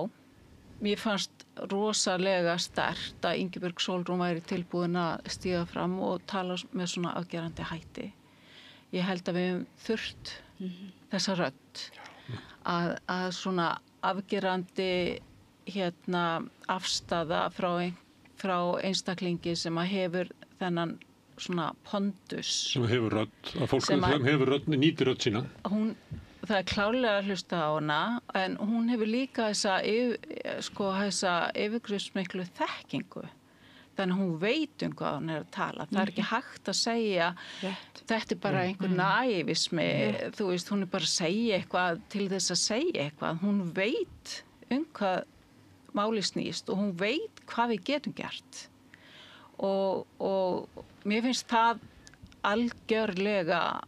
mér fannst rosalega sterkt að Ingibjörg Sólrún væri tilbúin að stíga fram og tala með svona afgerandi hætti. Ég held að við höfum þurft þessa rödd að svona afgerandi afstaða frá einstaklingi sem að hefur þennan svona pondus. Sem hefur rödd, að fólk sem hefur rödd, nýtir rödd sína. Það er klárlega að hlusta á hana, en hún hefur líka þessa yfirgripsmiklu þekkingu. Þannig að hún veit hvað hún er að tala. Það er ekki hægt að segja, þetta er bara einhver nævismi, þú veist, hún er bara að segja eitthvað til þess að segja eitthvað. Hún veit hvað máli snýst og hún veit hvað við getum gert. Og mér finnst það algjörlega,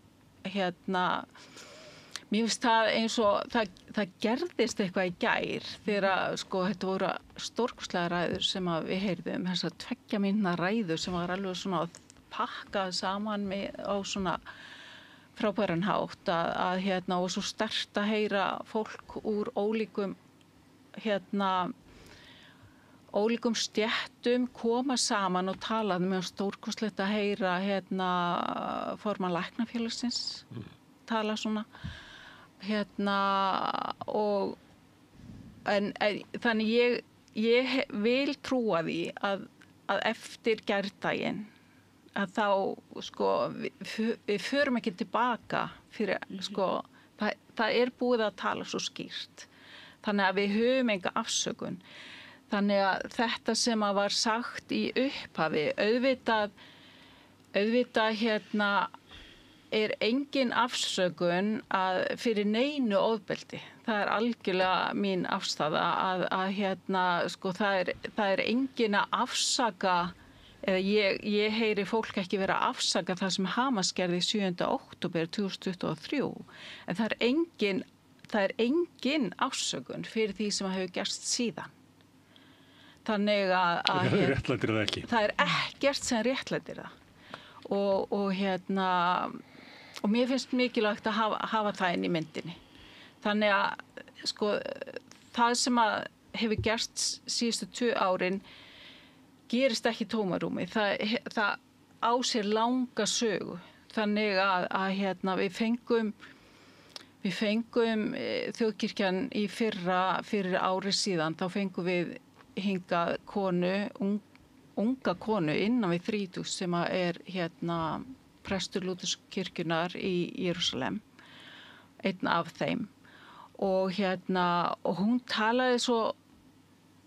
mér finnst það eins og það gerðist eitthvað í gær þegar þetta voru stórkostlega ræður sem við heyrðum, þessar 2 mínútna ræður sem var alveg svona pakkað saman á svona frábæran hátt og svo sterkt að heyra fólk úr ólíkum stéttum koma saman og tala með stórkostlegt að heyra formann Læknafélagsins tala svona þannig ég vil trúa því að að eftir gærdaginn að þá sko við förum ekki tilbaka fyrir sko það búið að tala svo skýrt. Þannig að við höfum enga afsökun. Þannig að þetta sem að var sagt í upphafi, auðvitað hérna engin afsökun fyrir neinu ofbeldi. Það algjörlega mín afstaða að hérna sko það engin að afsaka, eða ég heyri fólk ekki vera að afsaka það sem Hamas gerði 7. október 2023, en það engin afsökun fyrir því sem hefur gerst síðan. Þannig að réttlætir það ekki. Það ekkert sem réttlætir það. Og hérna, og mér finnst mikilvægt að hafa það inn í myndinni. Þannig að sko það sem að hefur gerst síðustu 2 árin gerist ekki í tómarúmi. Það á sér langa sögu. Þannig að hérna við fengum þjóðkirkjan í fyrir ári síðan, þá fengum við hingað unga konu innan við 30 sem hérna prestur Lúterskirkjunnar í Jerúsalem, einn af þeim. Og hún talaði svo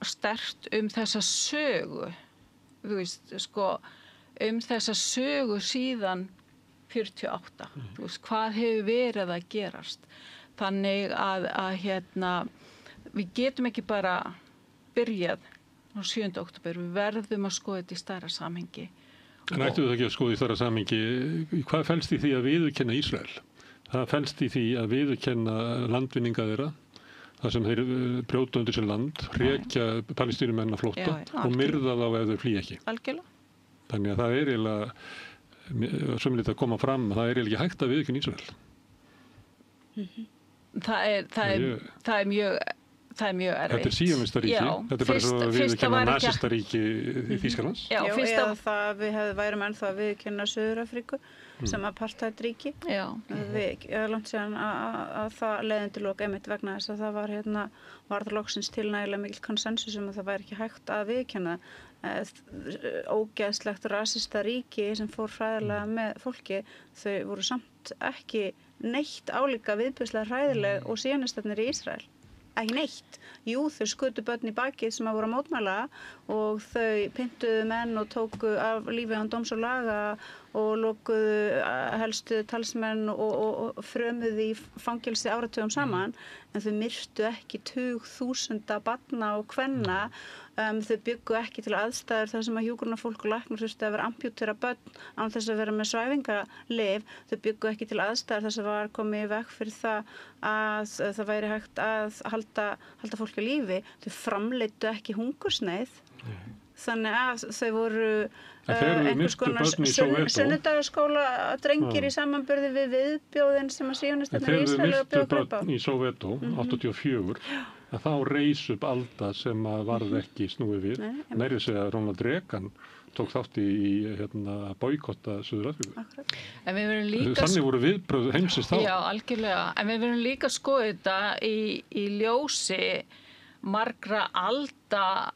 sterkt þessa sögu, þú veist, sko, þessa sögu síðan 48, þú veist, hvað hefur verið að gerast. Þannig að hérna, við getum ekki bara byrjað á 7. október, við verðum að skoða þetta í stærra samhengi. En ættum við ekki að skoða í stærra samhengi, hvað felst í því að viðurkenna Ísrael? Það felst í því að viðurkenna landvinninga þeirra, þar sem þeir brjóta undir sér land, hrekja palestínumenn á flótta og myrða þá ef þau flýja ekki. Algjörlega. Þannig að það eiginlega, sömulegt að koma fram, það eiginlega ekki hægt að viðurkenna Ísrael. Það er mjög erfitt. Þetta síónistaríki, þetta bara svo að viðurkenna nasistaríki í Þýskalands. Já, eða það við værum ennþá að viðurkenna Suður-Afríku sem apartheidríki. Já. Við langt síðan að það leiðin til loka einmitt vegna þess að það var loksins til nægilega mikil konsensus að það væri ekki hægt að viðurkenna ógeðslegt rasista ríki sem fór hræðilega með fólki. Þau voru samt ekki neitt álíka viðbjóðslega hræðileg og síónistarnir í Ísrael. Ekki neitt. Jú, þau skutu börn í bakið sem að voru að mótmæla og þau pyntuðu menn og tóku af lífi án dóms og laga og lokuðu helstu talsmenn og frömuðu í fangelsi áratugum saman, en þau myrtu ekki 20.000 barna og kvenna. Þau byggu ekki til aðstæður þar sem að hjúkrunarfólk og læknar þurftu að vera amputera börn án þess að vera með svæfingalyf. Þau byggu ekki til aðstæður þar sem var komið í veg fyrir að það væri hægt að halda fólki á lífi. Þau framleiddu ekki hungursneyð. Þannig að þau voru einhvers konar sunnudagaskóla drengir í samanburði við viðbjóðin sem að síónistarnir í Ísrael að bjóða upp á. Í Sovétó, 84, að þá reis upp alda sem að varð ekki snúið við. Meira segja að Ronald Reagan tók þátt í boykotta Suður-Afríku. Þannig voru viðbrögð heimsins þá. Já, algjörlega. En við verðum líka að skoða þetta í ljósi margra alda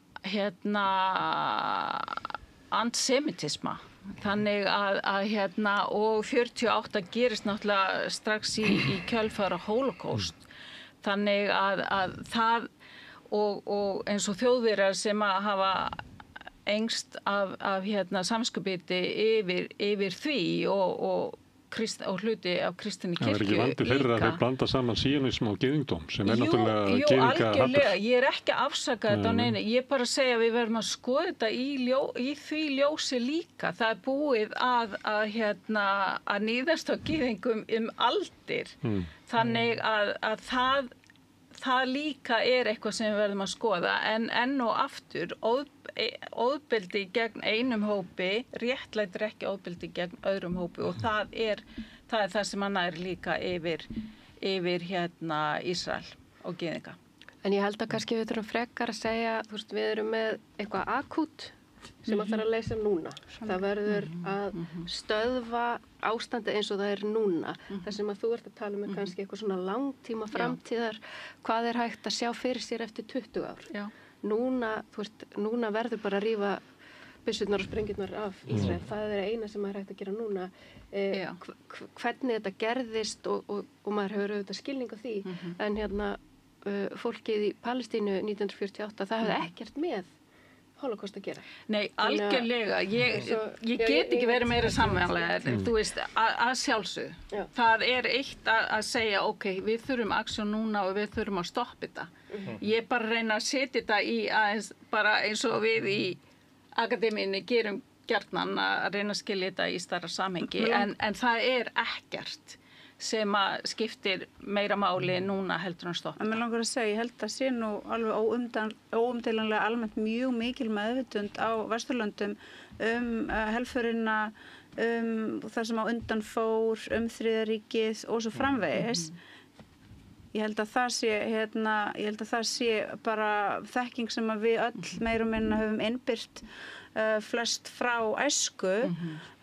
antisemitisma. Þannig að og 48 gerist náttúrulega strax í kjölfar Holocaust. Þannig að það og eins og Þjóðverjar sem að hafa engst af samviskubiti yfir því og hluti af kristinni kirkju líka. Það er ekki vandi þeirra að þeir blanda saman síónisma og gyðingdóm sem náttúrulega gyðinga hattur. Algjörlega, ég er ekki að afsaka þetta á neinu, ég er bara að segja að við verðum að skoða þetta í því ljósi líka. Það er búið að níðast á gyðingum aldir. Þannig að það líka eitthvað sem við verðum að skoða, en enn og aftur ofbeldi gegn einum hópi réttlætir ekki ofbeldi gegn öðrum hópi og það er það sem hann er líka yfir Ísrael og gyðinga. En ég held að kannski við þurfum frekar að segja, þú veist, við erum með eitthvað akút sem að þarf að leysa núna. Það verður að stöðva ástandi eins og það er núna. Það sem að þú ert að tala um kannski eitthvað svona langtíma framtíðar, hvað er hægt að sjá fyrir sér eftir 20 ár. Já. Núna verður bara að rífa byssurnar og sprengjurnar af Ísrael. Það eina sem maður hægt að gera núna. Hvernig þetta gerðist og maður hefur auðvitað skilning á því, en fólkið í Palestínu 1948, það hefði ekkert með Holocaust að gera. Nei, algjörlega. Ég get ekki verið meira samvæðanlega. Þú veist, að sjálfsögðu. Það eitt að segja, ok, við þurfum aksjón núna og við þurfum að stoppa þetta. Ég bara reyna að setja þetta í aðeins, bara eins og við í akademíunni gerum gjarnan að reyna að skilja þetta í stærra samhengi. En það ekkert sem að skiptir meira máli núna heldur en stoppa. En mér langar að segja, ég held að sé nú alveg óumdeilanlega almennt mjög mikil meðvitund á Vesturlöndum helförina, það sem á undan fór, Þriðja ríkið og svo framvegis. Ég held að það sé bara þekking sem að við öll meira og minna höfum innbyrt flest frá æsku,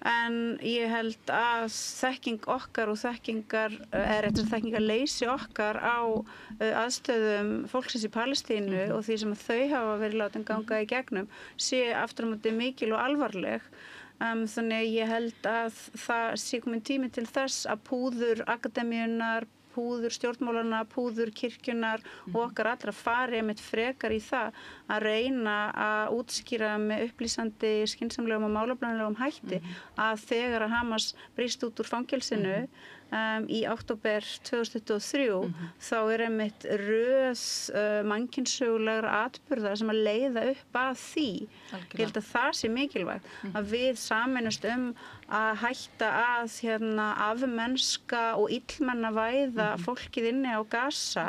en ég held að þekking okkar og þekkingarleysi okkar á aðstöðum fólksins í Palestínu og því sem þau hafa verið látin ganga í gegnum sé aftur á móti mikil og alvarleg. Þannig ég held að það sé komin tími til þess að púður akademíunnar, púður stjórnmálana, púður kirkjunar og okkar allra fari einmitt frekar í það að reyna að útskýra með upplýsandi, skynsamlegum og málefnalegum hætti að þegar að Hamas brýst út úr fangelsinu í október 2023 þá einmitt röð mannkynssögulegra atburða sem að leiða upp að því. Ég held að það sé mikilvægt að við sameinumst að hætta að afmennska og illmennavæða fólkið inni á Gaza,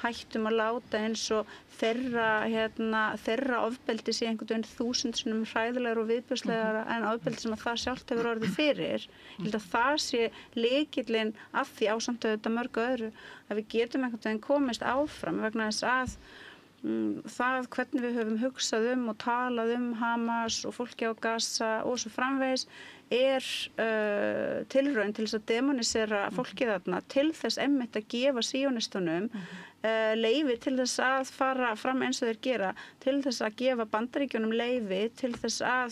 hættum að láta eins og þeirra ofbeldi sé einhvern veginn 1000 sinnum hræðilegra og viðbjóðslegra en ofbeldi sem að það sjálft hefur orðið fyrir. Ég held að það sé lykillinn að því ásamt auðvitað mörgu öðru að við getum einhvern veginn komist áfram vegna þess að það hvernig við höfum hugsað og talað Hamas og fólki á Gaza og svo framvegis tilraun til þess að demonisera fólkið þarna til þess einmitt að gefa síonistunum leyfi til þess að fara fram eins og þeir gera, til þess að gefa Bandaríkjunum leyfi, til þess að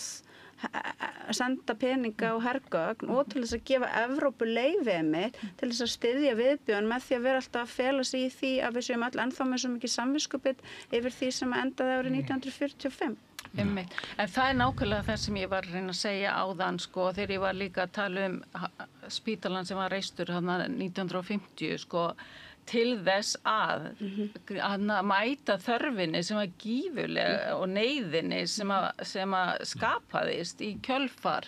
senda peninga og hergögn og til þess að gefa Evrópu leyfi einmitt til þess að styðja viðbjörn með því að vera alltaf að fela sig í því að við séum öll ennþá með svo mikið samviskubit yfir því sem endaði árið 1945. En það nákvæmlega það sem ég var að reyna að segja áðan þegar ég var líka að tala spítalann sem var reistur 1950 til þess að mæta þörfinni sem var gífurleg og neyðinni sem að skapaðist í kjölfar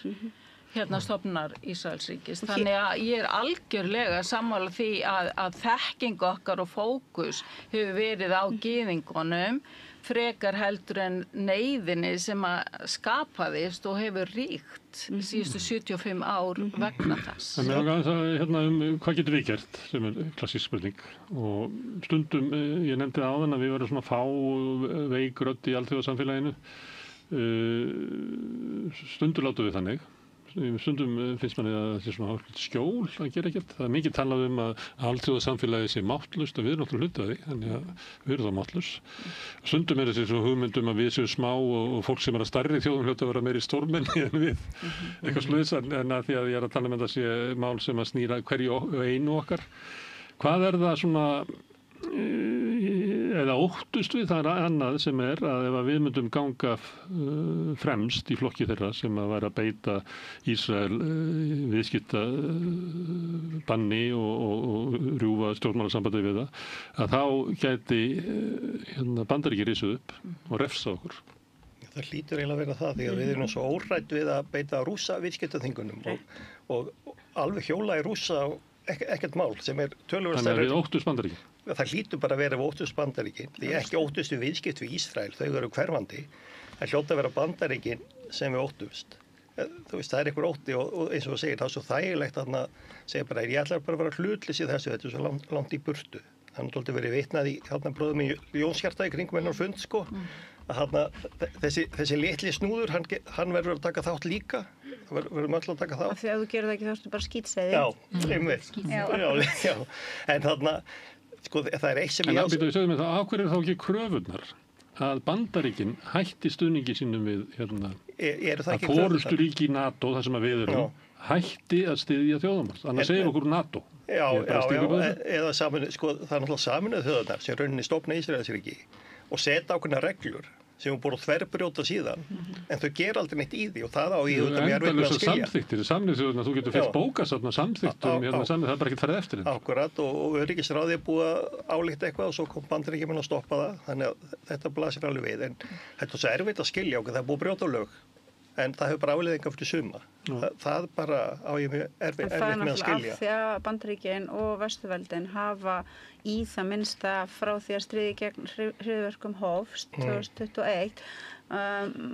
stofnunar Ísraelsríkis. Þannig að ég algjörlega sammála því að þekking okkar og fókus hefur verið á gyðingunum frekar heldur en neyðinni sem að skapaðist og hefur ríkt síðustu 75 ár vegna þess. En mér langar hvað getur við gert sem klassísk spurning og stundum, ég nefndi áðan að við verðum svona fá veik rödd í alþjóðasamfélaginu, stundum látum við þannig. Stundum finnst manni að það sé svona skjól að gera ekkert. Það mikið talað að alþjóðasamfélagið sé máttlaust og við erum náttúrulega hluti af því, þannig að við erum þá máttlaus. Stundum þessi svo hugmyndum að við séum smá og fólk sem að stærri þjóðum hljóta að vera meiri stórmenni en við. Eitthvað sluðis en að því að ég að tala að það sé mál sem að snýra hverju einu okkar. Hvað það svona eða óttust við það annað sem að ef við myndum ganga fremst í flokki þeirra sem að væri að beita Ísrael viðskipta banni og rjúfa stjórnmálasambandi við það, að þá gæti Bandaríkjir risið upp og refsa okkur. Það hlýtur eiginlega að vera það því að við erum svo óhrædd við að beita Rússa viðskiptaþvingunum og alveg hjóla í Rússa ekkert mál sem töluvert stærri. Þannig að við óttust Bandaríkin? Það hlýtur bara að vera við óttust Bandaríkin. Því ekki óttust við viðskipt við Ísrael, þau eru hverfandi. Það hljóta að vera Bandaríkin sem við óttust. Þú veist, það einhver ótti og eins og þú segir, það svo þægilegt að segja bara, ég ætla bara að vera hlutleysi í þessu, þetta svo langt í burtu. Þannig að verið vitnað í bróðum í Jónshjarta í kringum hennar fund, að þessi litli snúður, hann verður að taka þátt líka. Það verður öll að taka þátt. Af því að þú gerir það ekki þá ertu bara skítseiði. Já, einmitt. En það eitt sem ég... En við sögum það, á hverju er þá ekki kröfurnar? að Bandaríkin hætti stuðningi sínum við að forysturíki NATO, það sem að við erum, hætti að styðja þjóðamorð. Annars segir okkur NATO. Já, eða sko, það náttúrulega Sameinuðu þjóðirnar sem rauninni stofna Ísraelsríki og setja ákveðnar reglur sem er búin að þverbrjóta síðan, en þau gera aldrei neitt í því og það á í þetta mér veit með að skilja. Samþykktir, Sameinuðu þjóðirnar, þú getur fyllt bókasafna samþyktum, það er bara ekki farið eftir þetta. Akkurat, og öryggisráðið er búið að álíkta eitthvað og svo kom Bandaríkjamenn að stoppa það, þannig að þetta blasir alveg við, en þetta er svo erfitt að skilja okkur, það er búið að brjóta lög, en það hefur bara afleiðingar fyrir suma. Það bara á ég mjög erfitt með að skilja. Það er náttúrulega af því að Bandaríkin og Vesturveldin hafa í það minnsta frá því að stríði gegn hryðjuverkum hófst 2021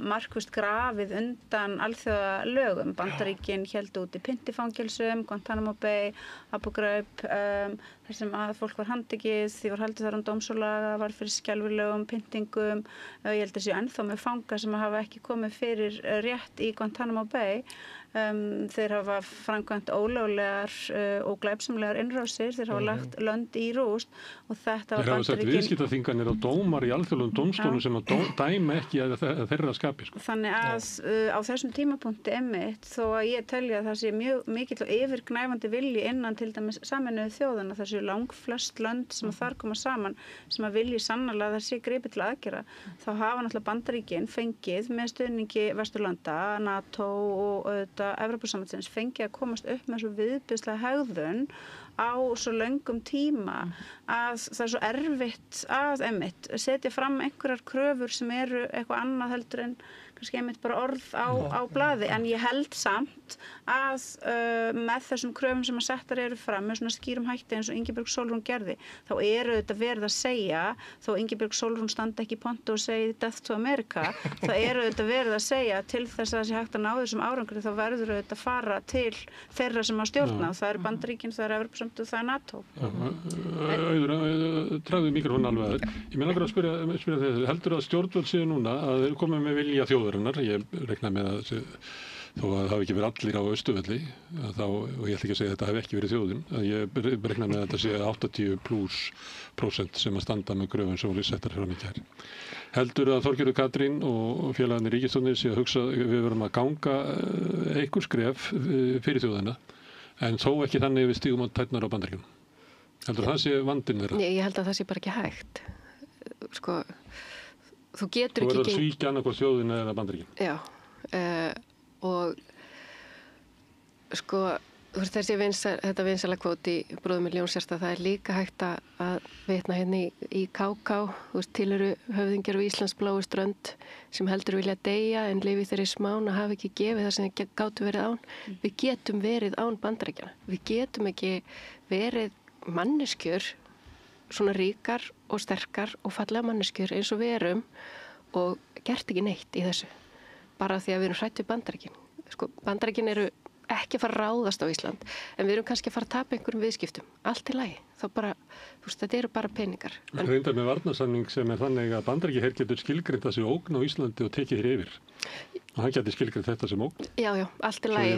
markvisst grafið undan alþjóðalögum. Bandaríkin héldu úti pyntifangelsum, Guantanamo Bay, Abu Ghraib, þar sem að fólk var handtekið, því var haldið þar dómstólaga, var fyrir skelfilegum pyntingum. Ég held að séu ennþá með fanga sem hafa ekki komið fyrir rétt í Guantanamo Bay. Þeir hafa framkvæmt ólöglegar og glæpsamlegar innrásir, þeir hafa lagt lönd í rúst og þetta var Bandaríkin. Þeir hafa sett viðskiptaþinganir á dómar í alþjóðlegum dómstólum sem að dæma ekki að þeirra skapi. Sko. Þannig að á þessum tímapunkti einmitt, þó að ég telja að það sé mjög mikill og yfirgnæfandi vilji innan til dæmis Sameinuðu þjóðanna, það séu langflest lönd sem þar koma saman sem að vilji sannarlega að það sé gripið til aðgerða, þá hafa náttúrulega Bandaríkin fengið með stuðningi Vesturlanda, NATO og Evrópusambandsins fengið að komast upp með svo viðbjóðslega hegðun á svo löngum tíma að það er svo erfitt að einmitt setja fram einhverjar kröfur sem eru eitthvað annað heldur en kannski einmitt bara orð á blaði, en ég held samt að með þessum kröfum sem að settar eru fram með svona skýrum hætti eins og Ingibjörg Sólrún gerði, þá eru þetta verið að segja, þó Ingibjörg Sólrún standi ekki í pontu og segi Death to America, þá eru þetta verið að segja til þess að það sé hægt að ná þessum árangri, þá verður þetta að fara til þeirra sem að stjórna, það eru Bandaríkin, það eru Evrópusambandið, það er NATO. Auður, dragðu mikrofón alveg að þér. Ég meina að spyrja þig, heldur að stjórnvöld séu núna að þeir komið með vilja þjóðarinnar, ég reikna með að þó að það hafi ekki verið allir á Austurvelli og ég ætla ekki að segja að þetta hafi ekki verið þjóðin, að ég reikna með að þetta sé 80% sem að standa með gröfum sem voru settar fram í gær. Heldur að Þorgerður Katrín og félagarnir í ríkisstjórninni sé að hugsa við verum að ganga einhver skref fyrir þjóðina, en þó ekki þannig við stígum á tærnar á Bandaríkjunum. Heldur það sé vandinn þeirra? Ég held að það sé bara ekki hægt. Sko, þú getur ekki... Þú verður að svíkja annarkvað þjóðina eða Bandaríkin. Já, og sko, þú veist þetta vinsæla kvót í Bróðum með Ljónsjarsta, það er líka hægt að vitna hérna í KK, þú veist, til eru höfðingjar á Íslands bláu strönd sem heldur vilja deyja en lifi þeirri smán að hafa ekki gefið það sem þeir gátu verið án. Við getum verið án Bandaríkjanna. Við getum ekki verið manneskjur, svona ríkar og sterkar og fallega manneskjur eins og við erum og gert ekki neitt í þessu. Bara því að við erum hrætt við Bandaríkin. Sko, Bandaríkin eru ekki að fara að ráðast á Ísland, en við erum kannski að fara að tapa einhverjum viðskiptum. Allt í lagi. Þá bara, þú veist, þetta eru bara peningar. Reyndar með varnarsamning sem er þannig að Bandaríkjaher getur skilgreint þessi ógn á Íslandi og tekið hér yfir. Og hann getur skilgreint þetta sem ógn. Já, allt í lagi.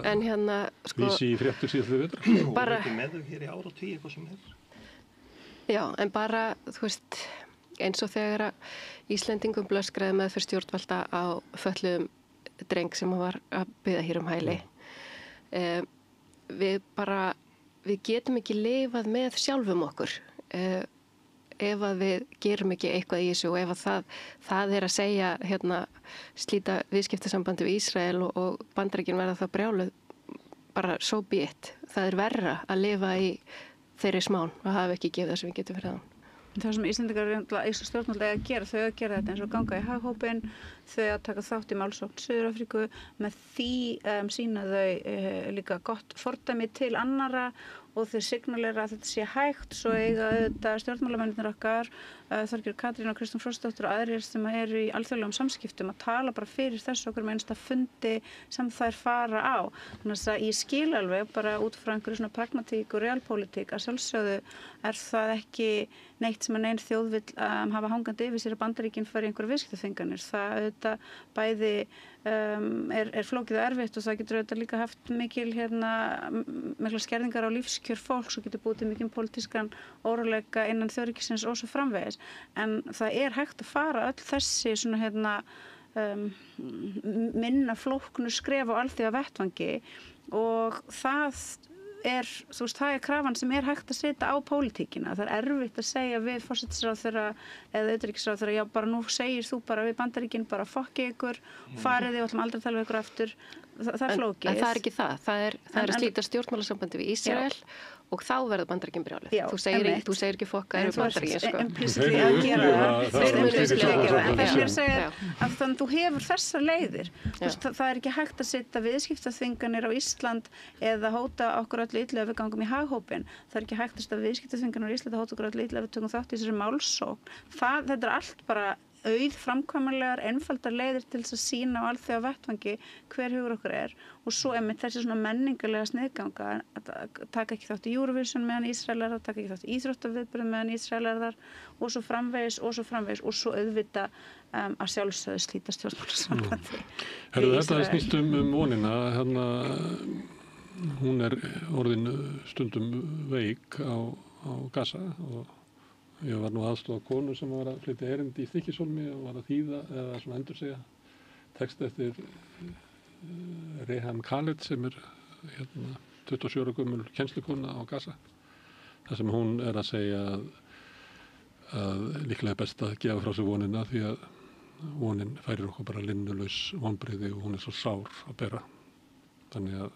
En hérna, sko... Vísi í fréttur síðan vetur. Bara... með þau hér í áratugum eitthvað sem er. Já, en bara, þú veist... eins og þegar Íslendingum blöskraði með fyrir stjórnvalda á fötluðum dreng sem var að biðja hér um hæli. Við getum ekki lifað með sjálfum okkur ef að við gerum ekki eitthvað í þessu og ef að það er að segja hérna, slíta viðskiptasambandi við Ísrael og Bandaríkin verða það brjáluð, bara so be it. Það er verra að lifa í þeirri smán og hafa ekki gefið það sem við getum fyrir það. Það sem Íslendingar stjórnvöld eiga að gera, þau að gera þetta eins og ganga í haghópinn, þau að taka þátt í málsókn Suður-Afríku, með því sýna þau líka gott fordæmi til annara og þau signalera að þetta sé hægt, svo eiga þetta stjórnmálamennirnir okkar, Þorgerður Katrín og Kristrún Frostadóttir og aðrir sem eru í alþjóðlegum samskiptum að tala bara fyrir þessu okkur með einsta fundi sem þær fara á. Þannig að ég skil alveg bara út frá einhverju svona pragmatík og realpólitík að sjálfsögðu er það ekki neitt sem að neinn þjóð vill hafa hangandi yfir sér að Bandaríkin fari einhverju viðskiptaþvinganir. Það auðvitað bæði er flókið og erfitt og það getur auðvitað líka haft mikla skerðingar á lífskjörum lífskjör fólks og getur búið til mikið pólitískan óróleika innan þjóðríkisins og svo framvegis. En það er hægt að fara öll þessi svona minna flóknu skref á alþjóðavettvangi og það er krafan sem er hægt að setja á pólitíkina. Það er erfitt að segja við forsætisráðherra eða utanríkisráðherra, já bara nú segir þú bara við Bandaríkin bara fokki ykkur, farið og ætlum aldrei að tala við ykkur aftur. Það er flókið. En það er ekki það. Það er að slíta stjórnmálasambandi við Ísrael og þá verður Bandaríkin brjálið. Þú segir ekki fokka eru Bandaríkin, sko. Implicitly að gera það. En það er að segja að þannig þú hefur þessar leiðir. Það er ekki hægt að setja viðskiptaþvinganir á Ísland eða hóta okkur öllu illa ef við gangum í haghópin. Það er ekki hægt að setja viðskiptaþvinganir á Ísland eða hóta okkur öllu illa ef við tökum þátt í þessari málsókn. Þetta er allt bara framkvæmanlegar, einfaldar leiðir til þess að sýna á alþjóðavettvangi hver hugur okkur er og svo einmitt þessi svona menningarlega sniðganga að taka ekki þátt í Eurovision meðan Ísraelar, taka ekki þátt í íþróttaviðburðum meðan Ísraelar og svo framvegis og svo auðvita að sjálfsögðu slíta stjórnmálasambandi. Þetta snýst vonina, hún er orðin stundum veik á Gaza og ég var nú aðstofa konu sem var að flytja erindi í Stykkishólmi og var að þýða eða svona endursegja text eftir Reham Khaled sem er 27 ára gömul kennslukona á Gaza. Það sem hún er að segja að líklega er best að gefa frá sig vonina því að vonin færir okkur bara linnulaus vonbrigði og hún er svo sár að bera. Þannig að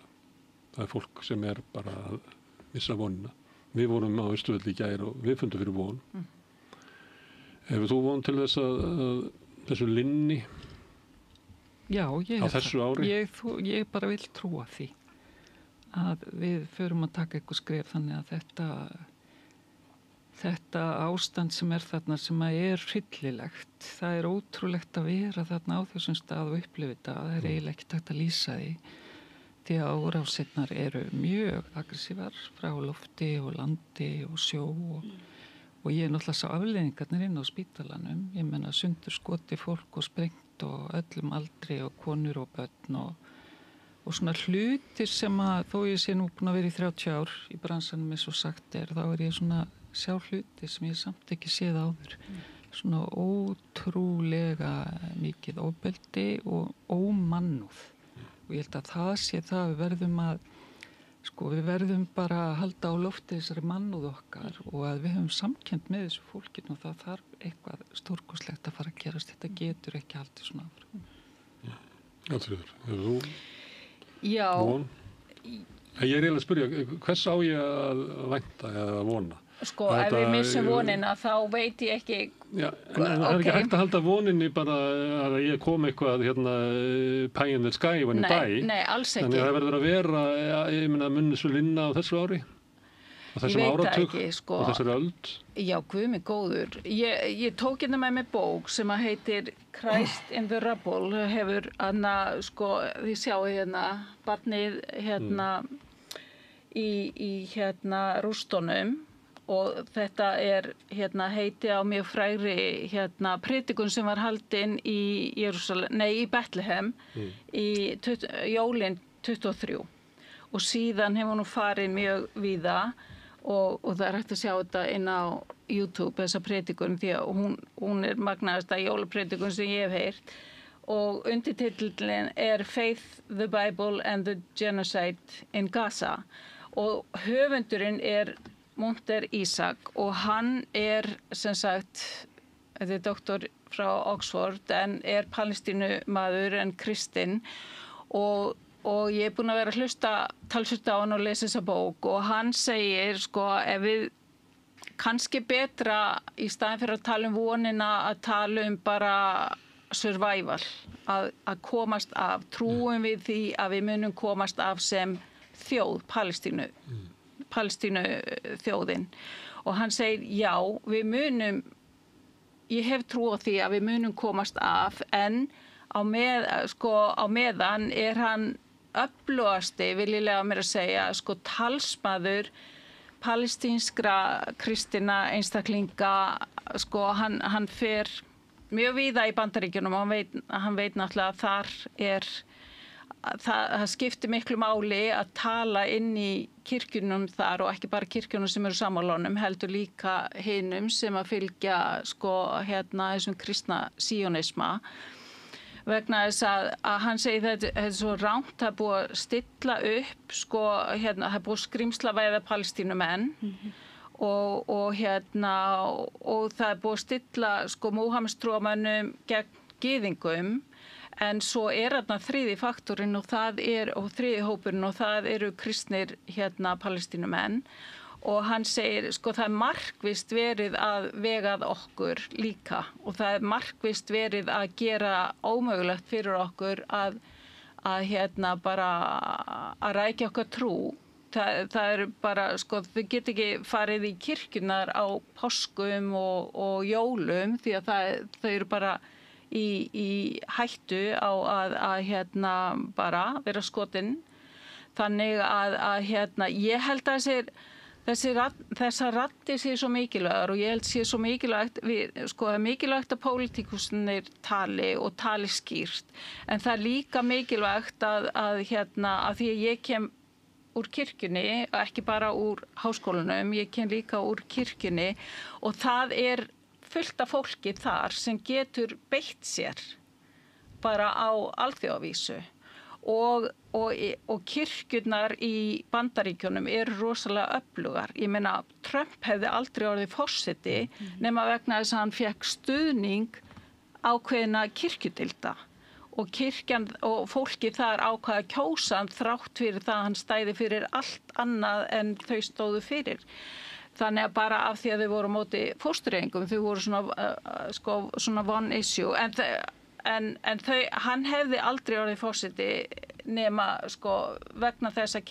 það er fólk sem er bara að missa vonina. Við vorum á Austurvelli í gær og við fundum fyrir von. Hefur þú von til þess að þessu linni á þessu ári? Ég bara vil trúa því að við förum að taka eitthvað skref þannig að þetta ástand sem er þarna sem er hryllilegt, það er ótrúlegt að vera þarna á þessum stað og upplifa þetta, það er eiginlega ekki hægt að lýsa því. Því að árásirnar eru mjög aggressívar frá lofti og landi og sjó og ég náttúrulega sá afleiðingarnir inn á spítalanum. Ég meina sundur skoti fólk og sprengt og öllum aldri og konur og börn og svona hlutir sem að þó ég sé nú búin að vera í 30 ár í bransanum eins og sagt þá er ég svona sjá hluti sem ég samt ekki séð áður. Svona ótrúlega mikið ofbeldi og ómannúð. Og ég held að það sé það við verðum bara að halda á lofti þessari mannúð okkar og að við höfum samkennd með þessu fólkinu og það þarf eitthvað stórkostlegt að fara að gerast. Þetta getur ekki haldið svona áfram. Hallfríður, hefur þú von? Ég er eiginlega að spyrja, hvers á ég að vænta eða að vona? Sko, ef við missum vonina þá veit ég ekki. Já, en það er ekki hægt að halda voninni bara að ég kom eitthvað pie in the sky when you die. Nei, alls ekki. Þannig að það verður að vera, ég meina, munnisvel linna á þessu ári, á þessum áratug og þessari öld. Já, guð mig góður. Ég tók hérna með mig bók sem að heitir Christ in the Rubble, hefur þið sjáu hérna barnið í rústunum. Og þetta er heiti á mjög frægri predikun sem var haldin í Betlehem í jólin 23 og síðan hefur hún farið mjög víða og það er hægt að sjá þetta inn á YouTube þessa predikun því að hún er magnaðasta jólapredikun sem ég hef heyrt og undirtitillin er Faith, the Bible and the Genocide in Gaza og höfundurinn er Munter Ísak og hann er sem sagt, þetta er doktor frá Oxford en er palestínumaður en kristinn og ég er búin að vera að hlusta talsvert á hann og lesa þessa bók og hann segir ef við kannski betra í staðin fyrir að tala vonina að tala bara survival að komast af, trúum við því að við munum komast af sem þjóð Palestínu þjóðin og hann segir já, við munum ég hef trú á því að við munum komast af en á meðan er hann öflugasti, vil ég lega mér að segja, talsmaður palestínskra kristinna einstaklinga, hann fer mjög víða í Bandaríkjunum og hann veit náttúrulega að þar er það skiptir miklu máli að tala inn í kirkjunum þar og ekki bara kirkjunum sem eru sammálunum, heldur líka hinum sem að fylgja þessum kristna síonisma. Vegna þess að hann segir þetta er svo rangt, það er búið að stilla upp, það er búið að skrimslavæða Palestínumenn og það er búið að stilla Múhameðstrúarmönnum gegn gyðingum. En svo er þarna þriði faktorinn og þriði hópurinn og það eru kristnir Palestínumenn og hann segir það er markvisst verið að vegað okkur líka og það er markvisst verið að gera ómögulegt fyrir okkur að bara að rækja okkar trú. Það er bara, þau get ekki farið í kirkjunar á páskum og jólum því að þau eru bara í hættu á að bara vera skotin. Þannig að ég held að þessar raddir sé svo mikilvægar og ég held sé svo mikilvægt það er mikilvægt að pólitíkusnir tali og tali skýrt en það er líka mikilvægt að því að ég kem úr kirkjunni, ekki bara úr háskólanum, ég kem líka úr kirkjunni og það er fullt af fólki þar sem getur beitt sér bara á alþjóðavísu og kirkjurnar í Bandaríkjunum eru rosalega öflugar. Ég meina Trump hefði aldrei orðið forseti nema vegna þess að hann fékk stuðning ákveðna kirkjudilda og kirkjan og fólki þar ákvaða að kjósa hann þrátt fyrir það að hann stæði fyrir allt annað en þau stóðu fyrir. Þannig að bara af því að þau voru á móti fóstureyðingum, þau voru svona one issue. En hann hefði aldrei orðið forseti nema vegna þess að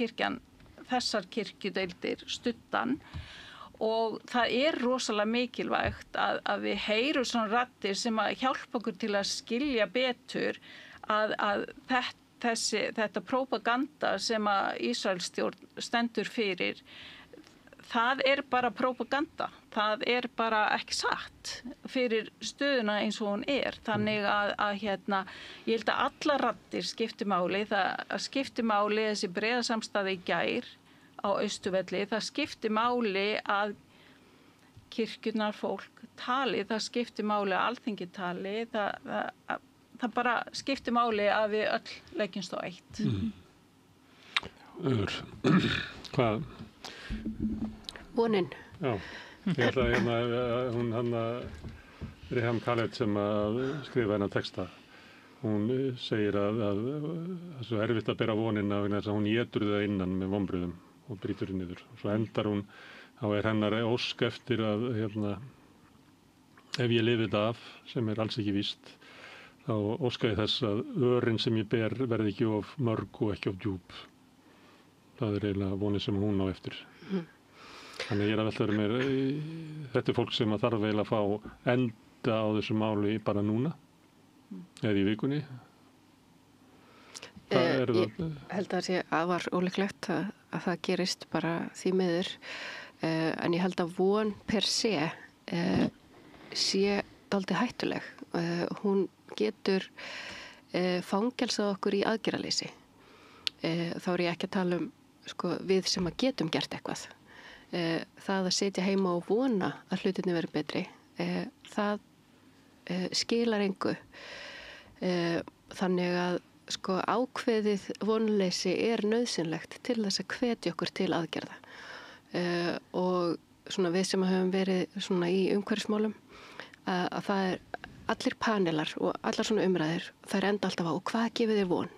þessar kirkjudeildir studdan og það er rosalega mikilvægt að við heyrum svona raddir sem að hjálpa okkur til að skilja betur að þetta propaganda sem að Ísraelsstjórn stendur fyrir það er bara propaganda, það er bara ekki satt fyrir stöðuna eins og hún er. Þannig að ég held að alla raddir skipti máli, það skipti máli þessi breiðasamstæða í gær á Austurvelli, það skipti máli að kirkjurnar fólk tali, það skipti máli að Alþingi tali, það bara skipti máli að við öll leggjumst á eitt. Hvað? Vonin. Já, ég held að hún Reham Khaled sem að skrifa hennar texta, hún segir að það er svo erfitt að bera vonina vegna þess að hún étur það innan með vonbrigðum og brýtur niður. Svo endar hún, þá er hennar ósk eftir að ef ég lifi þetta af, sem er alls ekki víst, þá óska ég þess að örin sem ég ber verði ekki of mörg og ekki of djúp. Það er eiginlega vonið sem hún á eftir. Þannig ég er að velta mér, þetta er fólk sem að þarf eiginlega að fá enda á þessu máli bara núna, eða í vikunni. Ég held að það sé afar ólíklegt að það gerist bara því miður, en ég held að von per se sé dálítið hættuleg. Hún getur fangelsað okkur í aðgerðaleysi. Þá er ég ekki að tala um við sem að getum gert eitthvað. Það að setja heima og vona að hlutinni verið betri, það skilar engu. Þannig að ákveðið vonleysi er nauðsynlegt til þess að hvetja okkur til aðgerða. Og við sem höfum verið í umhverfismálum, að það er allir panelar og allar svona umræðir, það er enda alltaf á og hvað gefið þér von?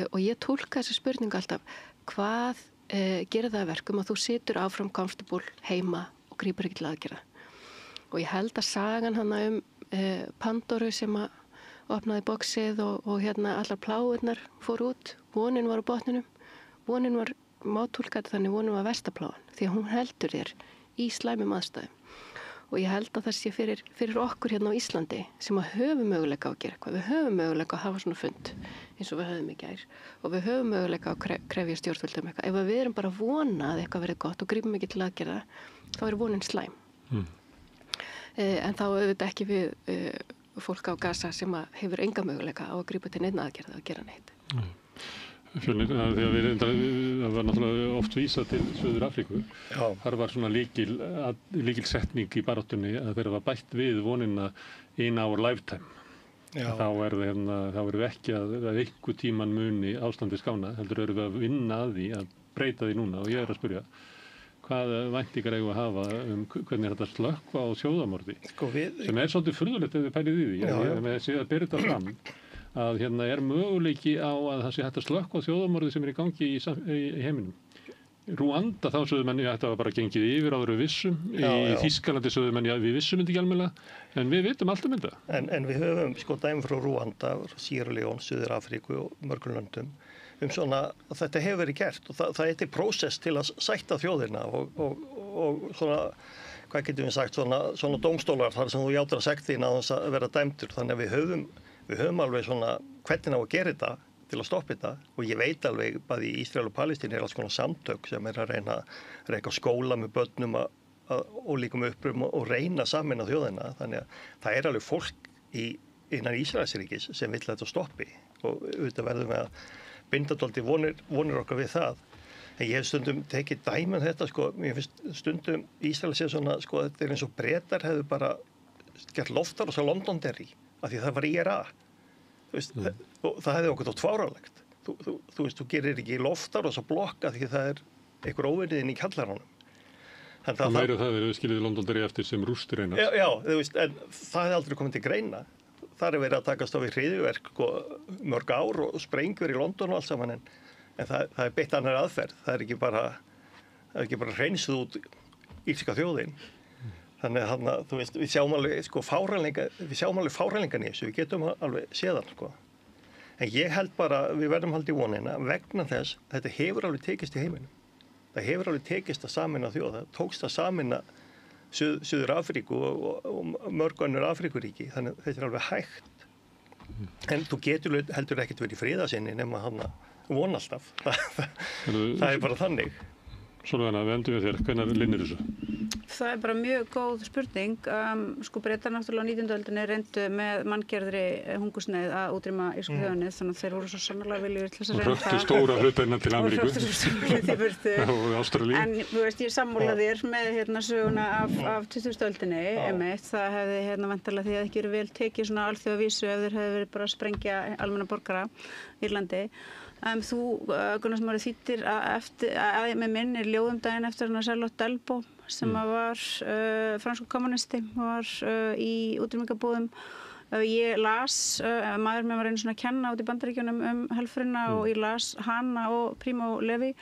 Og ég túlka þessi spurningu alltaf, hvað gerir það verkum að þú situr áfram comfortable heima og grípur ekki til aðgerða. Og ég held að sagan hana Pandoru sem að opnaði boxið og allar pláurnar fór út, vonin var á botninum, vonin var mátúlkað þannig vonin var verstapláan því að hún heldur þér í slæmum aðstæðum. Og ég held að það sé fyrir okkur hérna á Íslandi sem að höfum möguleika á að gera eitthvað. Við höfum möguleika að hafa svona fund eins og við höfum í gær og við höfum möguleika að krefja stjórnvöldum eitthvað. Ef við erum bara að vona að eitthvað verið gott og grípum ekki til aðgerða, þá er vonin slæm. En þá auðvitað ekki við fólk á Gaza sem að hefur enga möguleika á að grípa til neina aðgerða og gera neitt. Þegar það var náttúrulega oft vísað til Suður Afríku. Þar var svona lykilsetning í baráttunni að þeirra var bætt við vonina in our lifetime. Þá erum við ekki að einhver tíman muni ástandi skána, heldur erum við að vinna að því að breyta því núna og ég að spyrja hvað væntingar eigum að hafa hvernig þetta slökkva á þjóðarmorði sem svolítið furðulegt ef þið pælið í því. Ég með að bera þetta fram að er möguleiki á að það sé hægt að slökkva á þjóðarmorði sem í gangi í heiminum. Rúanda þá sögðu menn þetta var bara gengið yfir áður við vissum. Í Þýskalandi sögðu menn við vissum ekki almennilega, en við vitum allt þetta. En við höfum dæmi frá Rúanda, Sierra Leone, Suður Afríku og mörgum löndum svona að þetta hefur verið gert og það er prósess til að sætta þjóðina og svona, hvað getum við sagt, svona dómstólar þar sem þú játar að sektin að þess að vera dæmdur. Þannig að við höfum alveg svona hvernig á að gera þetta til að stoppa þetta og ég veit alveg bæði í Ísrael og Palestínu alls konar samtök sem að reyna að reka skóla með börnum og líka með upprum og reyna saman á þjóðina. Þannig að það alveg fólk innan Ísraelsríkis sem vill þetta stoppi og auðvitað verðum við að binda dálítið vonir okkar við það. En ég hef stundum tekið dæmi þetta, mér finnst stundum Ísrael sé svona, þetta eins og Bretar hefðu bara gert loftar og svo Londonderry, af því það var IRA. Og það hefði okkur þótt fáránlegt. Þú gerir ekki loftar og svo blokka því það einhver óvinniðinn í kjallaranum. Það meira það við skiljið Londonderry eftir sem rústir einar. Já, en það hefði aldrei komið til greina. Það verið að takast á við hryðjuverk mörg ár og sprengjur í London og allt saman en það beitt annar aðferð. Það er ekki bara hreinsuð út írska þjóðin. Þannig að við sjáum alveg fáránleikan í þessu, við getum alveg séðan. En ég held bara, við verðum haldið í vonina vegna þess að þetta hefur alveg tekist í heiminum. Það hefur alveg tekist að sameina þjóð, það tókst að sameina Suður Afríku og mörg önnur Afríkuríki, þannig að þetta alveg hægt. En þú getur heldur ekkert verið í friðarsinni nema von alltaf. Það bara þannig. Svona við endum við þér, hvernig linnir þessu? Það bara mjög góð spurning. Bretar náttúrulega á 19. öldinni reyndu með manngerðri hungursneyð að útrýma írsku þjóðinni, þannig að þeir voru svo sannarlega viljugir til þess að reynda það. Og hröktu stóra hlutina til Ameríku. Og hröktu stóra hluti í burtu. Og Ástralíu. En ég sammála þér með söguna af 20. öldinni, einmitt. Það hefði væntanlega því að ekki verið vel tekið svona alþjóðavísu ef þeir hefði verið bara að sprengja almenna borgara í Írlandi. Þú, Gunnar Smári, þýddir að með minni ljóðum daginn eftir Charlotte Delbo sem var franskur kommunisti, var í útrýmingabúðum. Ég las, maður mér var einu svona að kenna út í Bandaríkjunum helfrina og ég las hana og Primo Levi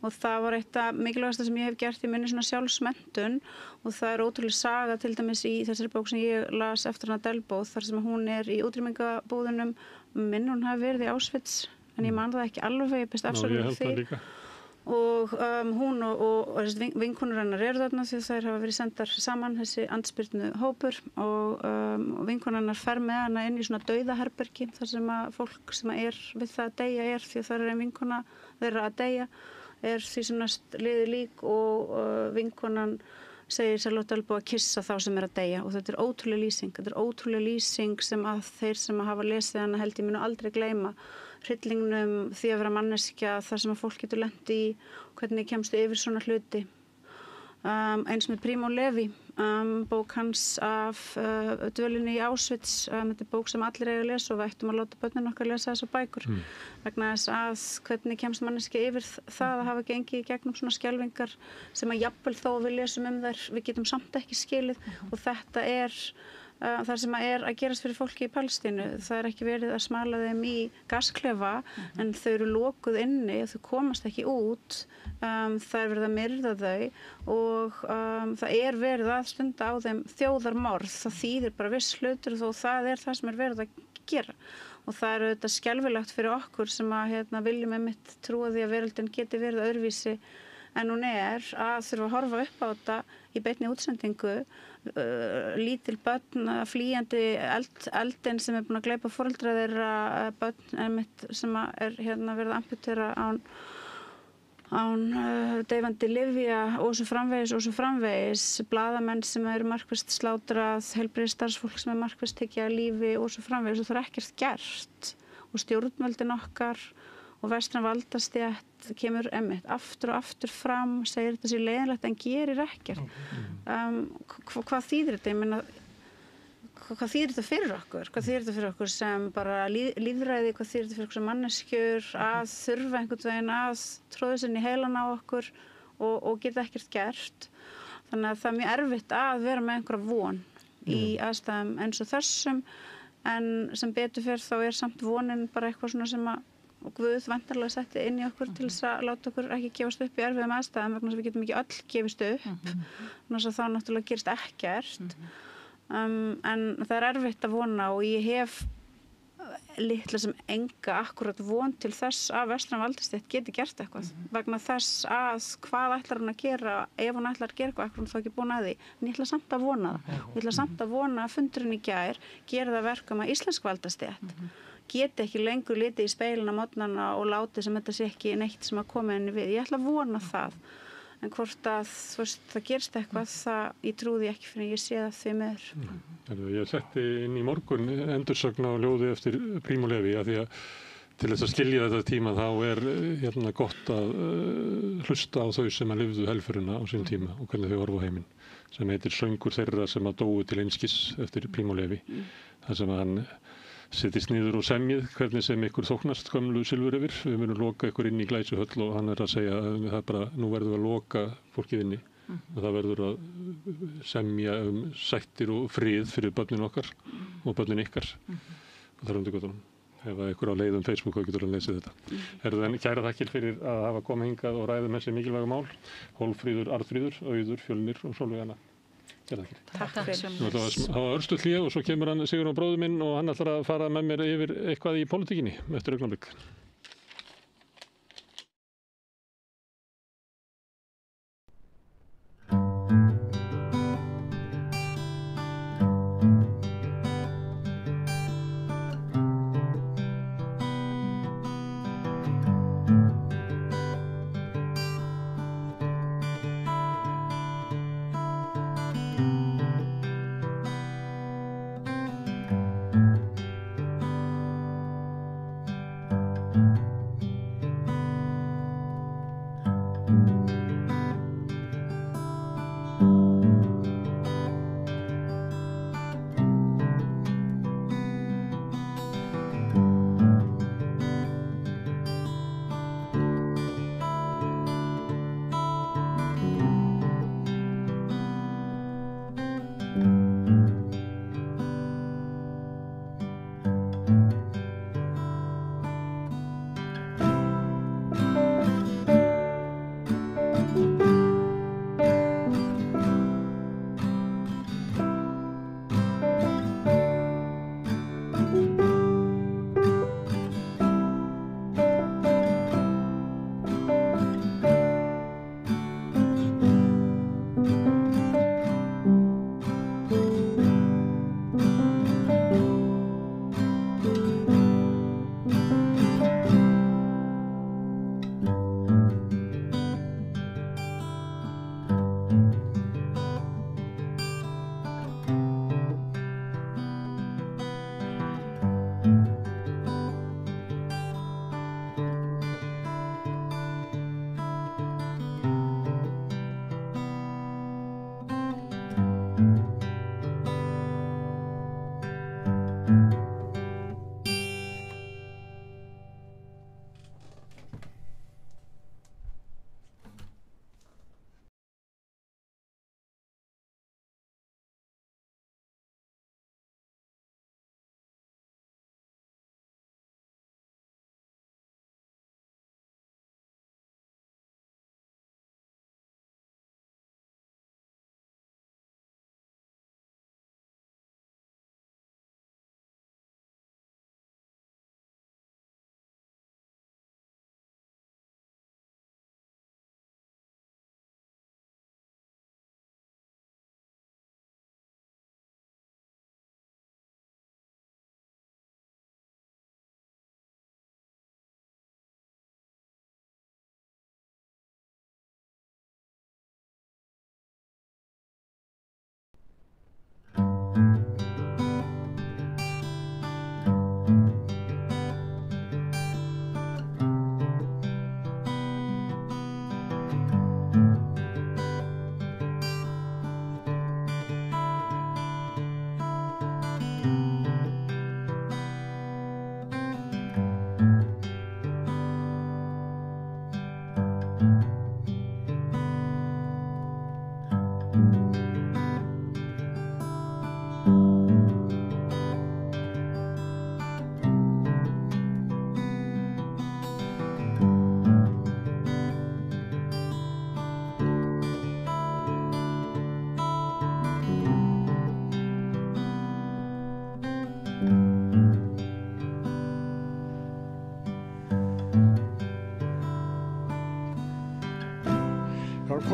og það var eitt af mikilvægasta sem ég hef gert í minni svona sjálfsmenntun og það ótrúlega saga til dæmis í þessari bók sem ég las eftir hana Delbo þar sem hún í útrýmingabúðunum, hún hafi verið í Auschwitz en ég man það ekki alveg, ég best absolutt því. Og hún og vinkonur hennar eru þarna því þær hafa verið sendar saman, þessi andspyrnu hópur og vinkonur hennar fer með hana inn í svona dauðaherbergi þar sem að fólk sem er við það að deyja því að það er ein vinkona þeirra að deyja, því sem næst liði lík og vinkonan segir Charlotte Delbo að kissa þá sem að deyja og þetta er ótrúleg lýsing sem að þeir sem að hafa lesið hana held ég munu aldrei gleyma hryllingnum því að vera manneskja þar sem að fólk getur lent í hvernig kemstu yfir svona hluti. Eins með Primo Levi, bók hans af dvölinni í Auschwitz, þetta er bók sem allir eiga að lesa og við ættum að láta börnin okkar lesa þessar bækur vegna þess að hvernig kemst manneskja yfir það að hafa gengið í gegnum svona skelfingar sem að jafnvel þó við lesum þær, við getum samt ekki skilið og þetta það sem að gerast fyrir fólki í Palestínu, það ekki verið að smala þeim í gasklefa en þau eru lokuð inni og þau komast ekki út, það verið að myrða þau og það verið að stunda á þeim þjóðarmorð, það þýðir bara viss hlutur og það það sem verið að gera og það auðvitað skelfilegt fyrir okkur sem að viljum einmitt trúa því að veröldin geti verið öðruvísi en hún að þurfa að horfa upp á þetta í beinni útsendingu, lítil börn flýjandi eldin sem búin að gleypa foreldra þeirra, börn einmitt sem verið að amputera án deyfandi lyfja og svo framvegis, blaðamenn sem eru markvisst slátrað, heilbrigðisstarfsfólk sem markvisst tekið af lífi og svo framvegis og það ekkert gert og stjórnvöldin okkar og vestræn valdastétt kemur aftur og aftur fram, segir þetta sé leiðinlegt en gerir ekkert. Hvað þýðir þetta? Ég meina, hvað þýðir þetta fyrir okkur? Hvað þýðir þetta fyrir okkur sem bara lífræði, hvað þýðir þetta fyrir okkur sem manneskjur að þurfa einhvern veginn að tróða sér inn í heilan á okkur og geta ekkert gert. Þannig að það er mjög erfitt að vera með einhverja von í aðstæðum eins og þessum, en sem betur fyrir þá er samt vonin bara eitthvað svona sem að Guð væntanlega setti inn í okkur til þess að láta okkur ekki gefast upp í erfiðum aðstæðum vegna þess að við getum ekki öll gefist upp, þannig að þá náttúrulega gerist ekkert. En það er erfitt að vona og ég hef litla sem enga akkurat von til þess að vestræn valdastétt geti gert eitthvað vegna þess að hvað ætlar hún að gera ef hún ætlar að gera eitthvað, hún þá ekki búin að því, en ég ætla samt að vona það og ég ætla samt að vona að fundurinn í gær gera það verkum að íslensk valdastétt geti ekki lengur litið í speilin á morgnana og látið sem þetta sé ekki neitt sem að koma henni við. Ég ætla að vona það. En hvort að það gerst eitthvað, ég trúði ekki fyrir að ég sé það því meður. Ég setti inn í morgun endursögn á ljóði eftir Primo Levi að því að til þess að skilja þetta tíma þá er gott að hlusta á þau sem að lifðu helförina á sín tíma og hvernig þau horfa á heiminn, sem heitir Söngur þeirra sem að dóu til einskis eftir Primo Levi. Það sem að hann sittist niður og semjið hvernig sem ykkur þóknast gömlu Silfureyfir. Við munum loka ykkur inn í Glæsuhöll og hann að segja að það bara, nú verður að loka fólkið inni og það verður að semja sættir og frið fyrir börnin okkar og börnin ykkar og þar undir göttunum. Ef að ykkur á leið Facebook þá getur hann lesið þetta. En kæra þakkir fyrir að hafa komið hingað og ræða með þessi mikilvæga mál. Hólmfríður, Arnfríður, Auður, Fjölnir og Sólveig Anna. Takk fyrir. Það var örstuð hlé og svo kemur hann Sigurjón bróðir minn og hann ætlar að fara með mér yfir eitthvað í pólitíkinni eftir augnablik.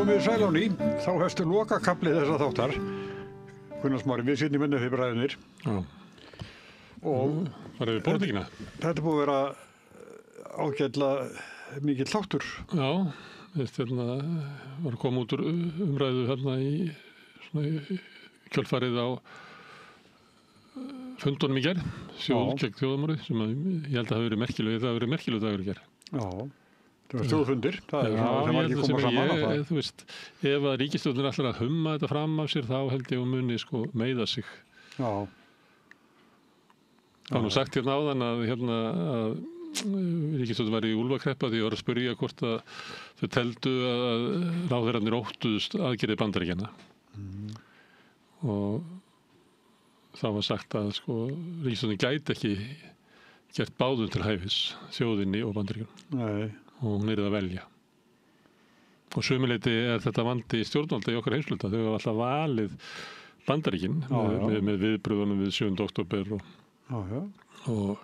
Komið sæl á ný, þá hefstu lokakaflið þessa þáttar. Gunnar Smári, við sitjum inni fyrir bræðinir. Já. Og það er við pólitíkina. Þetta búið að vera ágætlega mikill þáttur. Já, þetta var að koma út úr umræðu hérna í kjölfarið á fundunum í gerð, sjóð gegn þjóðamorði, sem ég held að það hafi verið merkileg dagur í gerð. Já. Það var stjórnfundir, það er svona sem var ekki koma saman á það. Þú veist, ef að ríkisstjórnin ætlar að humma þetta fram af sér, þá held ég að muni meiða sig. Já. Það var nú sagt hérna áðan að ríkisstjórnin var í úlfakreppa því að var að spyrja hvort að þau teldu að ráðherrarnir óttuðust aðgerðir Bandaríkjanna. Og það var sagt að ríkisstjórnin gæti ekki gert báðum til hæfis, þjóðinni og Bandaríkjunum. Nei. Og hún að velja. Og sömuleyti þetta vandi stjórnvalda í okkar heimsluta. Þau hafa alltaf valið Bandaríkin með viðbröðunum við 7. október og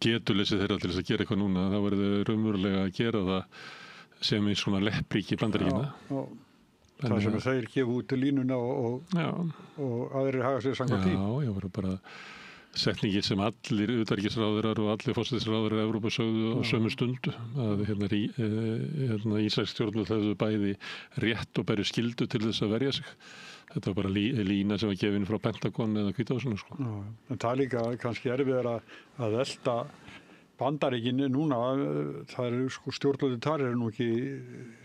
getuleysi þeirra til þess að gera eitthvað núna. Það verður raunverulega að gera það sem eins svona leppríki Bandaríkina. Það sem þeir gefa út til línuna og aðrir hafa sér samkvæmt því. Já, verður bara setningin sem allir utanríkisráðherrar og allir forsætisráðherrar Evrópu sögðu á sömu stundu að ísraelsk stjórnvöld hefðu bæði rétt og bæri skyldu til þess að verja sig. Þetta var bara lína sem var gefin frá Pentagon eða Hvíta húsinu. En það er líka kannski erfiðar að elta Bandaríkin núna. Það eru stjórnvöldi þar eru nú ekki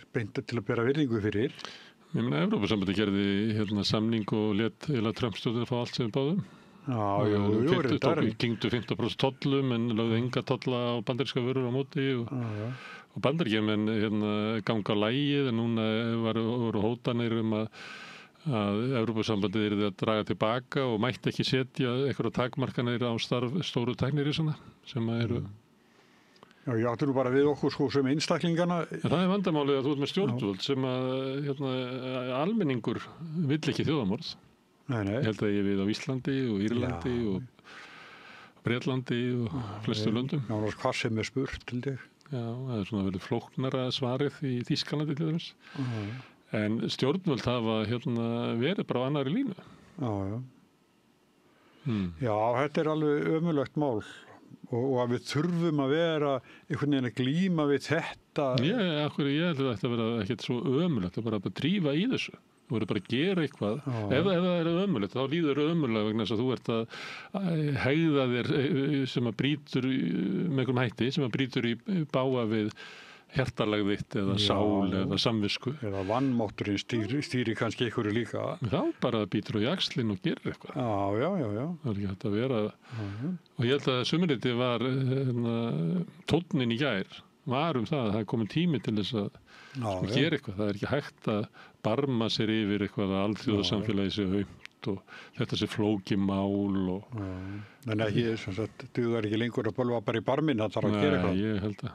beint til að bera virðingu fyrir. Ég meina Evrópusambandið gerði samning og lét Trump-stjórnin fá allt sem við báðum. Kyngdu 15% tollum en lögðu enga tolla á bandaríska vörur á móti og bandaríkjamenn ganga á lagið en núna voru hótanir að Evrópusambandið yrði að draga tilbaka og mætti ekki setja einhverja takmarkanir á stóru tæknirísana sem eru. Já, ég átti nú bara við okkur sem einstaklingana. En það er vandamálið að þú ert með stjórnvöld sem að almenningur vill ekki þjóðamorð. Ég held að ég við á Íslandi og Írlandi og Bretlandi og flestu löndum. Já, hvað sem er spurt til þig. Já, það er svona verið flóknara svarið í Þýskalandi til þess. En stjórnvöld hafa verið bara á annarri línu. Já, þetta er alveg ömurlegt mál og að við þurfum að vera einhvern veginn að glíma við þetta. Ég held að þetta vera ekkert svo ömurlegt, það bara að drífa í þessu. Þú verður bara að gera eitthvað. Ef það er ömurlegt, þá líður ömurlega vegna þess að þú ert að hegða þér sem að brýtur með einhverjum hætti, sem að brýtur í bága við hjartalag þitt eða sál eða samvisku. Eða vannmátturinn stýri kannski einhverju líka. Þá bara býtur þú í axlinn og gerir eitthvað. Já. Það er ekki hægt að vera. Og ég held að sumriti var tónnin í gær var það að það er komin tími til þess að gera eitthvað. Það er ekki hægt að barma sér yfir eitthvað að alþjóðasamfélagi sé aumt og þetta sé flókið mál og... Þannig að ég dugar ekki lengur að bölva bara í barminn, það þarf að gera eitthvað. Nei, ég held að.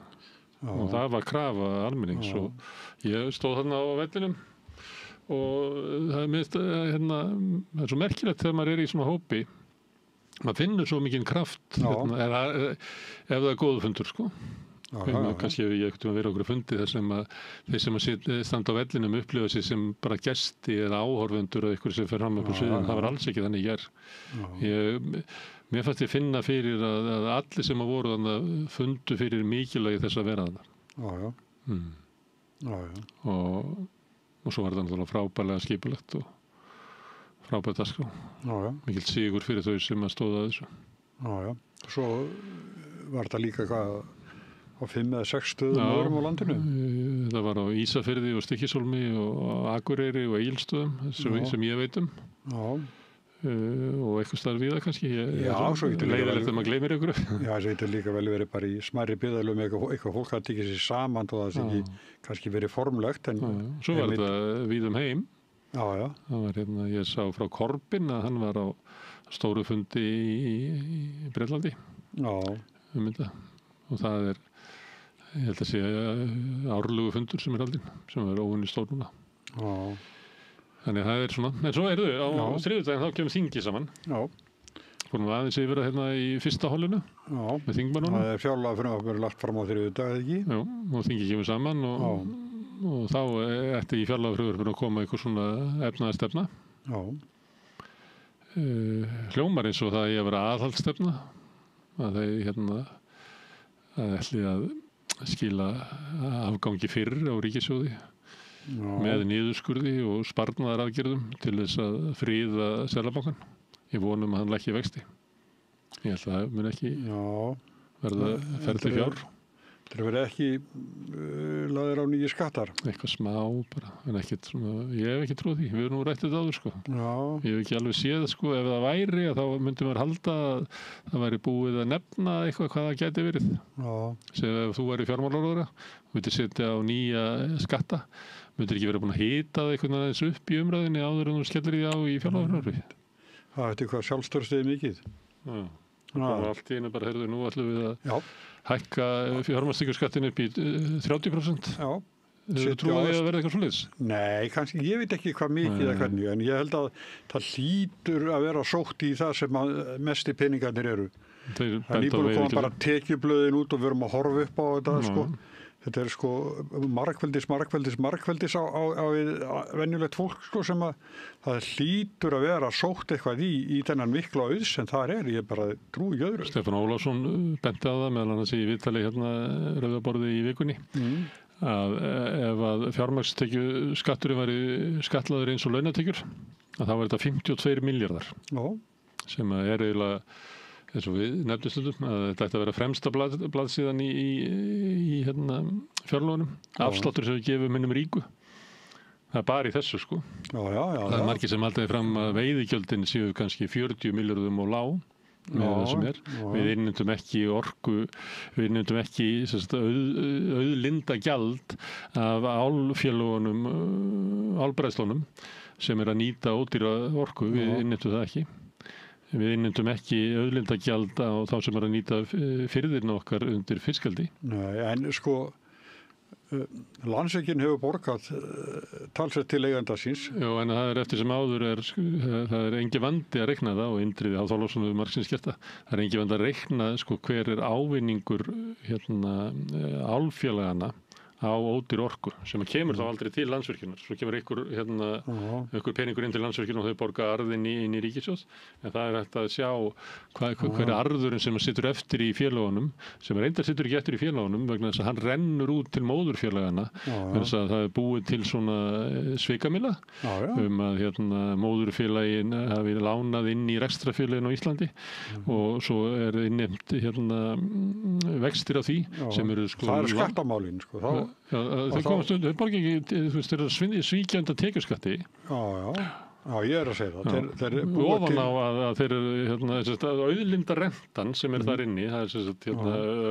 Og það var krafa almennings og ég stóð þarna á vellinum og það er svo merkilegt þegar maður er í svona hópi, maður finnur svo mikinn kraft ef það er góðu fundur, kannski hef ég ekkert verið okkur fundið þar sem að þeir sem að standa á vellinum upplifa sig sem bara gesti eða áhorfendur eða eitthvað sem fer fram upp á sviðinu. Það var alls ekki þannig ég er. Mér fannst ég finna fyrir að allir sem að voru þannig fundu fyrir mikilvægi þess að vera þarna. Og svo var það náttúrulega frábærlega skipulegt og frábært dagskrá. Mikill sigur fyrir þau sem að stóða þessu. Svo var það líka hvað á 5 eða 6 stöðum öðrum á landinu? Það var á Ísafirði og Stykkishólmi og Akureyri og Egilsstöðum sem ég veit um. Og eitthvað starf við það kannski. Leiðilegt að maður gleymir ykkur. Já, það getur líka vel verið bara í smærri byggðarlögum eitthvað fólk að tekja sér saman og það er ekki kannski verið formlegt. Svo var þetta víðum heim. Það var ég sá frá Korbin að hann var á stóru fundi í Bretlandi. Og það er ég held að sé árlugu fundur sem er haldinn, sem er óvenju stór núna. Þannig að það er svona, en svo á þriðjudaginn þá kemur þingi saman. Fórum við aðeins yfir í fyrsta hollinu með þingmannunum. Það er fjárlagafrumvarp verið lagt fram á þriðjudag, eða ekki? Já, og þingi kemur saman og og þá ætti í fjárlagafrumvarpinu að koma einhver svona efnaðarstefna. Já. Hljómar eins og það að vera aðhaldsstefna, að þeir að ætli að skila afgangi fyrr á ríkissjóði með niðurskurði og sparnaðaraðgerðum til þess að fríða Seðlabankann. Ég vonum að hann lækki vexti. Ég held að það mun ekki verða ferli fjár. Það verður ekki lagðir á nýju skattar. Eitthvað smá bara, en ekkert svona, ég hef ekki trúið því. Við erum nú rættið áður sko. Já. Ég hef ekki alveg séð sko, ef það væri þá myndi maður halda að það væri búið að nefna eitthvað hvað það geti verið. Já. Sem ef þú væri fjármálaráðherra, myndir setja á nýja skatta, myndir ekki verið búin að hita það einhvern veginn aðeins upp í umræðinni áður en þú skellir því á í fjármálaráðherra. Það ætti hvað sjálfstörfstið mikið. Já. Allt í einu bara, heyrðu, nú ætlum við að hækka fjármagnstekjuskattinn upp í 30%. Já. Þú trúið því að verða eitthvað svoleiðis? Nei, kannski, ég veit ekki hvað mikið eða hvernig, en ég held að það hlýtur að vera sótt í það sem mesti peningarnir eru. Það er nýbúin að koma bara tekjublöðin út og við erum að horfa upp á þetta, sko. Þetta er sko margveldis á venjulegt fólk sko sem að það hlýtur að vera sótt eitthvað í þennan mikla auðs sem það er, ég bara trúi ekki öðru. Stefán Ólafsson benti á það meðal annars í viðtali Rauðaborði í vikunni að ef að fjármagnstekjuskatturinn væri skatlaður eins og launatekjur að þá var þetta 52 milljarðar sem er eiginlega eins og við nefnum stundum að þetta ætti að vera fremsta blaðsíðan í fjárlögunum. Afsláttur sem við gefum hinnum ríku. Það er bara í þessu sko. Það er margir sem haldaði fram að veiðigjöldin séu kannski 40 milljörðum og lág með það sem er. Við innheimtum ekki orku, við innheimtum ekki auðlinda gjald af álfélögunum, álbræðslunum sem er að nýta ódýra orku. Við innheimtum það ekki. Við innheimtum ekki auðlindagjald á þá sem er að nýta firðirna okkar undir fiskeldi. Nei, en sko Landsvirkjun hefur borgað talsvert til eiganda síns. Já, en það er eftir sem áður það er engin vandi að reikna það og Indriði Hálfþórðarson hefur margsins gert það. Það er engin vandi að reikna sko hver er ávinningur álfélagana á ódýr orku sem kemur þá aldrei til Landsvirkjunar. Svo kemur einhver peningur inn til Landsvirkjunar og þau borga arðinn inn í ríkissjóð. En það er hægt að sjá hver er arðurinn sem situr eftir í félögunum, sem reyndar situr ekki eftir í félögunum vegna þess að hann rennur út til móðurfélagana. Vegna þess að það er búið til svona svikamilla að móðurfélagin hafi lánað inn í rekstrafélagin á Íslandi og svo er innheimt vextir á því sem eru sko. Það er skattamálin sko. Þau komast undir, þau borgi ekki, þú veist, þeir eru svíkjandi skatti. Já, ég er að segja það. Þeir ofan á að þeir eru auðlindarentan sem er þar inni, það er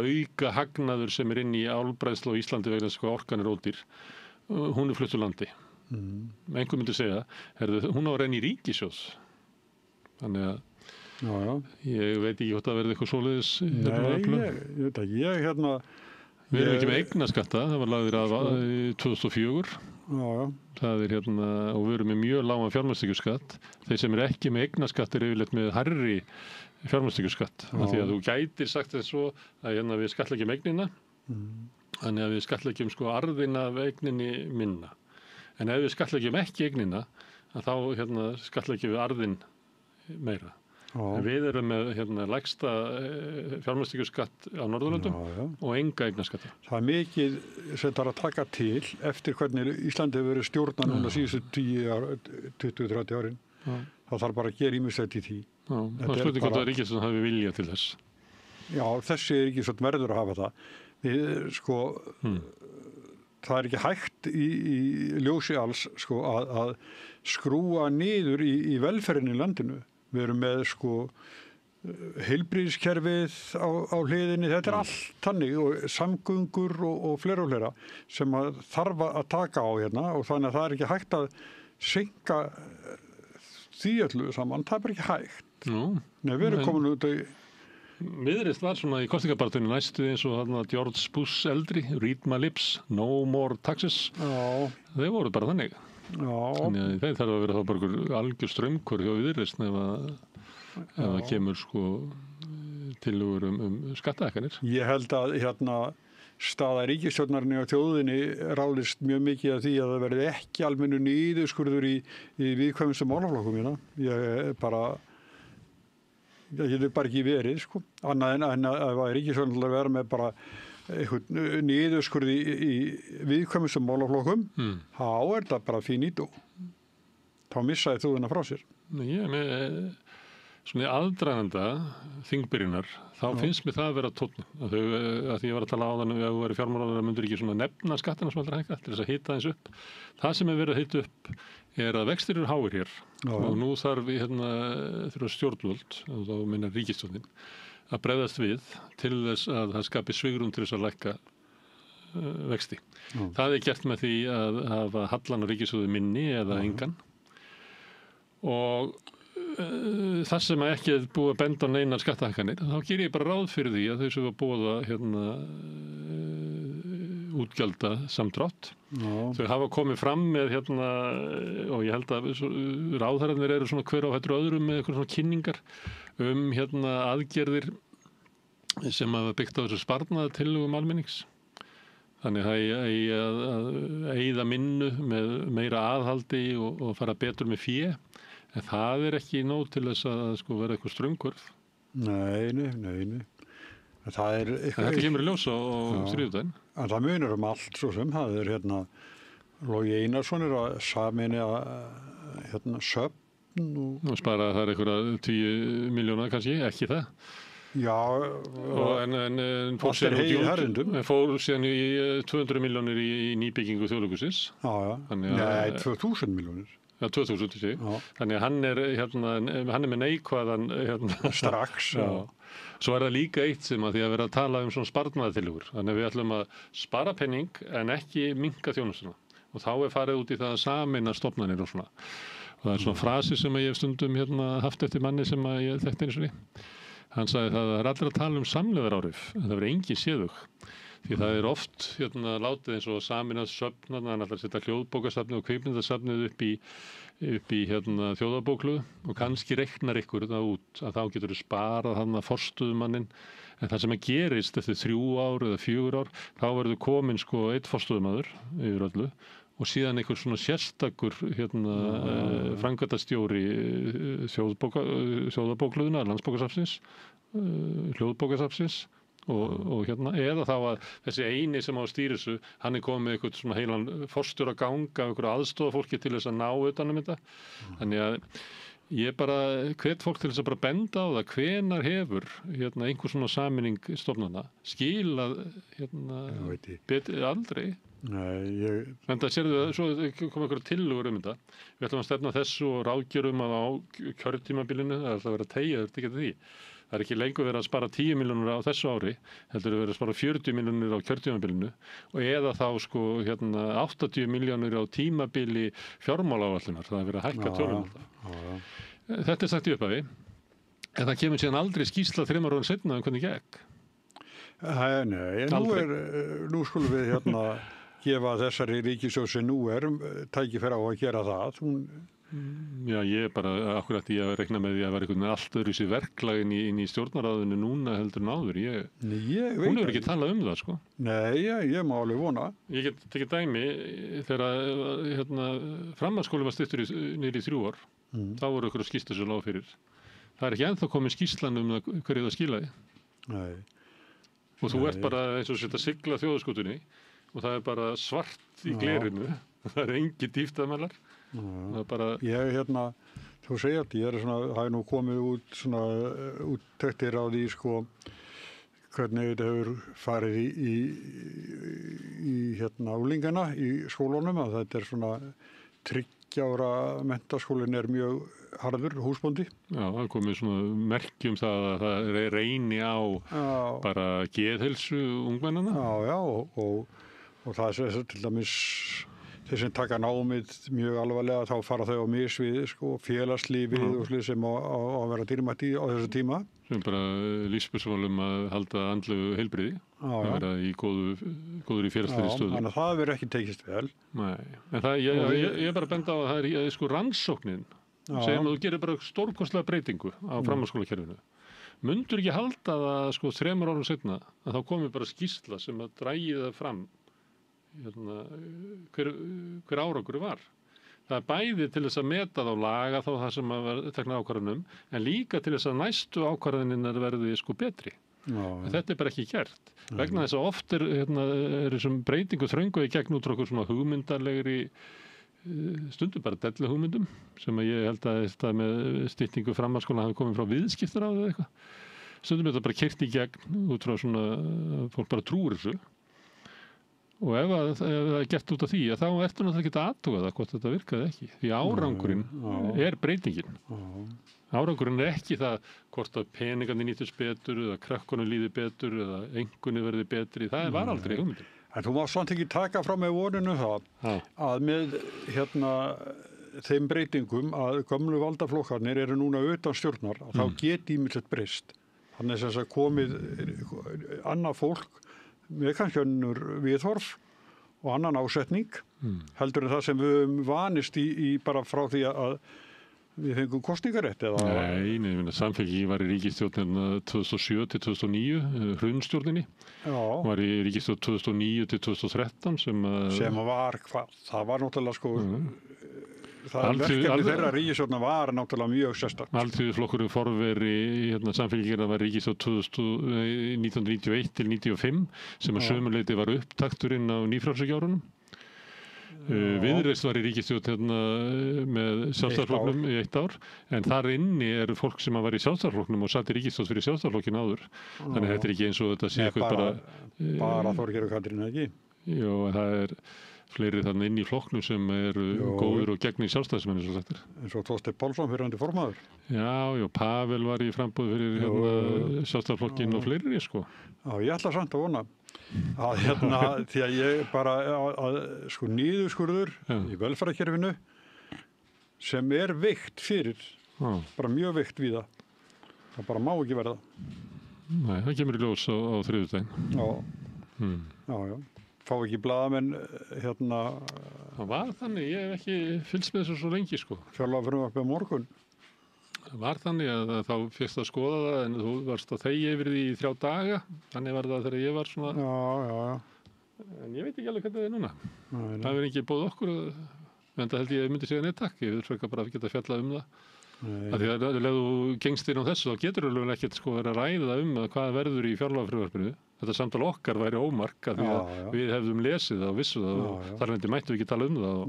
auka hagnaður sem er inni í álbræðslu á Íslandi vegna þess að orkan er ódýr. Hún er flutt úr landi. Einhver myndi segja, hún á að renna í ríkissjóð. Þannig að ég veit ekki hvort það verði eitthvað svoleiðis. Nei, ég Við erum ekki með eignaskatta, það var lagðir að 2004. Það er og við erum með mjög lágan fjármagnstekjuskatt. Þeir sem eru ekki með eignaskatt eru yfirleitt með hærri fjármagnstekjuskatt. Því að þú gætir sagt þess svo að við skattleggjum eignina, þannig að við skattleggjum sko arðina af eigninni minna. En ef við skattleggjum ekki eignina, þá skattleggjum við arðin meira. En við erum með lægsta fjármagnstekjuskatt á Norðurlöndum og enga eignaskatta. Það er mikið sem það er að taka til eftir hvernig Íslandi hefur verið stjórnað núna síðustu 20-30 árin. Það þarf bara að gera ýmislegt í því. Það er spurning hvort að ríkisstjórn hafi vilja til þess. Já, þessi ríkisstjórn verður að hafa það. Það er ekki hægt í ljósi alls að skrúa niður í velferðinni í landinu. Við erum með heilbrigðiskerfið á hliðinni, þetta er allt þannig og samgöngur og fleira sem þarf að taka á og þannig að það er ekki hægt að seinka því öllu saman, það er bara ekki hægt. Nei, við erum komin út Viðreisn var svona í kosningabaráttunni næstu eins og George Bush eldri, read my lips, no more taxes. Þeir voru bara þannig. Þannig að þeir þarf að vera þá bara algjör straumkur hjá Viðreisn ef það kemur tillögur skattahækkanir. Ég held að staða ríkisstjórnarinnar og þjóðinni ráðist mjög mikið af því að það verði ekki almennu niðurskurður í viðkvæmustu málaflokkum hérna. Það getur bara ekki verið, sko. Annað en að ríkisstjórnarinnar verður með bara eitthvað niðurskurði í viðkvæmustu málaflokkum, þá það bara finito. Þá missaði þjóðina frá sér. Ég er með svona í aðdraganda þingbyrjunar, þá finnst mér það að vera tónn. Að því ég var að tala á þannig að þú væri fjármálaráðherra, myndir ekki svona nefna skattina sem allra hækka til þess að hita eins upp. Það sem er verið að hita upp er að vextir eru háir hér og nú þarf þurfa stjórnvöld, og þá meina ríkisstjórnin, að bregðast við til þess að það skapi svigrúm til þess að lækka vexti. Það er gert með því að hafa hallan á ríkissjóði minni eða engan og það sem ekki er búið að benda á neinar skattahækkanir, þá ger ég bara ráð fyrir því að þau sem var búið að útgjalda samdrátt. Þau hafa komið fram með og ég held að ráðherrarnir eru svona hver á hættur öðrum með eitthvað svona kynningar aðgerðir sem hafa byggt á þessu sparnaðatillögum almennings. Þannig að eyða minnu með meira aðhaldi og fara betur með fé. En það er ekki nóg til þess að vera eitthvað ströngurð. Nei. Þetta kemur í ljós á þriðjudaginn. En það munar allt svo sem. Það er Logi Einarsson er að sameina söfn og spara þar einhverja 10 milljóna kannski, ekki það. Já, en fór síðan í 200 milljónir í nýbyggingu Þjóðleikhússins. Nei, 2000 milljónir. Já, 2000, sé. Þannig að hann er með neikvæðan strax. Svo er það líka eitt sem að því að vera að tala um svona sparnaðatillögur. Þannig að við ætlum að spara penning en ekki minnka þjónustuna. Og þá er farið út í það að sameina stofnanir og svona. Og það er svona frasi sem ég hef stundum haft eftir manni sem ég þekkti einu sinni. Hann sagði það er allir að tala um samlegðaráhrif, en það verður engin séðug. Því það er oft látið eins og saminað söfn, þannig að setja hljóðbókasafnið og kvikmyndasafnið upp í þjóðarbókluðu og kannski reiknar ykkur það út að þá getur þau sparað forstöðumanninn. En það sem gerist eftir 3 ár eða 4 ár, þá verður komin einn forstöðumaður yfir öllu og síðan einhver svona sérstakur framkvæmdastjóri þjóðarbókluðuna, landsbókasafnsins, hljóðbókasafnsins og eða þá að þessi eini sem á að stýra þessu, hann er komið með eitthvað svona heilan forstjóra ganga af einhverju aðstofafólki til þess að ná utan um þetta. Þannig að ég bara hvet fólk til þess að bara benda á það hvenar hefur einhver svona sameining stofnana skilað aldrei. En það sérðu það, svo kom einhverja tillögur um þetta. Við ætlum að stefna þessu og ráðgjörum að á kjörtímabilinu, það er alltaf að vera að teygja þetta ekki því. Það er ekki lengur verið að spara 10 milljónir á þessu ári, heldur verið að spara 40 milljónir á kjörtímabilinu og eða þá 80 milljónir á tímabili fjármálaáætlunar, það er verið að hækka tölum. Þetta er sagt í upphafi, en það kemur síðan aldrei skýrsla 3 árum seinna um hvernig gekk. Nei, nú skulum við gefa þessari ríkisstjórn sem nú tækifæri á að gera það. Já, ég bara akkurat ég að rekna með því að vera einhvern veginn allt öðruvísi verklaginn í stjórnarráðinu núna heldur en áður. Hún hefur ekki talað um það, sko. Nei, ég má alveg vona. Ég get tekið dæmi þegar framhaldsskóli var styttur niður í 3 ár. Þá voru einhverja skýrslu sem lág fyrir. Það er ekki ennþá komið skýrslan um hverju það skilaði. Nei. Og þú ert bara eins og setja sigla þjóðskútunni og það er bara svart í glerinu. Það er engin dýftaðmælar. Ég þú segir að ég það er nú komið út svona úttektir á því hvernig þetta hefur farið í úlingana í skólunum, að þetta er svona 3 ára menntaskólinn er mjög harður húsbóndi. Já, það komið svona merki um það að það reyni á bara geðheilsu ungmennana. Já, og það er til dæmis þeir sem taka námið mjög alvarlega, þá fara þau á misvið, félagslífið og slið sem á að vera dýrmætt á þessu tíma. Sem bara lífspersónum að halda andlegu heilbrigði, að vera í góður í félagslegri stöðu. Þannig að það verður ekki tekist vel. Nei, en ég er bara að benda á að það er rannsóknin, segjum að þú gerir bara stórkostlega breytingu á framhaldsskólakerfinu. mundur ekki halda það sko 3 árum setna að þá komi bara skýrsla sem að drægi það fram hver árangur var. Það er bæði til þess að meta þá laga þá það sem að tekna ákvarðanum en líka til þess að næstu ákvarðaninnar verði sko betri. En þetta er bara ekki gert. Vegna þess að oft er þessum breytingu þröngu í gegn út frá okkur svona hugmyndarlegri stundum bara dellu hugmyndum sem að ég held að þetta með styttingu framhaldsskóla hafi komið frá viðskiptaráði eða eitthvað. Stundum er þetta bara keyrt í gegn út frá svona fólk bara trúir þessu og ef það er gert út af því þá ertu náttúrulega ekki að athuga það hvort þetta virkaði ekki. Því árangurinn er breytingin. Árangurinn er ekki það hvort að peningarnir nýtist betur eða krökkunum líði betur eða engunni verði betri. Það var aldrei hugmyndin. En þú má samt ekki taka frá með voninu það að með þeim breytingum að gömlu valdaflokkarnir eru núna utan stjórnar að þá geti ýmislegt breyst. Þannig að komið annað fólk með kannski önnur viðhorf og annan ásetning heldur en það sem við höfum vanist í bara frá því að við fengum kosningarétt eða... Nei, Samfylkingin var í ríkisstjórnin 2007 til 2009, hrunstjórninni. Var í ríkisstjórn 2009 til 2013 sem var, það var náttúrulega sko... Það verkefni þeirra ríkisstjórna var náttúrulega mjög sérstakt. Alþýðuflokkurinn forveri Samfylkingin var í ríkisstjórn 1991 til 1995 sem að sömuleyti var upptakturinn á nýfrjálshyggjuárunum. Viðreisn var í ríkisstjórn með Sjálfstæðisflokknum í 1 ár en þar inni er fólk sem var í Sjálfstæðisflokknum og satt í ríkisstjórn fyrir Sjálfstæðisflokkin áður. Þannig að þetta er ekki eins og þetta sé eitthvað bara Þorgeir og Katrín ekki? Jú, það er fleiri þannig inn í flokknum sem eru góður og gegn í Sjálfstæðismenn eins og þetta. En svo Þorsteinn Pálsson fyrrverandi formaður. Já, Pavel var í framboði fyrir Sjálfstæðisflokkin og fleiri sko. Já, ég ætla samt að vona að því að ég bara sko niðurskurður í velferðarkerfinu sem er veikt fyrir bara mjög veikt við það bara má ekki verða. Nei, það kemur í ljós á þriðjudaginn. Já. Fá ekki blaðamenn Það var þannig, ég hef ekki fylgst með þessu svo lengi sko. Fjárlagafrumvarpið á morgun. Það var þannig að þá fékkst að skoða það en þú varst að þegja yfir því í 3 daga. Þannig var það þegar ég var svona... Já. En ég veit ekki alveg hvernig það er núna. Það er ekki bóð okkur en það held ég myndi segja nei takk. Ég vil frekar bara geta fjallað það. Því að ef þú gengst inn á þessu þá getur þú ekkert sko verið að ræða hvað verður í fjárlagafrumvarpinu. Þetta samtal okkar væri ómark að því að við hefðum lesið það og vissu það og þar lendi mættum við ekki tala það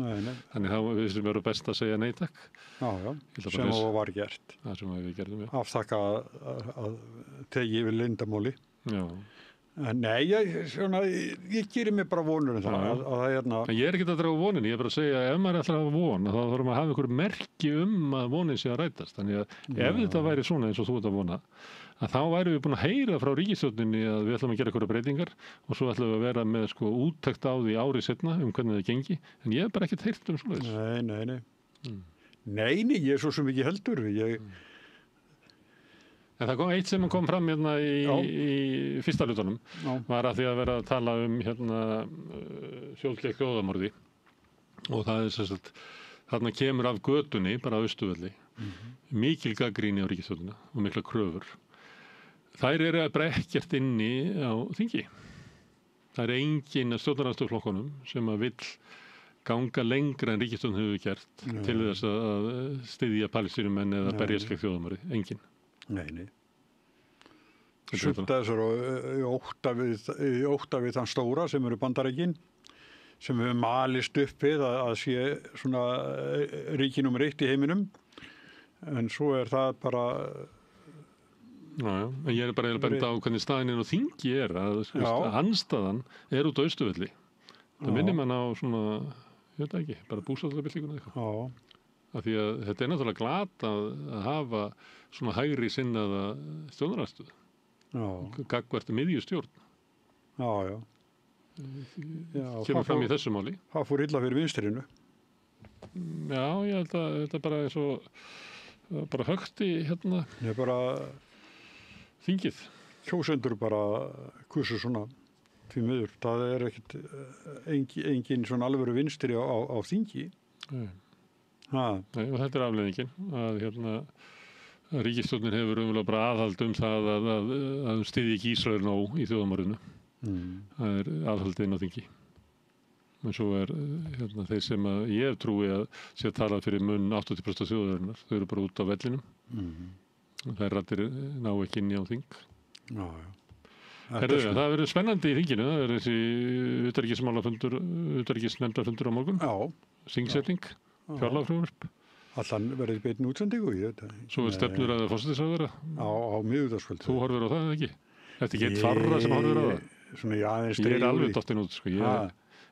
þannig þá við sem eru best að segja nei takk. Sem það var gert. Það sem við gerðum, já. Afþakka að tegi yfir leyndamáli. Já. Nei, ég gerir mig bara vonur um það að Ég er ekki að draga vonin, ég er bara að segja að ef maður ætlar að hafa von þá þarf maður að hafa einhverju merki að vonin sé að rætast. Þannig að ef þetta væri svona eins og þú ert að vona að þá værum við búin að heyra frá ríkisstjórninni að við ætlum að gera einhverja breytingar og svo ætlum við að vera með sko úttekt á því árið seinna hvernig það gengi. En ég hef bara ekkert heyrt svoleiðis. Nei, ég er svo sem ekki heldur. En það kom eitt sem kom fram í fyrsta hlutunum var að því að vera að tala sjóðsleik þjóðarmorði og það er sem sagt þarna kemur af götunni bara á Austurvelli mikil gagnrýni á ríkisstjórnina og mikla kröfur. Þær eru bara ekkert inni á þingi. Það er enginn af stjórnarandstöðuflokkunum sem að vill ganga lengra en ríkisstjórn hefur gert til þess að styðja Palestínumenn eða berjast gegn þjóðarmorði. Enginn. Nei. Sumt að þessar í ótta við þann stóra sem eru Bandaríkin sem hefur malist upp við að sé svona ríki númer 1 í heiminum en svo er það bara Já, en ég er bara að benda á hvernig staðin á þingi að andstaðan er út á Austurvelli. Það minnir mann á svona, ég veit ekki, bara búsáttarbyltinguna eitthvað. Af því að þetta er náttúrulega glata að hafa svona hægri sinnaða stjórnarandstöðu. Gagnvart miðjustjórn. Já. Kemur fram í þessu máli. Það fór illa fyrir vinstrinu. Já, ég held að þetta bara er svo bara högt í Ég bara þingið. Kjósendur bara kursu svona því miður. Það er ekkert engin svona alvöru vinstri á þingi. Nei, og þetta er afleiðingin að ríkisstjórnin hefur umverulega bara aðhald það að styðja ekki Ísrael nóg í þjóðamorðinu. Það aðhaldið inn á þingi. En svo þeir sem ég trúi að sé að tala fyrir munn 80% þjóðarinnar. Þau eru bara út á vellinum. Þær raddir ná ekki inn á þing. Já. Það verður spennandi í þinginu. Það er þessi utanríkisnefndarfundur á morgun. Já. Þingsetning, fjárlagafrumvarp. Allan verður beinni útsendingu í þetta. Svo er stefnur að forsætisráðherra. Á miðvikudagskvöld. Þú horfir á það ekki? Þetta er ekki eitt farra sem horfir á það? Ég er alveg dottinn út.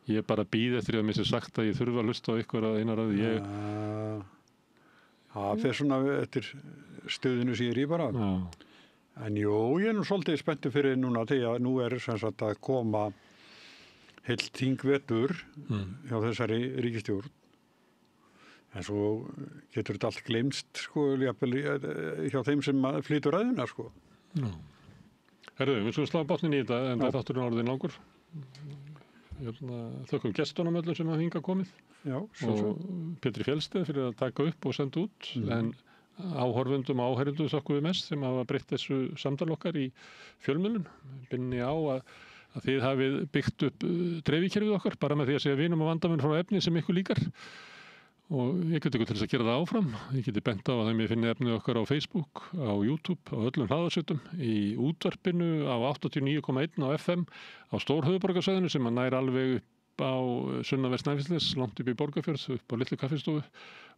Ég bara býð eftir að mér sé sagt að ég þurfa að hlusta á ykkur að einar að Það fer svona eftir stöðinu sem ég er í bara. En jú, ég er nú svolítið spenntur fyrir núna því að nú er sem sagt að koma heilt þingvetur hjá þessari ríkisstjórn. En svo getur þetta allt gleymst sko, hjá þeim sem flytur ræðina sko. Herðu, við skulum slá botnin í þetta en það þátturinn orðin langur. Þökkum gestunum öllum sem hafa hingað komið. Já, og Pétri Fjellsteð fyrir að taka upp og senda út en áhorfendum og áheyrendum þökkum við mest sem hafa breytt þessu samtal okkar í fjölmiðlun. Binni á að þið hafið byggt upp dreifikerfið okkar bara með því að segja vinum og vandamenn frá efni sem ykkur líkar og ég geti ykkur til þess að gera það áfram. Ég geti bent á að þeim ég finni efnið okkar á Facebook, á YouTube, á öllum hlaðarsveitum, í útvarpinu á 89,1 á FM, á Stórhöfuðborgarsvæðinu sem nær alveg upp á sunnanvert Snæfellsnes, langt upp í Borgarfjörð, upp á litlu kaffistofu,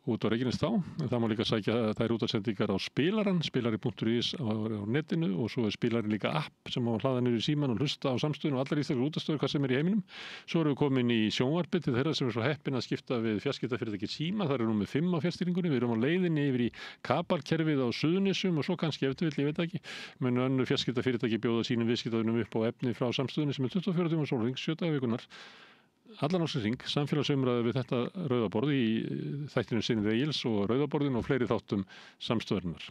út á Reykjanesstá. En það má líka sækja þær útasendingar á spilaran, spilari.is á netinu og svo er spilarin líka app sem má hlaða niður í síman og hlusta á samstöðun og allar íslenskar útastöður hvað sem er í heiminum. Svo erum við komin í sjónvarpið til þeirra sem er svo heppin að skipta við fjarskiptafyrirtækið Síma. Það eru númer 5 á fjarstýringunni. Við erum á leiðinni yfir í kabalkerfið á Suðurnesjum og svo kannski ef til vill, ég veit ekki. Munu önnur fjarskiptafyrirtæki bjóða sínum viðskiptavinum upp á efni frá samstöðunni sem er 24 tíma sólarhring, 7 daga vikunnar. Allan ársins hring, samfélagsumræðu við þetta rauðaborð í þættinu Sinni Egils og rauðaborðin og fleiri þáttum samstöðurinnar.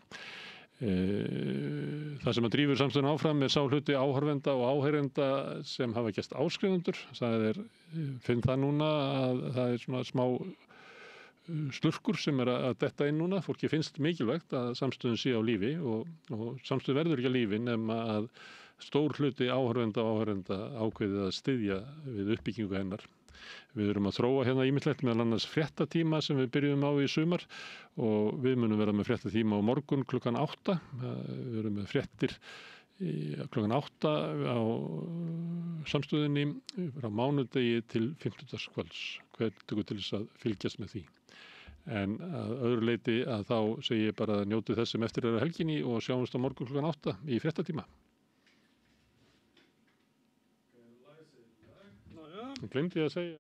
Það sem að drífur samstöðun áfram er sá hluti áhorfenda og áheyrenda sem hafa gerst áskrifundur. Finn það núna að það er svona smá slurkur sem er að detta inn núna. Fólki finnst mikilvægt að samstöðun sé á lífi og samstöðun verður ekki á lífi nema að stór hluti áhorfenda og áhorfenda ákveðið að styðja við uppbyggingu hennar. Við erum að þróa hérna ýmislegt meðal annars fréttatíma sem við byrjuðum á í sumar og við munum vera með fréttatíma á morgun klukkan 8. Við erum með fréttir klukkan 8 á samstöðunni frá mánudegi til 50-dagskvölds. Hvetjum til þess að fylgjast með því. En að öðru leyti að þá segi ég bara að njótið þess sem eftir er að helginni og sjáumst á morgun klukkan 8 í fréttatíma. Glemdi ég að segja